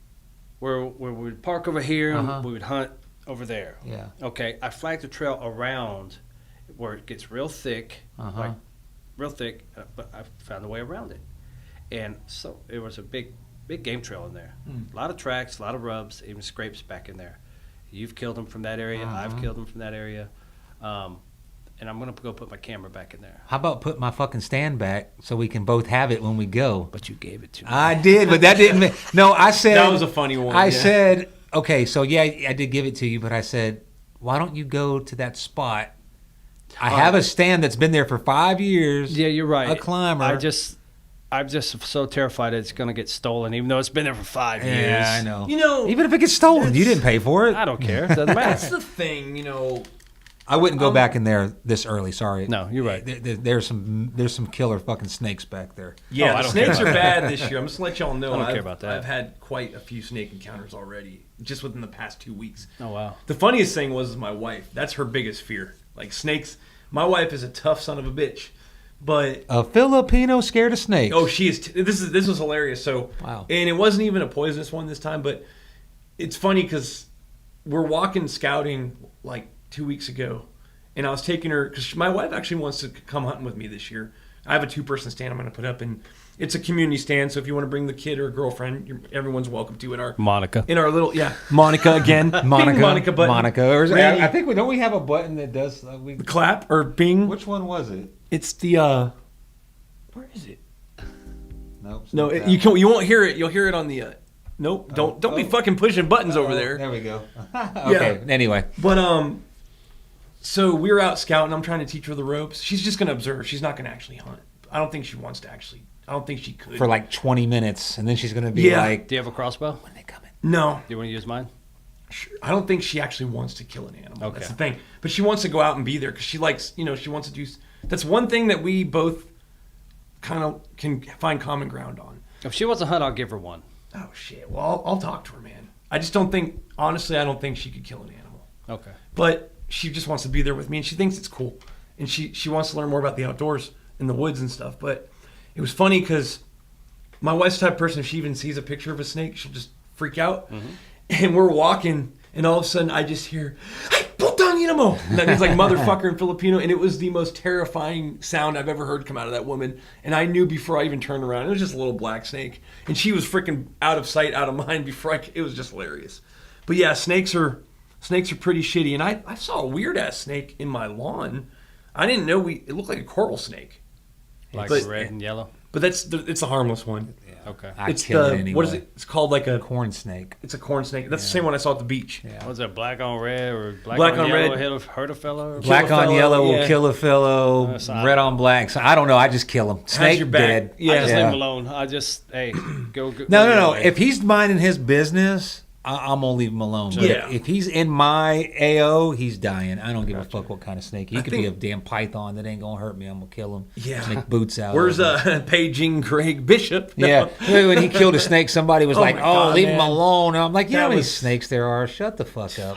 Where we would park over here and we would hunt over there. Yeah. Okay, I flagged a trail around where it gets real thick, but I found a way around it. And so it was a big game trail in there. A lot of tracks, a lot of rubs, even scrapes back in there. You've killed them from that area. I've killed them from that area. And I'm going to go put my camera back in there. How about put my fucking stand back so we can both have it when we go? But you gave it to me. I did, but that didn't. No, I said. That was a funny one. I said, okay, so yeah, I did give it to you, but I said, why don't you go to that spot? I have a stand that's been there for 5 years. Yeah, you're right. A climber. I'm just so terrified it's going to get stolen, even though it's been there for 5 years. Yeah, I know. Even if it gets stolen, you didn't pay for it. I don't care. It doesn't matter. That's the thing, I wouldn't go back in there this early. Sorry. No, you're right. There's some killer fucking snakes back there. Yeah, I the don't snakes care are bad this year. I'm just gonna let y'all know. I don't care I've- about that. I've had quite a few snake encounters already, just within the past 2 weeks. Oh wow. The funniest thing was my wife. That's her biggest fear. Like snakes. My wife is a tough son of a bitch, but A Filipino scared of snakes. oh, she is. This was hilarious. So, Wow. and it wasn't even a poisonous one this time, but it's funny because we're walking scouting like 2 weeks ago, and I was taking her because my wife actually wants to come hunting with me this year. I have a 2-person stand I'm going to put up, and it's a community stand. So if you want to bring the kid or girlfriend, everyone's welcome to Monica. in our little Monica again, Monica. Bing Monica button. Monica. Or Randy. I think don't we have a button that does we. clap or Bing. Which one was it? It's the where is it? Nope. it's No, not that you one. can. You won't hear it. You'll hear it on the. Nope. Don't be fucking pushing buttons over Oh, there. There we go. Okay. Anyway. But so we were out scouting. I'm trying to teach her the ropes. She's just gonna observe. She's not gonna actually hunt. I don't think she wants to actually. I don't think she could. For like 20 minutes, and then she's gonna be Yeah. like, Do you have a crossbow? "When they coming?" No, Do you want to use mine? I don't think she actually wants to kill an animal. Okay. That's the thing. But she wants to go out and be there because she likes. She wants to do. That's one thing that we both kind of can find common ground on. If she wants to hunt, I'll give her one. Oh shit. Well, I'll talk to her, man. I just don't think. Honestly, I don't think she could kill an animal. Okay. But she just wants to be there with me, and she thinks it's cool, and she wants to learn more about the outdoors and the woods and stuff. But it was funny because my wife's the type of person, if she even sees a picture of a snake, she'll just freak out. And we're walking, and all of a sudden I just hear, "Hey, putang ina mo!" And that means like motherfucker in Filipino, and it was the most terrifying sound I've ever heard come out of that woman. And I knew before I even turned around, it was just a little black snake, and she was freaking out of sight, out of mind before it was just hilarious. But yeah, snakes are pretty shitty, and I saw a weird ass snake in my lawn. I didn't know it looked like a coral snake. Like But- red and yellow. But it's a harmless one. Okay. I It's kill the it anyway. what is it? It's called like a Corn snake. it's a corn snake. That's the same one I saw at the beach. Yeah. Was it black on red or black Black on on yellow? red. Hurt a fellow? Black a on fellow, yellow will yeah. kill a fellow. So Red on black. So I don't know. I just kill him. Snake your back? dead. Yeah. I just Yeah. leave him alone. I just go. No. If he's minding his business, I'm gonna leave him alone. But Yeah. if he's in my AO, he's dying. I don't give a fuck what kind of snake. He I could be a think- damn python that ain't gonna hurt me. I'm gonna kill him. Yeah. Make boots out. Where's of him. paging Greg Bishop? No. Yeah, when he killed a snake, somebody was Oh like, my "Oh, God, leave him man. alone." And I'm like, "You know That how many was- snakes there are? Shut the fuck up."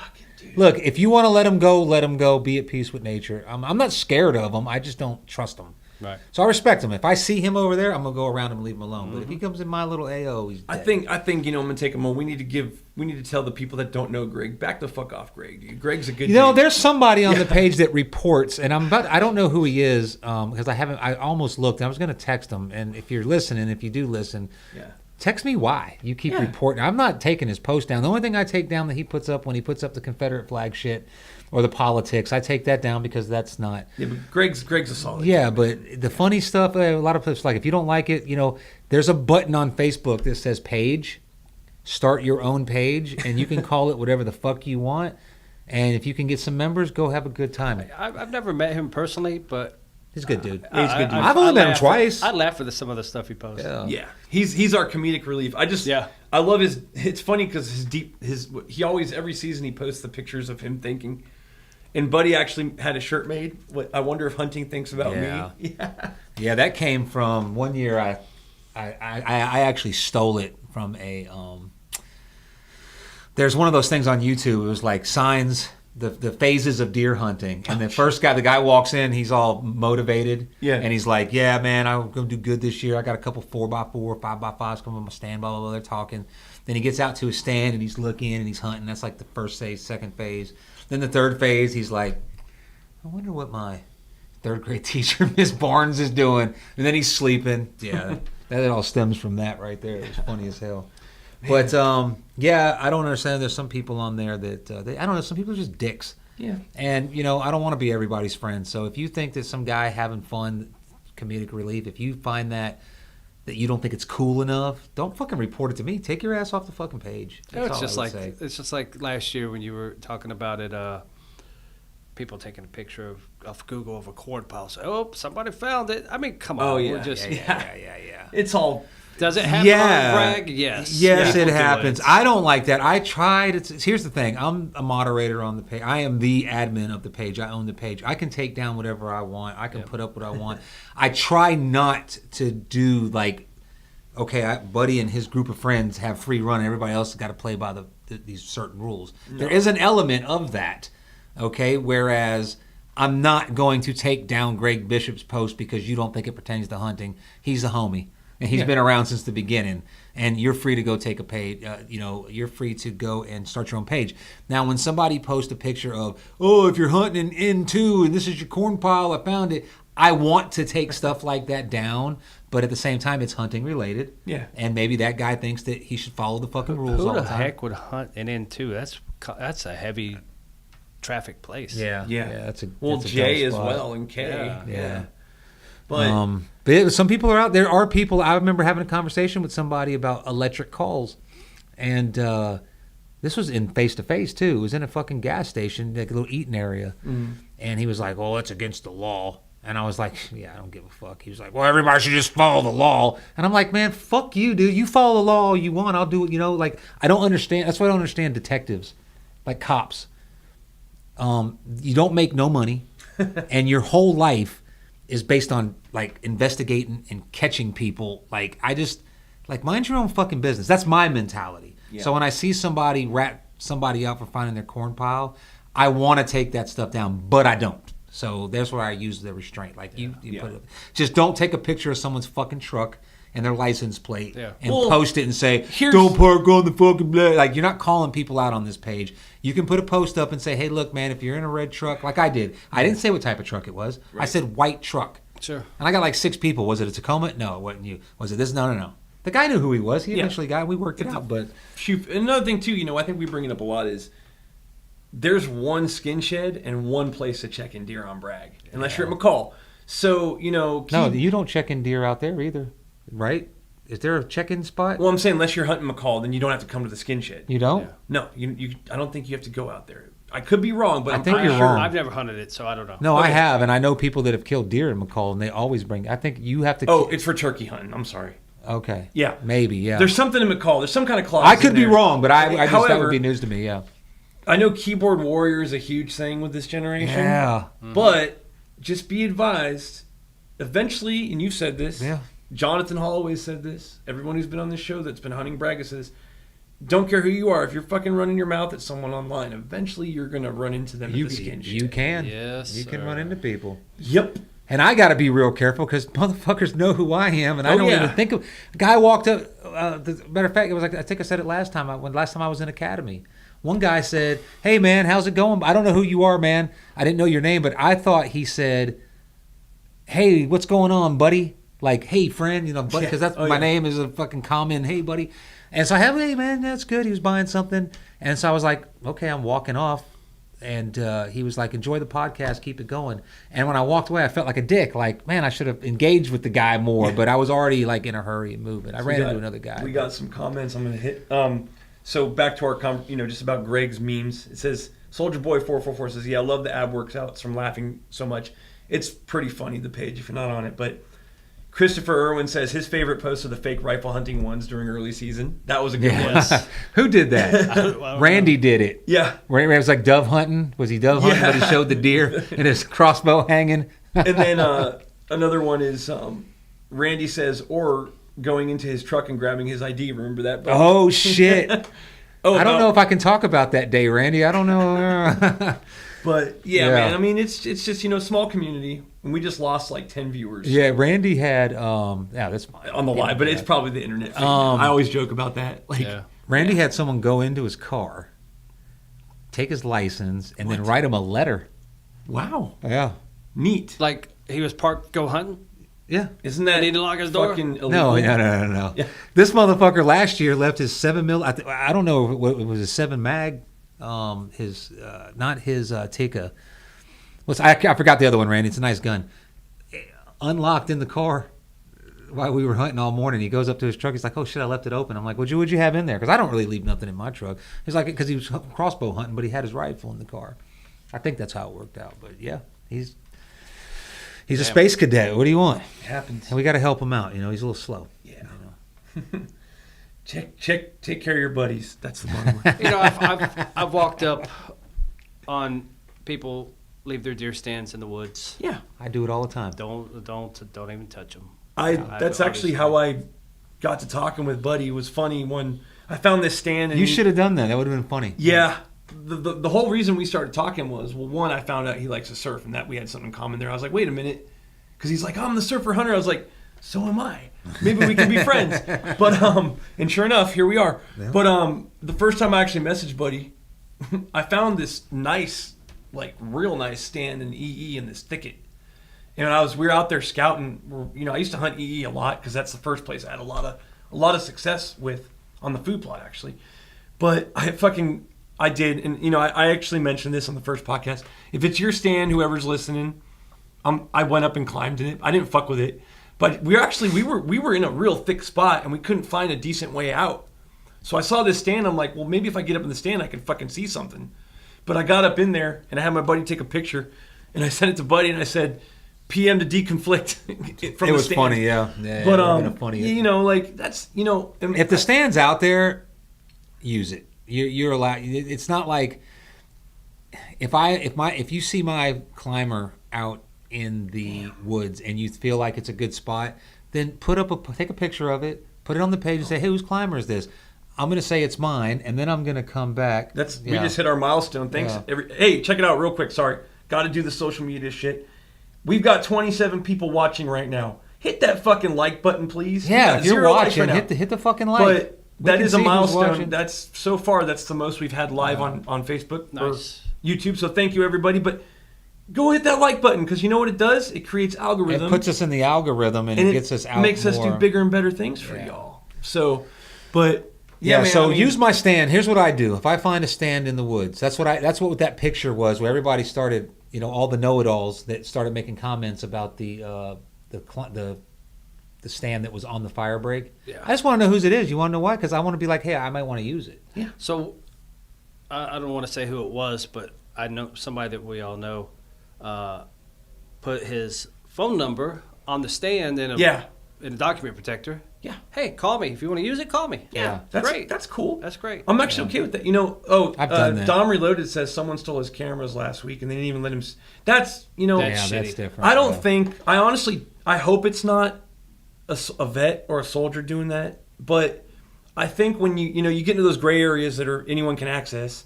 Look, if you want to let him go, let him go. Be at peace with nature. I'm not scared of him. I just don't trust him. Right. So I respect him. If I see him over there, I'm gonna go around him and leave him alone. But if he comes in my little AO, he's dead. I think I'm gonna take a moment. We need to tell the people that don't know Greg, back the fuck off, Greg. Dude. Greg's a good. You know, dude. there's somebody on the page that reports, and I don't know who he is because I almost looked. I was gonna text him, and if you're listening, if you do listen, Yeah. text me why you keep Yeah. reporting. I'm not taking his post down. The only thing I take down that he puts up when he puts up the Confederate flag shit or the politics, I take that down because that's not. Yeah, but Greg's a solid. Yeah, but the funny stuff, a lot of people like, if you don't like it, there's a button on Facebook that says page, start your own page, and you can call it whatever the fuck you want. And if you can get some members, go have a good time. I've never met him personally, but He's a good dude. He's a good dude. I've only met him laugh twice. I laugh at some of the stuff he posts. Yeah, he's our comedic relief. I love his. It's funny because he always every season he posts the pictures of him thinking. And Buddy actually had a shirt made. I wonder if hunting thinks about Yeah. me. Yeah. Yeah, that came from one year. I actually stole it from a. There's one of those things on YouTube. It was like signs, the phases of deer hunting, and the guy walks in. He's all motivated. Yeah. And he's like, "Yeah, man, I'm gonna do good this year. I got a couple 4x4, 5x5s coming on my stand. Blah blah blah." They're talking. Then he gets out to his stand and he's looking and he's hunting. That's like the first phase, second phase. Then the third phase, he's like, "I wonder what my third grade teacher, Miss Barnes, is doing." And then he's sleeping. Yeah, that all stems from that right there. It was funny as hell. But yeah, I don't understand. There's some people on there that I don't know. Some people are just dicks. Yeah. And I don't want to be everybody's friend. So if you think that some guy having fun, comedic relief, if you find that you don't think it's cool enough, don't fucking report it to me. Take your ass off the fucking page. That's It's all just I like would say. it's just like last year when you were talking about it. People taking a picture of Google of a corn pile. So, somebody found it. I mean, come on. Oh, we're yeah. just, yeah. It's all Does it happen Yeah. on Bragg? Yes. Yes, People it do happens. I don't like that. I tried. Here's the thing. I'm a moderator on the page. I am the admin of the page. I own the page. I can take down whatever I want. I can put up what I want. I try not to do like, okay, Buddy and his group of friends have free run, and everybody else has got to play by these certain rules. No. There is an element of that, okay? Whereas I'm not going to take down Greg Bishop's post because you don't think it pertains to hunting. He's a homie. And he's been around since the beginning, and you're free to go take a page. You're free to go and start your own page. Now, when somebody posts a picture of, oh, if you're hunting in N2 and this is your corn pile, I found it. I want to take stuff like that down, but at the same time, it's hunting related. Yeah. And maybe that guy thinks that he should follow the fucking rules all the time. Who the heck would hunt in N2? That's a heavy traffic place. Yeah. That's a Jay as well and K. Yeah. But some people are out there. Are people? I remember having a conversation with somebody about electric calls, and this was in face to face too. It was in a fucking gas station, like a little eating area, and he was like, "Oh, that's against the law." And I was like, "Yeah, I don't give a fuck." He was like, "Well, everybody should just follow the law." And I'm like, "Man, fuck you, dude. You follow the law all you want. I'll do it." Like I don't understand. That's why I don't understand detectives, like cops. You don't make no money, and your whole life is based on like investigating and catching people. Like I just mind your own fucking business. That's my mentality. Yeah. So when I see somebody rat somebody out for finding their corn pile, I want to take that stuff down, but I don't. So that's where I use the restraint. Like you put it, just don't take a picture of someone's fucking truck and their license plate and post it and say, don't park on the fucking blade. Like you're not calling people out on this page. You can put a post up and say, hey, look, man, if you're in a red truck, like I did. I didn't say what type of truck it was. Right. I said white truck. Sure. And I got like 6 people. Was it a Tacoma? No, it wasn't you. Was it this? No. The guy knew who he was. He eventually got it. We worked it out. But shoot, another thing, too, I think we bring it up a lot is there's one skin shed and one place to check in deer on Bragg, unless you're at McCall. So, no, you don't check in deer out there either, right? Is there a check-in spot? Well, I'm saying unless you're hunting McCall, then you don't have to come to the skin shed. You don't? Yeah. No, you. I don't think you have to go out there. I could be wrong, but I think you're wrong. I've never hunted it, so I don't know. No, okay. I have, and I know people that have killed deer in McCall, and they always bring. I think you have to. Oh, it's for turkey hunting. I'm sorry. Okay. Yeah. Maybe. Yeah. There's something in McCall. There's some kind of clause. I could be wrong, but I just that would be news to me. Yeah. I know keyboard warrior is a huge thing with this generation. Yeah. But just be advised, eventually, and you've said this. Yeah. Jonathan Holloway said this. Everyone who's been on this show that's been hunting Bragg says, don't care who you are. If you're fucking running your mouth at someone online, eventually you're going to run into them at the skin shed. You can. Yes, you can run into people. Yep. And I got to be real careful because motherfuckers know who I am, and I don't even think of. A guy walked up. Matter of fact, it was like I think I said it last time. Last time I was in Academy, one guy said, "Hey man, how's it going? I don't know who you are, man. I didn't know your name, but I thought he said, hey, what's going on, buddy? Like, hey, friend, buddy, because that's my name is a fucking common, hey, buddy." And so I have, hey man, that's good. He was buying something, and so I was like, okay, I'm walking off. And he was like, enjoy the podcast, keep it going. And when I walked away, I felt like a dick. Like, man, I should have engaged with the guy more. But I was already like in a hurry and moving. I ran into another guy. We got some comments I'm going to hit. So back to our, just about Greg's memes. It says, Soldier Boy 444 says, yeah, I love the ab workouts from laughing so much. It's pretty funny, the page, if you're not on it. But Christopher Irwin says his favorite posts are the fake rifle hunting ones during early season. That was a good one. Who did that? Randy did it. Yeah. Randy was like dove hunting. Was he dove hunting? But he showed the deer and his crossbow hanging. And then another one is Randy says, or going into his truck and grabbing his ID. Remember that? Oh, shit. I don't know if I can talk about that day, Randy. I don't know. But, yeah, man, I mean, it's just, small community. And we just lost like 10 viewers. Yeah, Randy had, that's fine. On the live, but it's probably the internet. I always joke about that. Randy had someone go into his car, take his license, and then write him a letter. Wow. Yeah. Neat. Like he was parked, go hunting? Yeah. Isn't that need to lock his door? Fucking illegal? No. Yeah. This motherfucker last year left his 7mm. I don't know what it was, a 7 mag. Not his Tika. I forgot the other one, Randy. It's a nice gun. Unlocked in the car while we were hunting all morning. He goes up to his truck. He's like, "Oh shit, I left it open." I'm like, "What'd you have in there?" Because I don't really leave nothing in my truck. He's like, because he was crossbow hunting, but he had his rifle in the car. I think that's how it worked out. But yeah, he's a space cadet. What do you want? It happens. And we got to help him out. He's a little slow. Yeah. Take care of your buddies. That's the bottom line. You know, I've walked up on people leave their deer stands in the woods. Yeah, I do it all the time. Don't even touch them. That's actually how I got to talking with Buddy. It was funny when I found this stand. And You should have done that. That would have been funny. Yeah. The whole reason we started talking was, well, one, I found out he likes to surf and that we had something in common there. I was like, wait a minute. Because he's like, I'm the surfer hunter. I was like, so am I. Maybe we can be friends. But and sure enough, here we are. Yeah. But the first time I actually messaged Buddy, I found this nice, like real nice stand in EE in this thicket. And we were out there scouting. You know, I used to hunt EE a lot because that's the first place I had a lot of success with on the food plot actually. But I did, and you know, I actually mentioned this on the first podcast. If it's your stand, whoever's listening, I went up and climbed in it. I didn't fuck with it. But we were in a real thick spot and we couldn't find a decent way out. So I saw this stand. I'm like, well, maybe if I get up in the stand, I can fucking see something. But I got up in there and I had my buddy take a picture, and I sent it to Buddy and I said, PM to deconflict from it the was stand. funny, yeah. But funny. you know, like that's, you know, if the stand's out there, use it. You're allowed. It's not like if you see my climber out in the woods and you feel like it's a good spot, then take a picture of it, put it on the page and say, hey, whose climber is this? I'm going to say it's mine, and then I'm going to come back. We just hit our milestone. Thanks. Yeah. Hey, check it out real quick. Sorry. Got to do the social media shit. We've got 27 people watching right now. Hit that fucking like button, please. Yeah, if you're watching, hit the fucking like. But that is a milestone. That's so far. That's the most we've had live on Facebook or YouTube. So thank you, everybody. But go hit that like button because you know what it does? It creates algorithm. It puts us in the algorithm and it gets us out. Makes us do bigger and better things for y'all. So, but yeah. Man, so use my stand. Here's what I do. If I find a stand in the woods, that's what that picture was. Where everybody started, you know, all the know-it-alls that started making comments about the stand that was on the fire break. Yeah. I just want to know whose it is. You want to know why? Because I want to be like, hey, I might want to use it. Yeah. So I don't want to say who it was, but I know somebody that we all know put his phone number on the stand in a document protector. Yeah. Hey, call me. If you want to use it, call me. Yeah. That's great. That's cool. That's great. I'm actually okay with that. You know, I've done that. Dom Reloaded says someone stole his cameras last week and they didn't even let him. That's, you know. That's different. I don't think, I hope it's not a vet or a soldier doing that. But I think when you get into those gray areas that anyone can access,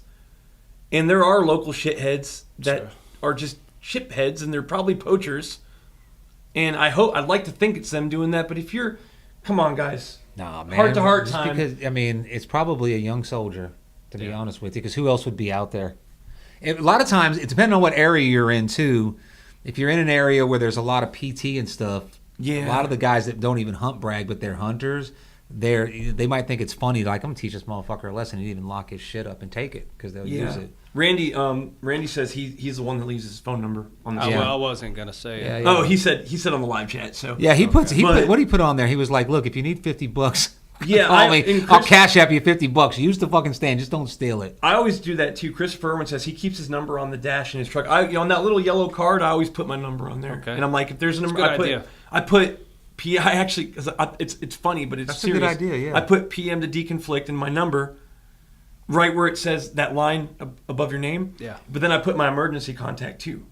and there are local shitheads that are just shipheads and they're probably poachers. And I'd like to think it's them doing that. But if you're, come on, guys. Nah, man. Heart-to-heart time. Because, it's probably a young soldier, to be honest with you, because who else would be out there? A lot of times, it depends on what area you're in, too. If you're in an area where there's a lot of PT and stuff, a lot of the guys that don't even hunt Bragg, but they're hunters, they might think it's funny, like, I'm going to teach this motherfucker a lesson and even lock his shit up and take it, because they'll use it. Randy says he's the one that leaves his phone number on the Well, I wasn't gonna say it. Oh, he said on the live chat. So he put what he put on there. He was like, "Look, if you need $50, call me. I'll cash app you $50. Use the fucking stand. Just don't steal it." I always do that too. Christopher Irwin says he keeps his number on the dash in his truck. On that little yellow card, I always put my number on there. Okay. And I'm like, if there's a number, I put P. I actually, because it's funny, but it's serious. That's a good idea. Yeah. I put PM to deconflict in my number. Right where it says that line above your name. Yeah. But then I put my emergency contact too.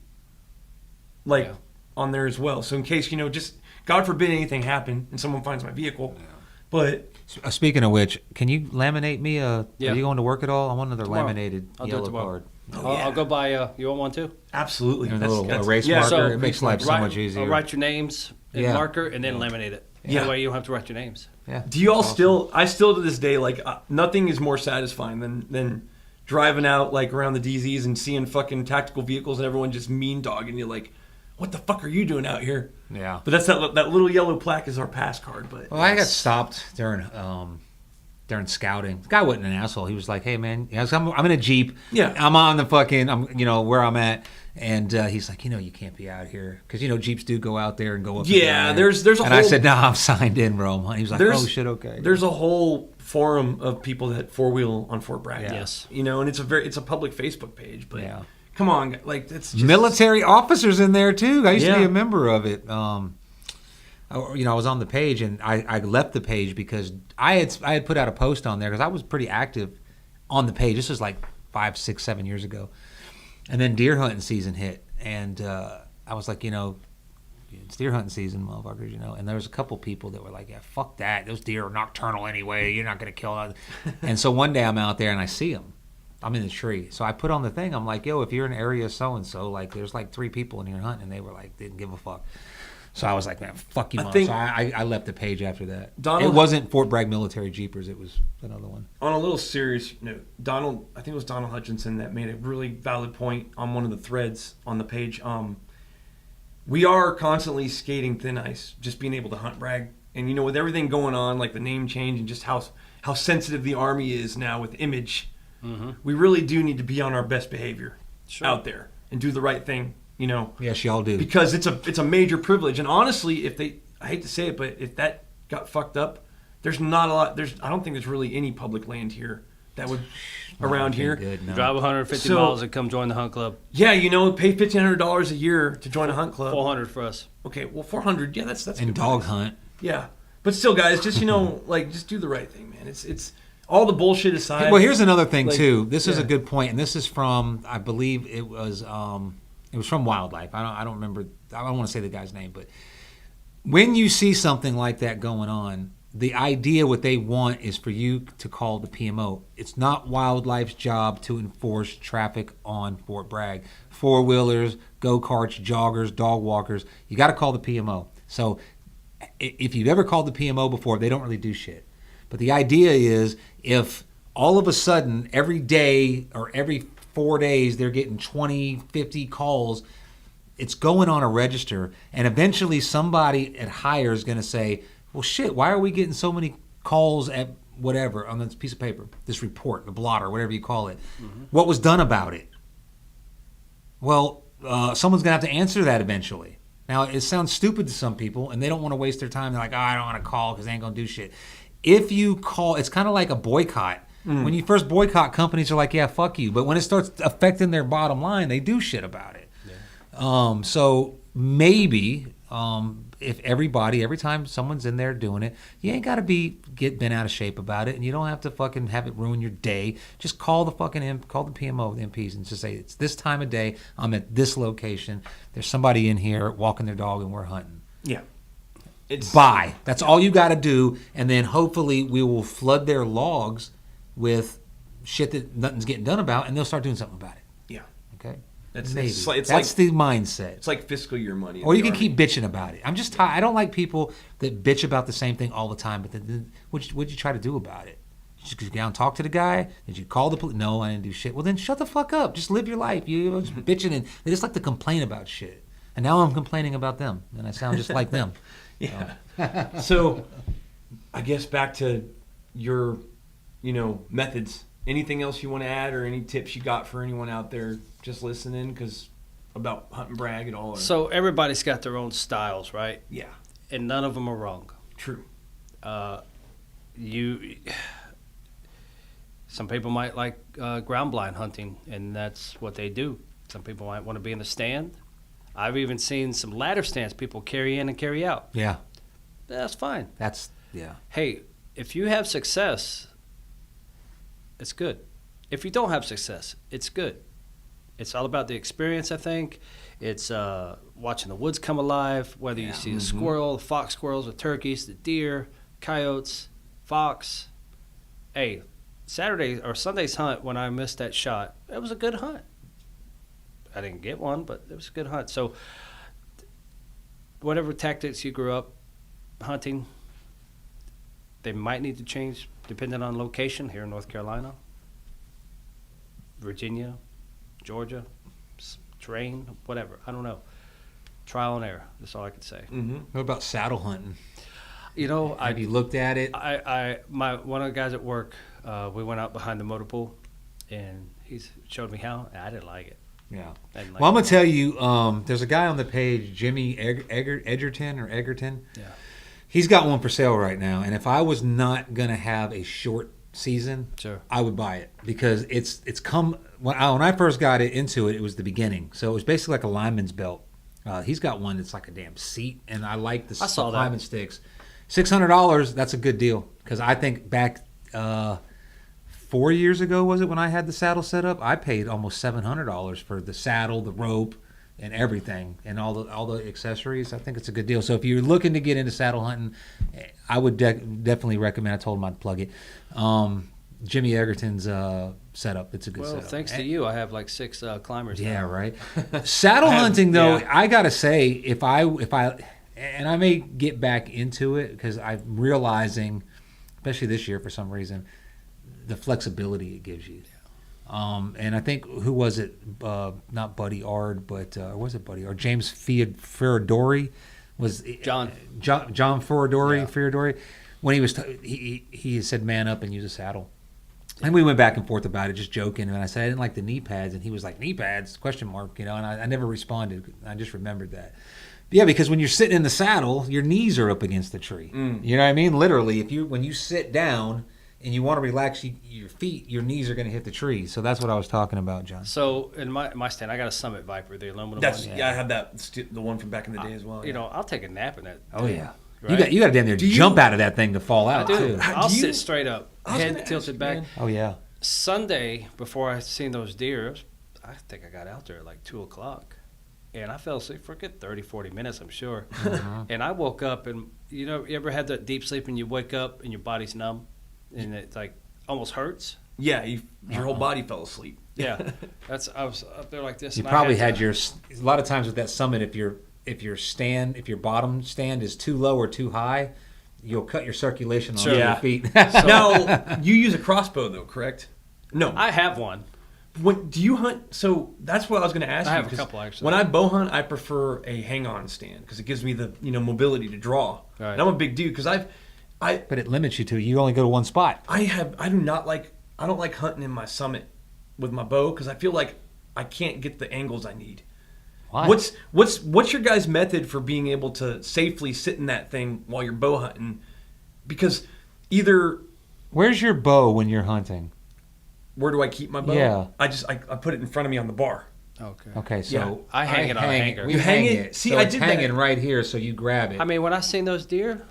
On there as well. So in case, just God forbid anything happen and someone finds my vehicle. Yeah. But speaking of which, can you laminate me are you going to work at all? I want another laminated yellow card. I'll go buy you want one too? Absolutely. A little erase marker. So it makes life so much easier. I'll write your names in marker and then laminate it. That way you don't have to write your names. Yeah. Do you all I still to this day, nothing is more satisfying than driving out around the DZs and seeing fucking tactical vehicles and everyone just mean dogging you what the fuck are you doing out here? Yeah. But that's that little yellow plaque is our pass card. But I got stopped during scouting. The guy wasn't an asshole. He was like, "Hey man, I'm in a Jeep. Yeah. I'm on the fucking where I'm at." And he's like, you can't be out here because Jeeps do go out there and go up. Yeah, there's a whole. And I said, no, I'm signed in, bro. He was like, oh shit, okay. There's a whole forum of people that four-wheel on Fort Bragg. Yeah. Yes, and it's a public Facebook page. But come on, it's just... military officers in there too. I used to be a member of it. I was on the page and I left the page because I had put out a post on there because I was pretty active on the page. This was like 5, 6, 7 years ago. And then deer hunting season hit. And I was like, it's deer hunting season, motherfuckers, And there was a couple people that were like, yeah, fuck that. Those deer are nocturnal anyway. You're not going to kill them. And so one day I'm out there and I see them. I'm in the tree. So I put on the thing. I'm like, yo, if you're in area so-and-so, like there's like 3 people in here hunting. And they were like, didn't give a fuck. So I was like, man, fuck you, mom. So I left the page after that. It wasn't Fort Bragg Military Jeepers. It was another one. On a little serious note, I think it was Donald Hutchinson that made a really valid point on one of the threads on the page. We are constantly skating thin ice, just being able to hunt Bragg. And, with everything going on, like the name change and just how sensitive the Army is now with image, we really do need to be on our best behavior out there and do the right thing, Yes, y'all do. Because it's a major privilege. And honestly, I hate to say it, but if that got fucked up, there's not a lot. I don't think there's really any public land here that would around here. Good, no. Drive 150 miles and come join the hunt club. Yeah, pay $1,500 a year to join a hunt club. 400 for us. Okay, well, 400. Yeah, that's and dog hunt. Yeah, but still, guys, just just do the right thing, man. It's all the bullshit aside. Well, here's another thing too. This is a good point, and this is from I believe it was from Wildlife. I don't remember. I don't want to say the guy's name, but when you see something like that going on, the idea, what they want is for you to call the PMO. It's not Wildlife's job to enforce traffic on Fort Bragg. 4-wheelers, go-karts, joggers, dog walkers, you got to call the PMO. So if you've ever called the PMO before, they don't really do shit. But the idea is if all of a sudden every day or every 4 days they're getting 20, 50 calls, it's going on a register, and eventually somebody at hire is going to say, well, shit, why are we getting so many calls at whatever on this piece of paper, this report, the blotter, whatever you call it? Mm-hmm. What was done about it? Well, someone's going to have to answer that eventually. Now, it sounds stupid to some people, and they don't want to waste their time. They're like, I don't want to call because they ain't going to do shit. If you call, it's kind of like a boycott. When you first boycott, companies are like, yeah, fuck you. But when it starts affecting their bottom line, they do shit about it. Yeah. So maybe if every time someone's in there doing it, you ain't got to get bent out of shape about it, and you don't have to fucking have it ruin your day. Just call the PMO, the MPs, and just say, it's this time of day, I'm at this location, there's somebody in here walking their dog and we're hunting. Yeah. Bye. That's all you got to do, and then hopefully we will flood their logs with shit that nothing's getting done about, and they'll start doing something about it. Yeah. Okay? That's the mindset. It's like fiscal year money. Or you can keep bitching about it. I'm just tired. I don't like people that bitch about the same thing all the time, but then what'd you try to do about it? Did you go down and talk to the guy? Did you call the police? No, I didn't do shit. Well, then shut the fuck up. Just live your life. You're just bitching, and they just like to complain about shit. And now I'm complaining about them, and I sound just like them. Yeah. So, I guess back to your, methods. Anything else you want to add, or any tips you got for anyone out there just listening? Because about hunting Bragg at all. So everybody's got their own styles, right? Yeah. And none of them are wrong. True. Some people might like ground blind hunting, and that's what they do. Some people might want to be in the stand. I've even seen some ladder stands people carry in and carry out. Yeah. That's fine. Yeah. Hey, if you have success, it's good. If you don't have success, it's good. It's all about the experience, I think. It's watching the woods come alive, whether you see the squirrel, the fox squirrels, the turkeys, the deer, coyotes, fox. Hey, Saturday or Sunday's hunt, when I missed that shot, it was a good hunt. I didn't get one, but it was a good hunt. So whatever tactics you grew up hunting, they might need to change depending on location here in North Carolina, Virginia, Georgia, terrain, whatever. I don't know. Trial and error. That's all I could say. Mm-hmm. What about saddle hunting? Have you looked at it? One of the guys at work, we went out behind the motor pool, and he showed me how. I didn't like it. Yeah. Well, I'm gonna tell you. There's a guy on the page, Jimmy Egerton. Yeah. He's got one for sale right now, and if I was not gonna have a short season, sure, I would buy it because it's come when I first got into it. It was the beginning, so it was basically like a lineman's belt. He's got one that's like a damn seat, and I like the I saw that. climbing sticks. $600, that's a good deal. Because I think back 4 years ago, was it, when I had the saddle set up? I paid almost $700 for the saddle, the rope, and everything, and all the accessories. I think it's a good deal. So if you're looking to get into saddle hunting, I would definitely recommend. I told him I'd plug it. Jimmy Egerton's setupe. It's a good setup. Well, thanks to you, I have like 6 climbers. Yeah, now. right. Saddle hunting, though, yeah. I gotta say, if I, and I may get back into it because I'm realizing, especially this year for some reason, the flexibility it gives you. And I think, who was it? Not Buddy Ard, but was it Buddy Ard? James Ferradori was John Ferradori. Yeah. Ferradori, when he was he said, "Man up and use a saddle." And we went back and forth about it, just joking. And I said I didn't like the knee pads, and he was like, "Knee pads?" Question mark, And I never responded. I just remembered that. But yeah, because when you're sitting in the saddle, your knees are up against the tree. You know what I mean? Literally, when you sit down and you want to relax your feet, your knees are going to hit the tree. So that's what I was talking about, John. So in my stand, I got a Summit Viper, the aluminum That's one. yeah. I have that the one from back in the day as well. You know, I'll take a nap in that. Oh thing, yeah, right? you got to damn near jump out of that thing to fall out too. Dude, I'll Do you- sit straight up, I was head gonna tilted ask, back. man. Oh yeah. Sunday, before I seen those deer, I think I got out there at like 2 o'clock. And I fell asleep for a good 30, 40 minutes, I'm sure. And I woke up, and you ever had that deep sleep and you wake up and your body's numb? And it like almost hurts? Yeah, your whole body fell asleep. Yeah. I was up there like this. You and probably I had to- your a lot of times with that Summit, if your bottom stand is too low or too high, you'll cut your circulation on Sure. your Yeah. feet. Now, you use a crossbow though, correct? No. I have one. When do you hunt? So that's what I was going to ask I you. have a 'cause couple, actually. When I bow hunt, I prefer a hang-on stand because it gives me the mobility to draw. Right. And I'm a big dude because But it limits you to. You only go to one spot. I don't like hunting in my Summit with my bow because I feel like I can't get the angles I need. Why? What's your guys' method for being able to safely sit in that thing while you're bow hunting? Because either Where's your bow when you're hunting? where do I keep my bow? Yeah. I put it in front of me on the bar. Okay. Okay, so Yeah. I hang it on a hanger. We You hang hang it? it. See, so I it's did that. hanging right here, so you grab it. I mean, when I seen those deer,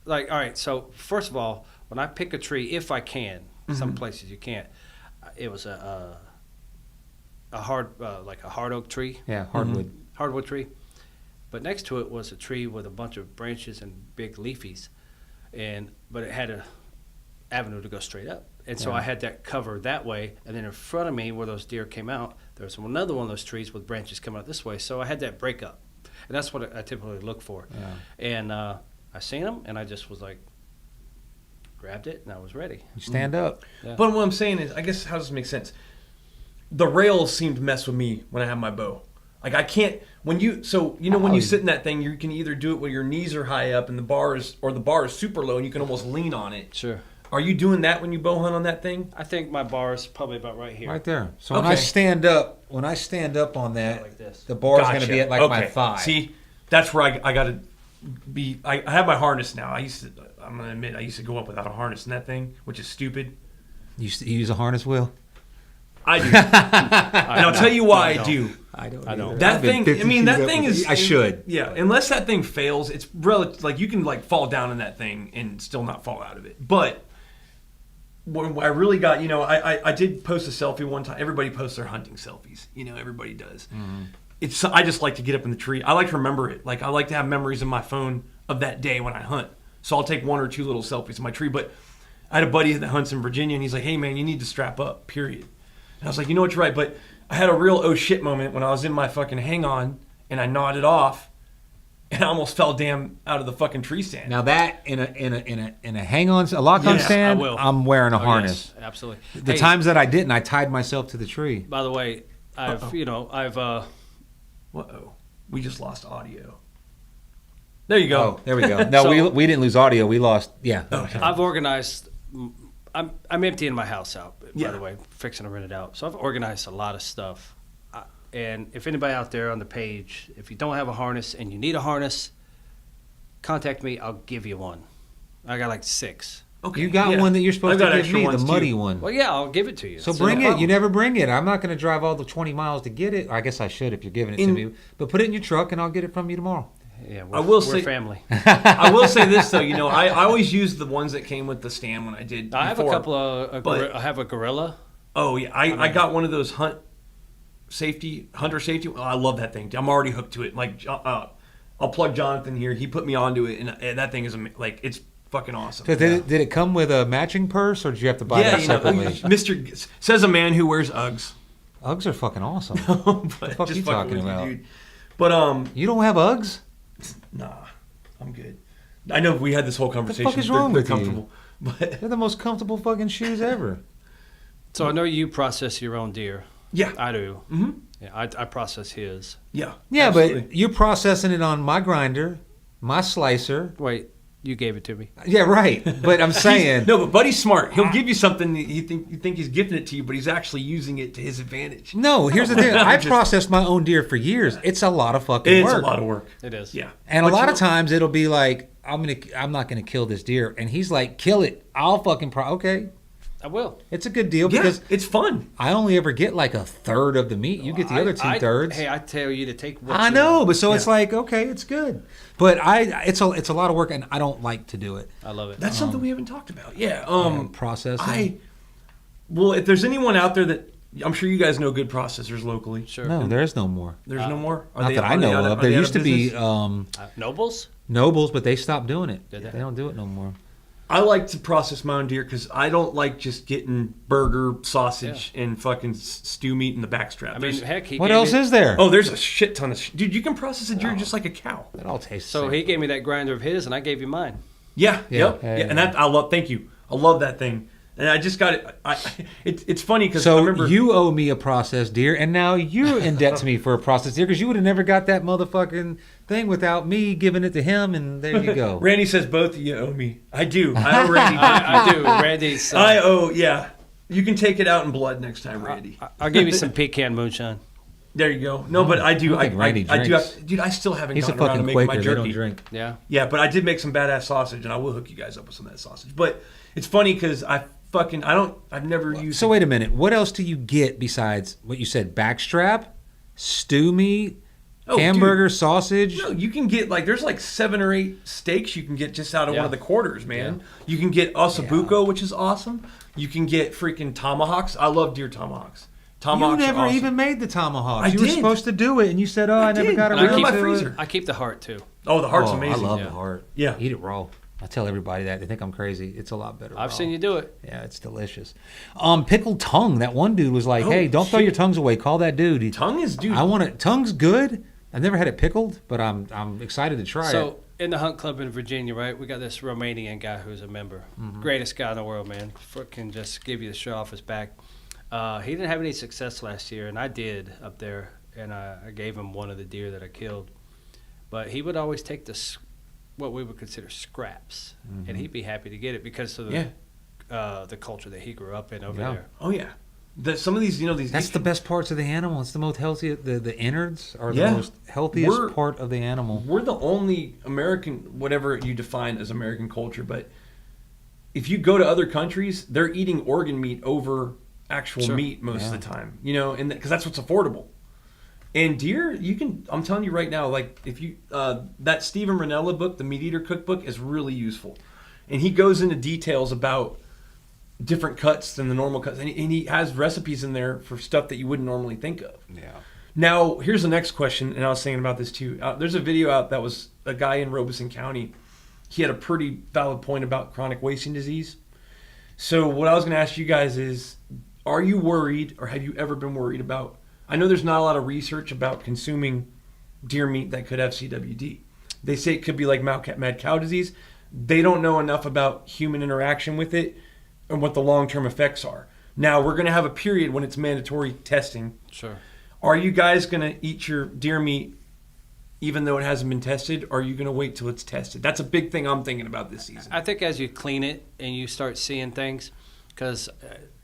like, all right, so first of all, when I pick a tree, if I can, some places you can't, it was a hard, like a hard oak tree, yeah, hardwood. hardwood tree. But next to it was a tree with a bunch of branches and big leafies, but it had a avenue to go straight up. And so Yeah. I had that covered that way, and then in front of me where those deer came out, there was another one of those trees with branches coming out this way. So I had that break up, and that's what I typically look for. Yeah. And I seen them, and I just was like, grabbed it, and I was ready. You stand up. Yeah. But what I'm saying is, I guess, how does this make sense? The rails seem to mess with me when I have my bow. Like I can't when you sit in that thing, you can either do it when your knees are high up and the bar is super low and you can almost lean on it. Sure. Are you doing that when you bow hunt on that thing? I think my bar is probably about right here. Right there. So when I Okay. stand up on that, Like this. the bar's Gotcha. going to be at like my Okay. thigh. See, that's where I got to be. I have my harness now. I'm gonna admit, I used to go up without a harness in that thing, which is stupid. You use a harness wheel? I do, and I'll tell you why I do. I don't. I don't. either. That I've been thing, 50 I mean, feet that up thing with is. it. I should. Yeah, unless that thing fails, it's relative. Like you can like fall down in that thing and still not fall out of it. But when I really got, I did post a selfie one time. Everybody posts their hunting selfies. Everybody does. Mm-hmm. I just like to get up in the tree. I like to remember it. Like I like to have memories in my phone of that day when I hunt. So I'll take one or two little selfies in my tree. But I had a buddy that hunts in Virginia, and he's like, "Hey man, you need to strap up. Period." And I was like, "You know what? You're right." But I had a real oh shit moment when I was in my fucking hang on and I nodded off, and I almost fell out of the fucking tree stand. Now that in a hang on, a lock on Yes, stand, I will. I'm wearing a Oh, harness. yes, absolutely. The Hey, times that I didn't, I tied myself to the tree. By the way, I've Uh-oh. We just lost audio. There you go. Oh, there we go. No, So- we didn't lose audio. We lost. Yeah. Okay. I've organized. I'm emptying my house out. By Yeah. the way, fixing to rent it out. So I've organized a lot of stuff. And if anybody out there on the page, if you don't have a harness and you need a harness, contact me. I'll give you one. I got like 6. Okay. You got yeah. one that you're supposed I've to got give extra me, the ones, too. muddy one. Well, yeah, I'll give it to you. So It's bring no it. You problem. never bring it. I'm not going to drive all the 20 miles to get it. I guess I should if you're giving it to me. But put it in your truck and I'll get it from you tomorrow. Yeah, I will we're say- family. I will say this though, I always used the ones that came with the stand when I did. I have a before. couple of. I have a gorilla. Oh yeah, I got one of those hunter safety. Oh, I love that thing. I'm already hooked to it. Like, I'll plug Jonathan here. He put me onto it, and that thing is like it's fucking awesome. So did it come with a matching purse, or did you have to buy that separately? Mr. says a man who wears Uggs. Uggs are fucking awesome. But fuck just you fucking talking with you, about? dude. But You don't have Uggs? nah, I'm good. I know we had this whole conversation. fuck is wrong they're with you? comfortable, but They're the most comfortable fucking shoes ever. So I know you process your own deer. yeah, I do. mm-hmm. Yeah, I process his. yeah, Yeah, absolutely. but you're processing it on my grinder, my slicer. Wait, you gave it to me. Yeah, right. But I'm saying, No, but Buddy's smart. He'll give you something that you think he's gifting it to you, but he's actually using it to his advantage. no. Here's the thing. I processed my own deer for years. It's a lot of fucking It's work. a lot of work. It is. Yeah, And a But lot you of times it'll be like, I'm not gonna kill this deer, and he's like, kill it. I'll fucking okay. I will. It's a good deal yeah, because it's fun. I only ever get like a third of the meat. You get the other 2/3. Hey, I tell you to take what I you know, want. but so Yeah. it's like, okay, it's good. But it's a lot of work, and I don't like to do it. I love it. That's something we haven't talked about. Yeah. Processing. Well, if there's anyone out there that I'm sure you guys know good processors locally. Sure. No, there is no more. There's no more. Not that I know of. There used to be Nobles? Nobles, but they stopped doing it. Did they? They don't do it no more. I like to process my own deer because I don't like just getting burger, sausage, and fucking stew meat in the backstrap. I mean, heck, he What gave else me, is there? Oh, there's a shit ton of dude. You can process a deer just like a cow. It all tastes. So the same. he gave me that grinder of his, and I gave you mine. Yeah, Yeah. yep, Yeah, yeah, yeah, and that I love. Thank you. I love that thing, and I just got it. It's funny because I So remember you owe me a processed deer, and now you're in debt to me for a processed deer because you would have never got that motherfucking thing without me giving it to him, and there you go. Randy says both of you owe me. I do. I owe Randy. I do. Randy's. I owe. Yeah, you can take it out in blood next time, Randy. I'll give you some pecan moonshine. There you go. No, but I do. I think Randy I do. drinks. Dude, I still haven't He's a gotten around to fucking making my Quaker. They jerky. don't drink. Yeah. Yeah, but I did make some badass sausage, and I will hook you guys up with some of that sausage. But it's funny because I've never used. So wait a minute. What else do you get besides what you said? Backstrap, stew meat, Oh, hamburger, sausage. No, you can get there's 7 or 8 steaks you can get just out of one Yeah. of the quarters, man. You can get ossobuco, which is awesome. You can get freaking tomahawks. I love deer tomahawks. You Tomahawks never are awesome. even made the tomahawks. I You were did. supposed to do it, and you said, "Oh, I never did. got And I around keep to my it." freezer. I keep the heart too. Oh, the heart's Oh, amazing. I love Yeah. the heart. Yeah. Eat it raw. I tell everybody that. They think I'm crazy. It's a lot better. I've raw. seen you do it. Yeah, it's delicious. Pickled tongue. That one dude was like, Oh, "Hey, don't throw shit. your tongues away. Call that dude." Tongue is, dude. I want it. Tongue's good. I've never had it pickled, but I'm excited to try it. So in the hunt club in Virginia, right? We got this Romanian guy who's a member. Greatest guy in the world, man. Freaking just give you the show off his back. He didn't have any success last year, and I did up there, and I gave him one of the deer that I killed. But he would always take what we would consider scraps, and he'd be happy to get it because of the culture that he grew up in over Yeah. there. Oh yeah. Some of these, these. That's the best parts of the animal. It's the most healthy. The innards are the Yeah. most healthiest We're- part of the animal. We're the only American, whatever you define as American culture, but if you go to other countries, they're eating organ meat over actual Sure. meat most of the time, and because that's what's affordable. And deer, I'm telling you right now, if you, that Steven Ranella book, the Meat Eater Cookbook, is really useful. And he goes into details about different cuts than the normal cuts. And he has recipes in there for stuff that you wouldn't normally think of. Yeah. Now, here's the next question, and I was thinking about this too. There's a video out that was a guy in Robeson County. He had a pretty valid point about chronic wasting disease. So what I was going to ask you guys is, are you worried, or have you ever been worried about, I know there's not a lot of research about consuming deer meat that could have CWD. They say it could be like mad cow disease. They don't know enough about human interaction with it and what the long-term effects are. Now, we're going to have a period when it's mandatory testing. Sure. Are you guys going to eat your deer meat even though it hasn't been tested, or are you going to wait till it's tested? That's a big thing I'm thinking about this season. I think as you clean it and you start seeing things, because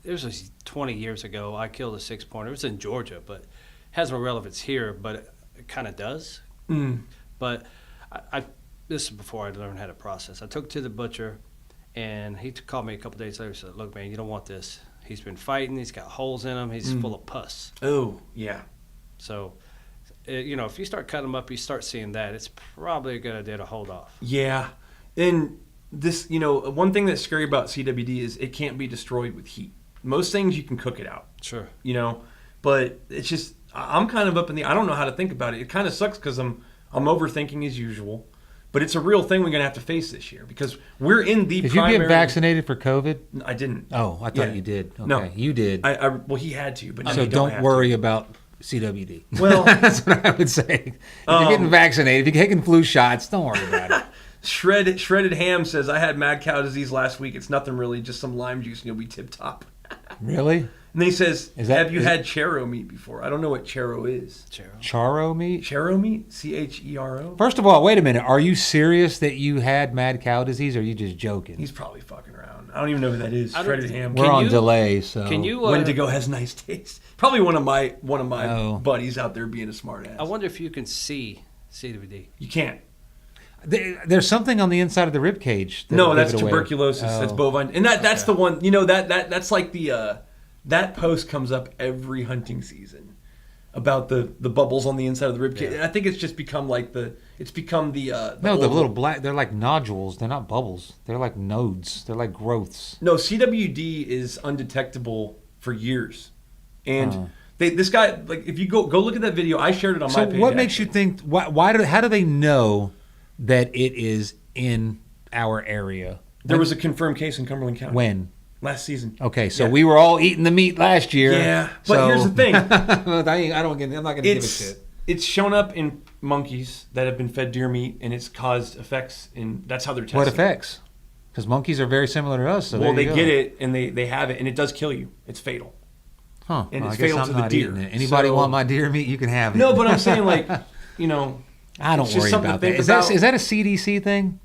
it was 20 years ago, I killed a 6-pointer. It was in Georgia, but it has no relevance here, but it kind of does. But this is before I learned how to process. I took it to the butcher, And he called me a couple days later and said, look, man, you don't want this. He's been fighting. He's got holes in him. He's full of pus. Oh, yeah. So, you know, if you start cutting them up, you start seeing that. It's probably a good idea to hold off. Yeah. And this, you know, one thing that's scary about CWD is it can't be destroyed with heat. Most things you can cook it out. Sure. You know, but it's just, I'm kind of up in the, I don't know how to think about it. It kind of sucks because I'm overthinking as usual. But it's a real thing we're going to have to face this year because we're in the Did primary... you get vaccinated for COVID? I didn't. Oh, I thought you did. Okay. No. You did. Well, he had to, but now So you don't have worry to. about CWD. Well... That's what I would say. If you're getting vaccinated, if you're taking flu shots, don't worry about it. Shredded Ham says, I had mad cow disease last week. It's nothing really, just some lime juice and you'll be tip-top. Really? And then he says, have you is had chero meat before? I don't know what chero is. Charo meat? Chero meat? Chero? First of all, wait a minute. Are you serious that you had mad cow disease, or are you just joking? He's probably fucking around. I don't even know who that is. Shredded Ham. We're on delay, so. Can you? Wendigo has nice taste. Probably one of my Oh. buddies out there being a smart ass. I wonder if you can see CWD. You can't. There's something on the inside of the rib cage. No, that's tuberculosis. That's Oh. bovine, and that's the one. You know that's like the that post comes up every hunting season about the bubbles on the inside of the rib cage. Yeah. And I think it's just become like the No, the little black. They're like nodules. They're not bubbles. They're like nodes. They're like growths. No, CWD is undetectable for years, and this guy, like, if you go look at that video, I shared it on my page. So what makes you think? How do they know that it is in our area? There was a confirmed case in Cumberland County. When? Last season. Okay, so Yeah. we were all eating the meat last year. Yeah, but here's the thing. I'm not going to give a shit. It's shown up in monkeys that have been fed deer meat, and it's caused effects, and that's how they're testing. What effects? Because monkeys are very similar to us. So Well, there you they go. get it, and they have it, and it does kill you. It's fatal. Huh. and Well, it's I guess fatal I'm to the not deer. eating it. Anybody So- want my deer meat? You can have it. No, but I'm saying, like, you know, I don't it's just worry something about to that. think Is, about. that. is that a CDC thing?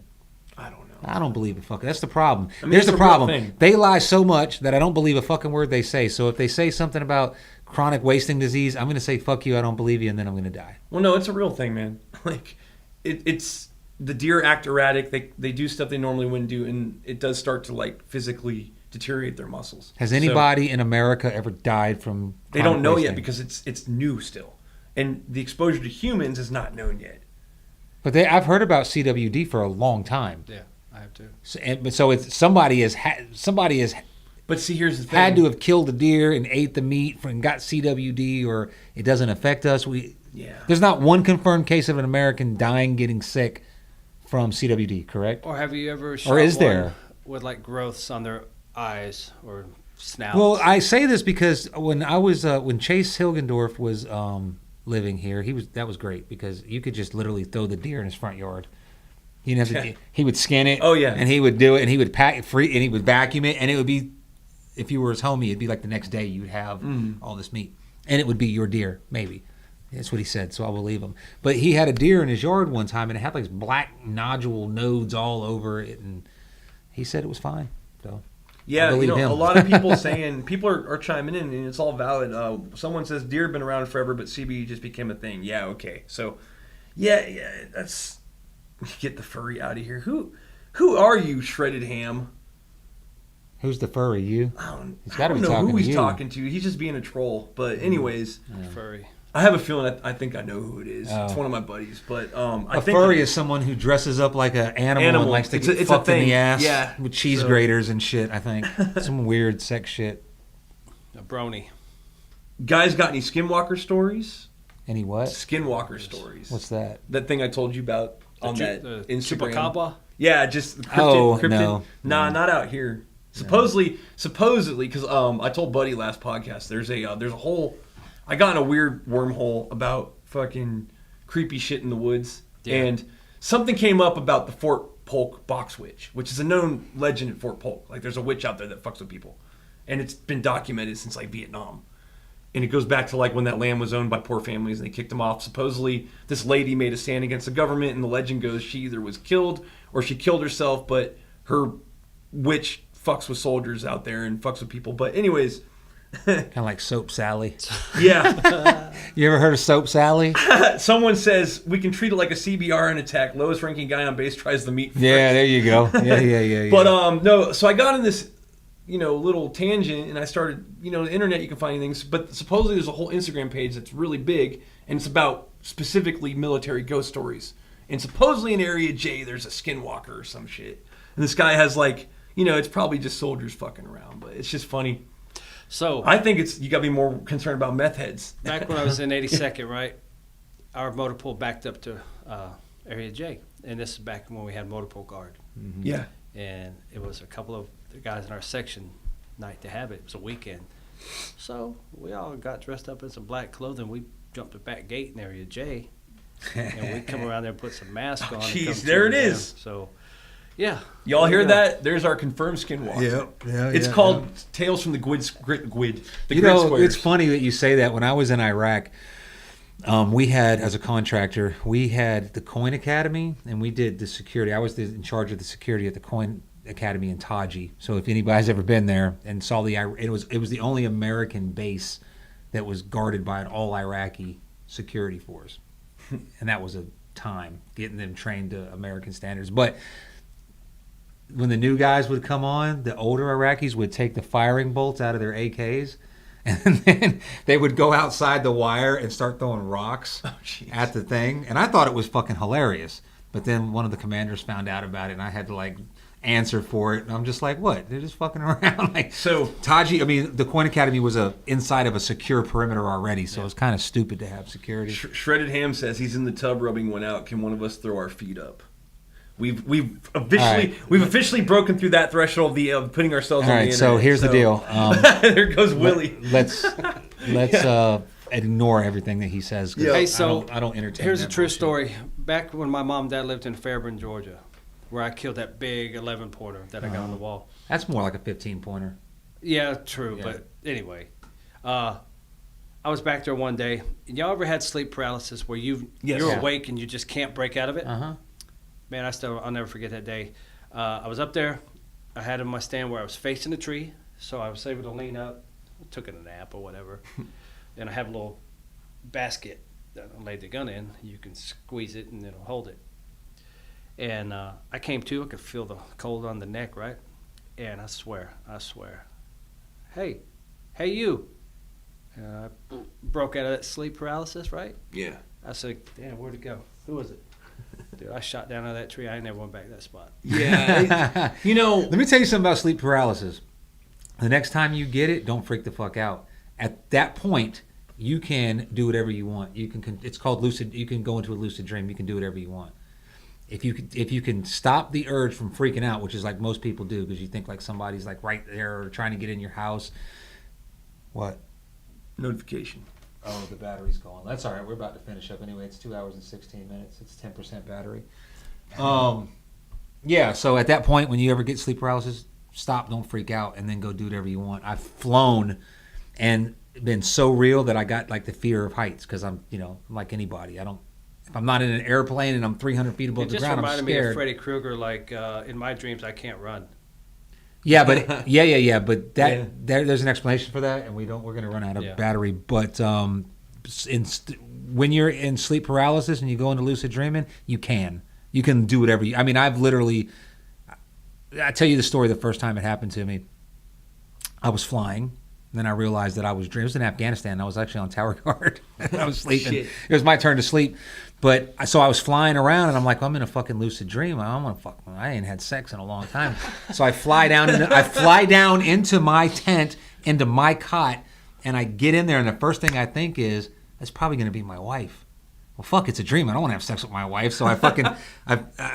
I don't know. I don't believe it. Fuck. That's the problem. I mean, Here's it's the a real problem. thing. They lie so much that I don't believe a fucking word they say. So if they say something about chronic wasting disease, I'm going to say fuck you. I don't believe you, and then I'm going to die. Well, no, it's a real thing, man. Like, it's the deer act erratic. They do stuff they normally wouldn't do, and it does start to, like, physically deteriorate their muscles. Has So, anybody in America ever died from? they don't chronic know wasting? yet because it's new still, and the exposure to humans is not known yet. But I've heard about CWD for a long time. Yeah, I have to. So it's somebody has But see, here's the thing. had to have killed a deer and ate the meat and got CWD, or it doesn't affect us. Yeah. There's not one confirmed case of an American dying, getting sick from CWD, correct? Or have you ever shot is one there? with like growths on their eyes or snouts? Well, I say this because when I was when Chase Hilgendorf was living here, that was great because you could just literally throw the deer in his front yard. He didn't have to, he would skin it. Oh, yeah. And he would do it, and he would pack it free, and he would vacuum it, and it would be, if you were his homie, it'd be like the next day you'd have all this meat, and it would be your deer, maybe. That's what he said, so I'll believe him. But he had a deer in his yard one time, and it had like black nodule nodes all over it, and he said it was fine. So Yeah, I believe him. a lot of people people are chiming in, and it's all valid. Someone says deer have been around forever, but CBD just became a thing. Yeah, okay. So, yeah, that's get the furry out of here. Who are you, Shredded Ham? Who's the furry? You? I don't gotta be know talking who to he's you. talking to. He's just being a troll. But anyways, Furry. I have a feeling I think I know who it is. Oh. It's one of my buddies. But I A think furry is someone who dresses up like an animal and likes to It's get a fucked in thing. the ass Yeah. with cheese So- graters and shit, I think. Some weird sex shit. A brony. Guys, got any Skinwalker stories? Any what? Skinwalker stories. What's that? That thing I told you about on that The Instagram? Chupacabra? Yeah, just cryptid. Oh, no. Nah, not out here. Supposedly, because I told Buddy last podcast there's a whole. I got in a weird wormhole about fucking creepy shit in the woods, and something came up about the Fort Polk box witch, which is a known legend at Fort Polk. Like, there's a witch out there that fucks with people, and it's been documented since like Vietnam. And it goes back to like when that land was owned by poor families and they kicked them off. Supposedly, this lady made a stand against the government, and the legend goes she either was killed or she killed herself, but her witch fucks with soldiers out there and fucks with people. But anyways, Kind of like Soap Sally. Yeah. You ever heard of Soap Sally? Someone says we can treat it like a CBRN attack. Lowest ranking guy on base tries the meat first. Yeah, there you go. Yeah. But no, so I got in this, little tangent, and I started, the internet you can find things, but supposedly there's a whole Instagram page that's really big, and it's about specifically military ghost stories. And supposedly in Area J, there's a skinwalker or some shit. And this guy has it's probably just soldiers fucking around, but it's just funny. So I think you got to be more concerned about meth heads. back when I was in 82nd, right, our motor pool backed up to Area J, and this is back when we had motor pool guard. Mm-hmm. Yeah. And it was a couple of the guys in our section night to have it. It was a weekend. So we all got dressed up in some black clothing. We jumped the back gate in Area J, and we come around there and put some mask on. Jeez, there it is. So, yeah. Y'all hear that? There's our confirmed skinwalker. Yeah. It's called Tales from the Gwid. The Grid It's Squares. funny that you say that. When I was in Iraq, we had, as a contractor, we had the Coin Academy, and we did the security. I was in charge of the security at the Coin Academy in Taji. So if anybody's ever been there and saw it was the only American base that was guarded by an all Iraqi security force, and that was a time getting them trained to American standards. But when the new guys would come on, the older Iraqis would take the firing bolts out of their AKs, and then they would go outside the wire and start throwing rocks at the thing. And I thought it was fucking hilarious. But then one of the commanders found out about it, and I had to answer for it. And I'm just like, what? They're just fucking around. So Taji, the Coin Academy was inside of a secure perimeter already, so it's kind of stupid to have security. Shredded Ham says he's in the tub rubbing one out. Can one of us throw our feet up? We've officially broken through that threshold of putting ourselves on the internet. So here's the deal. There goes Willie. Let's ignore everything that he says. Yeah. Hey, so I don't entertain. Here's a that true bullshit. story. Back when my mom and dad lived in Fairburn, Georgia, where I killed that big 11-pointer that I got on the wall. That's more like a 15-pointer. Yeah, true. Yeah. But anyway, I was back there one day. And y'all ever had sleep paralysis where you're awake and you just can't break out of it? Uh-huh. Man, I'll never forget that day. I was up there. I had in my stand where I was facing the tree, so I was able to lean up. I took a nap or whatever. And I have a little basket that I laid the gun in. You can squeeze it and it'll hold it. And I came to. I could feel the cold on the neck, right? And I swear, hey, you. And I broke out of that sleep paralysis, right? Yeah. I said, damn, where'd it go? Who was it? Dude, I shot down out of that tree. I ain't never went back to that spot. Yeah. Let me tell you something about sleep paralysis. The next time you get it, don't freak the fuck out. At that point, you can do whatever you want. It's called lucid. You can go into a lucid dream. You can do whatever you want. If you can stop the urge from freaking out, which is like most people do, because you think like somebody's like right there or trying to get in your house. What? Notification. Oh, the battery's gone. That's all right. We're about to finish up anyway. It's 2 hours and 16 minutes. It's 10% battery. Yeah. So at that point, when you ever get sleep paralysis, stop. Don't freak out, and then go do whatever you want. I've flown and been so real that I got like the fear of heights because I'm like anybody. If I'm not in an airplane and I'm 300 feet above the ground, I'm scared. It just reminded me of Freddy Krueger. Like in my dreams, I can't run. Yeah, but but there's an explanation for that, and we're going to run out of battery. But when you're in sleep paralysis and you go into lucid dreaming, you can do whatever. I tell you the story. The first time it happened to me, I was flying. Then I realized that I was dreaming. It was in Afghanistan. I was actually on tower guard. I was sleeping. Shit. It was my turn to sleep. But so I was flying around, and I'm like, I'm in a fucking lucid dream. I ain't had sex in a long time. So I fly down into my tent, into my cot, and I get in there, and the first thing I think is, that's probably going to be my wife. Well, fuck, it's a dream. I don't want to have sex with my wife. So I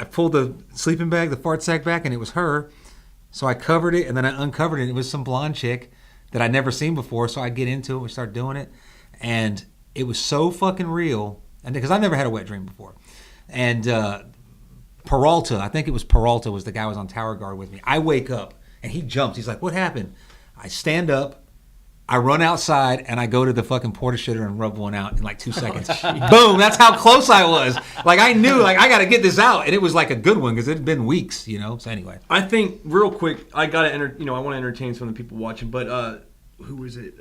pulled the sleeping bag, the fart sack back, and it was her. So I covered it, and then I uncovered it, and it was some blonde chick that I'd never seen before. So I get into it, we start doing it, and it was so fucking real. And because I've never had a wet dream before. And Peralta, I think it was Peralta, was the guy who was on tower guard with me. I wake up, and he jumps. He's like, what happened? I stand up, I run outside, and I go to the fucking porta shitter and rub one out in like 2 seconds. Boom, that's how close I was. Like, I knew, like, I got to get this out. And it was like a good one because it had been weeks, So anyway. I think, real quick, I want to entertain some of the people watching, but who was it?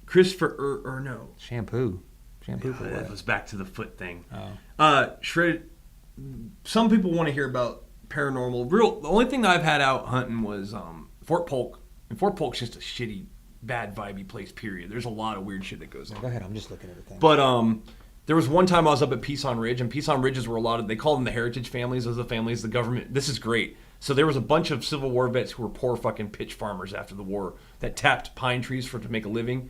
Christopher or no? Shampoo for That what? was back to the foot thing. Oh. Shredded. Some people want to hear about paranormal. The only thing that I've had out hunting was Fort Polk. And Fort Polk's just a shitty, bad vibey place. Period. There's a lot of weird shit that goes on. Go ahead. I'm just looking at the thing. But there was one time I was up at Peace on Ridge, and Peace on Ridge is where a lot of, they call them the heritage families. Those are the families the government. This is great. So there was a bunch of Civil War vets who were poor fucking pitch farmers after the war that tapped pine trees to make a living.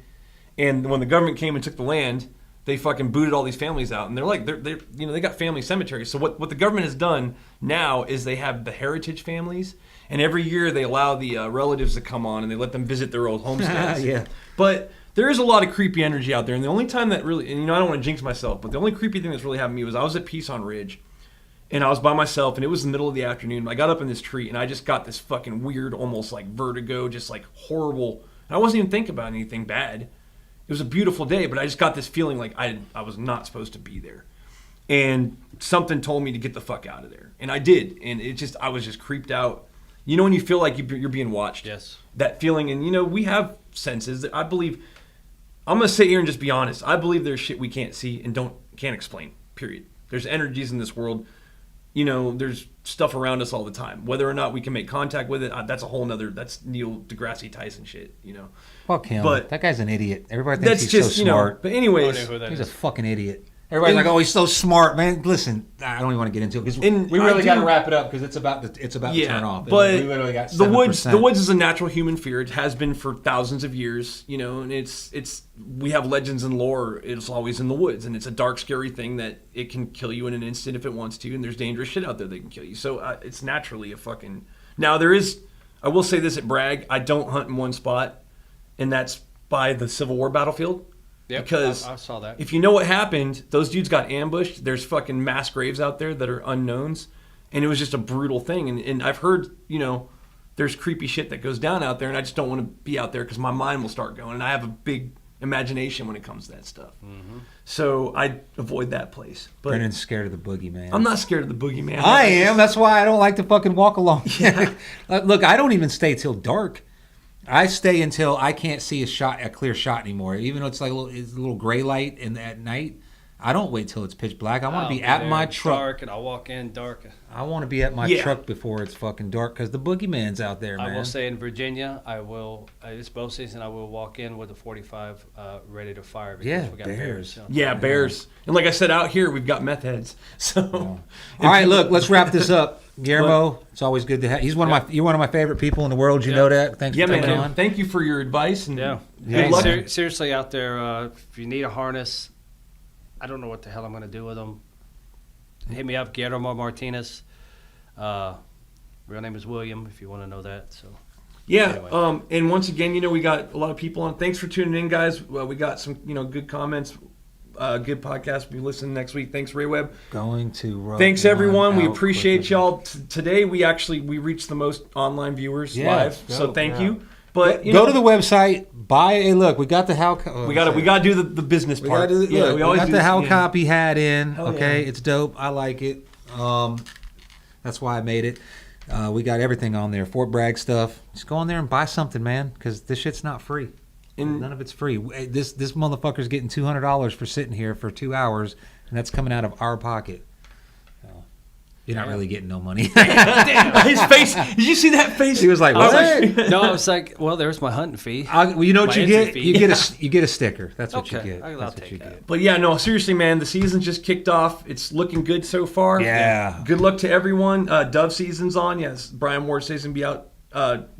And when the government came and took the land, they fucking booted all these families out. And they're they got family cemeteries. So what the government has done now is they have the heritage families, and every year they allow the relatives to come on and they let them visit their old homesteads. Yeah. But there is a lot of creepy energy out there. And the only time that really, and I don't want to jinx myself, but the only creepy thing that's really happened to me was I was at Peace on Ridge. And I was by myself, and it was the middle of the afternoon. I got up in this tree, and I just got this fucking weird, almost like vertigo, just like horrible. And I wasn't even thinking about anything bad. It was a beautiful day, but I just got this feeling like I was not supposed to be there. And something told me to get the fuck out of there. And I did. And I was just creeped out. You know when you feel like you're being watched? Yes. That feeling. And, we have senses. I believe, I'm going to sit here and just be honest. I believe there's shit we can't see and can't explain, period. There's energies in this world. There's stuff around us all the time. Whether or not we can make contact with it, that's a whole nother. That's Neil deGrasse Tyson shit. Fuck him. But that guy's an idiot. Everybody thinks that's he's just so smart. But anyways, He's a fucking idiot. Everybody's like, "Oh, he's so smart, man." Listen, I don't even want to get into it because we And really I got to do- wrap it up because it's about to turn off. And But we literally got the 7%. woods is a natural human fear. It has been for thousands of years, and it's we have legends and lore. It's always in the woods, and it's a dark, scary thing that it can kill you in an instant if it wants to. And there's dangerous shit out there that can kill you. So it's naturally a fucking. Now there is. I will say this at Bragg, I don't hunt in one spot, and that's by the Civil War battlefield. Yep, Because I saw that. if you know what happened, those dudes got ambushed. There's fucking mass graves out there that are unknowns, and it was just a brutal thing. And I've heard, there's creepy shit that goes down out there, and I just don't want to be out there because my mind will start going, and I have a big imagination when it comes to that stuff. Mm-hmm. So I avoid that place. But Brennan's scared of the boogeyman. I'm not scared of the boogeyman. I am. That's why I don't like to fucking walk along. Yeah. Look, I don't even stay till dark. I stay until I can't see a clear shot anymore. Even though it's like a little gray light at night, I don't wait till it's pitch black. I want to be at my truck. Dark, and I'll walk in dark. I want to be at my truck before it's fucking dark because the boogeyman's out there, man. I will say in Virginia, it's bow season. I will walk in with a 45 ready to fire because we got bears. So. Yeah, bears. And like I said, out here we've got meth heads. So, all right, look, let's wrap this up. Guillermo, it's always good to have. You're one of my favorite people in the world. You know that. Thanks for coming on. Thank you for your advice and Hey, good luck. seriously, out there, if you need a harness, I don't know what the hell I'm going to do with them. Hit me up, Guillermo Martinez. Real name is William, if you want to know that. So. Yeah, anyway. and once again, we got a lot of people on. Thanks for tuning in, guys. We got some, good comments. Good podcast. We'll be listening next week. Thanks, Ray Webb. Thanks, everyone. We appreciate y'all. Today, we reached the most online viewers live. So thank you. But go to the website. Buy a look. We got the how. We got to do the business part. We got the how copy hat in. Hell okay, yeah. it's dope. I like it. That's why I made it. We got everything on there. Fort Bragg stuff. Just go on there and buy something, man, because this shit's not free. None of it's free. This motherfucker's getting $200 for sitting here for 2 hours, and that's coming out of our pocket. You're not really getting no money. Damn, his face. Did you see that face? He was like, "What?" I was like, "Well, there's my hunting fee." Well, you know what My you get? entry You fee. get a sticker. That's what you Okay, get. I'll That's take what you that. get. But yeah, no, seriously, man, the season just kicked off. It's looking good so far. Yeah. Good luck to everyone. Dove season's on. Yes, Brian Ward says he'll be out.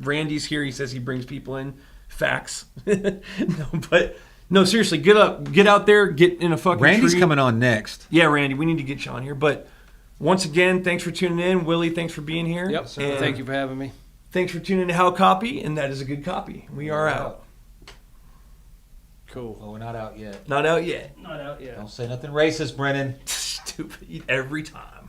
Randy's here. He says he brings people in. Facts. No, seriously, get out there, get in a fucking Randy's tree. coming on next. Yeah, Randy, we need to get you on here. But once again, thanks for tuning in. Willie, thanks for being here. Yep. And Thank you for having me. Thanks for tuning in to How Copy, and that is a good copy. We are out. Cool. Oh, we're not out yet. Not out yet. Not out yet. Don't say nothing racist, Brennan. Stupid every time.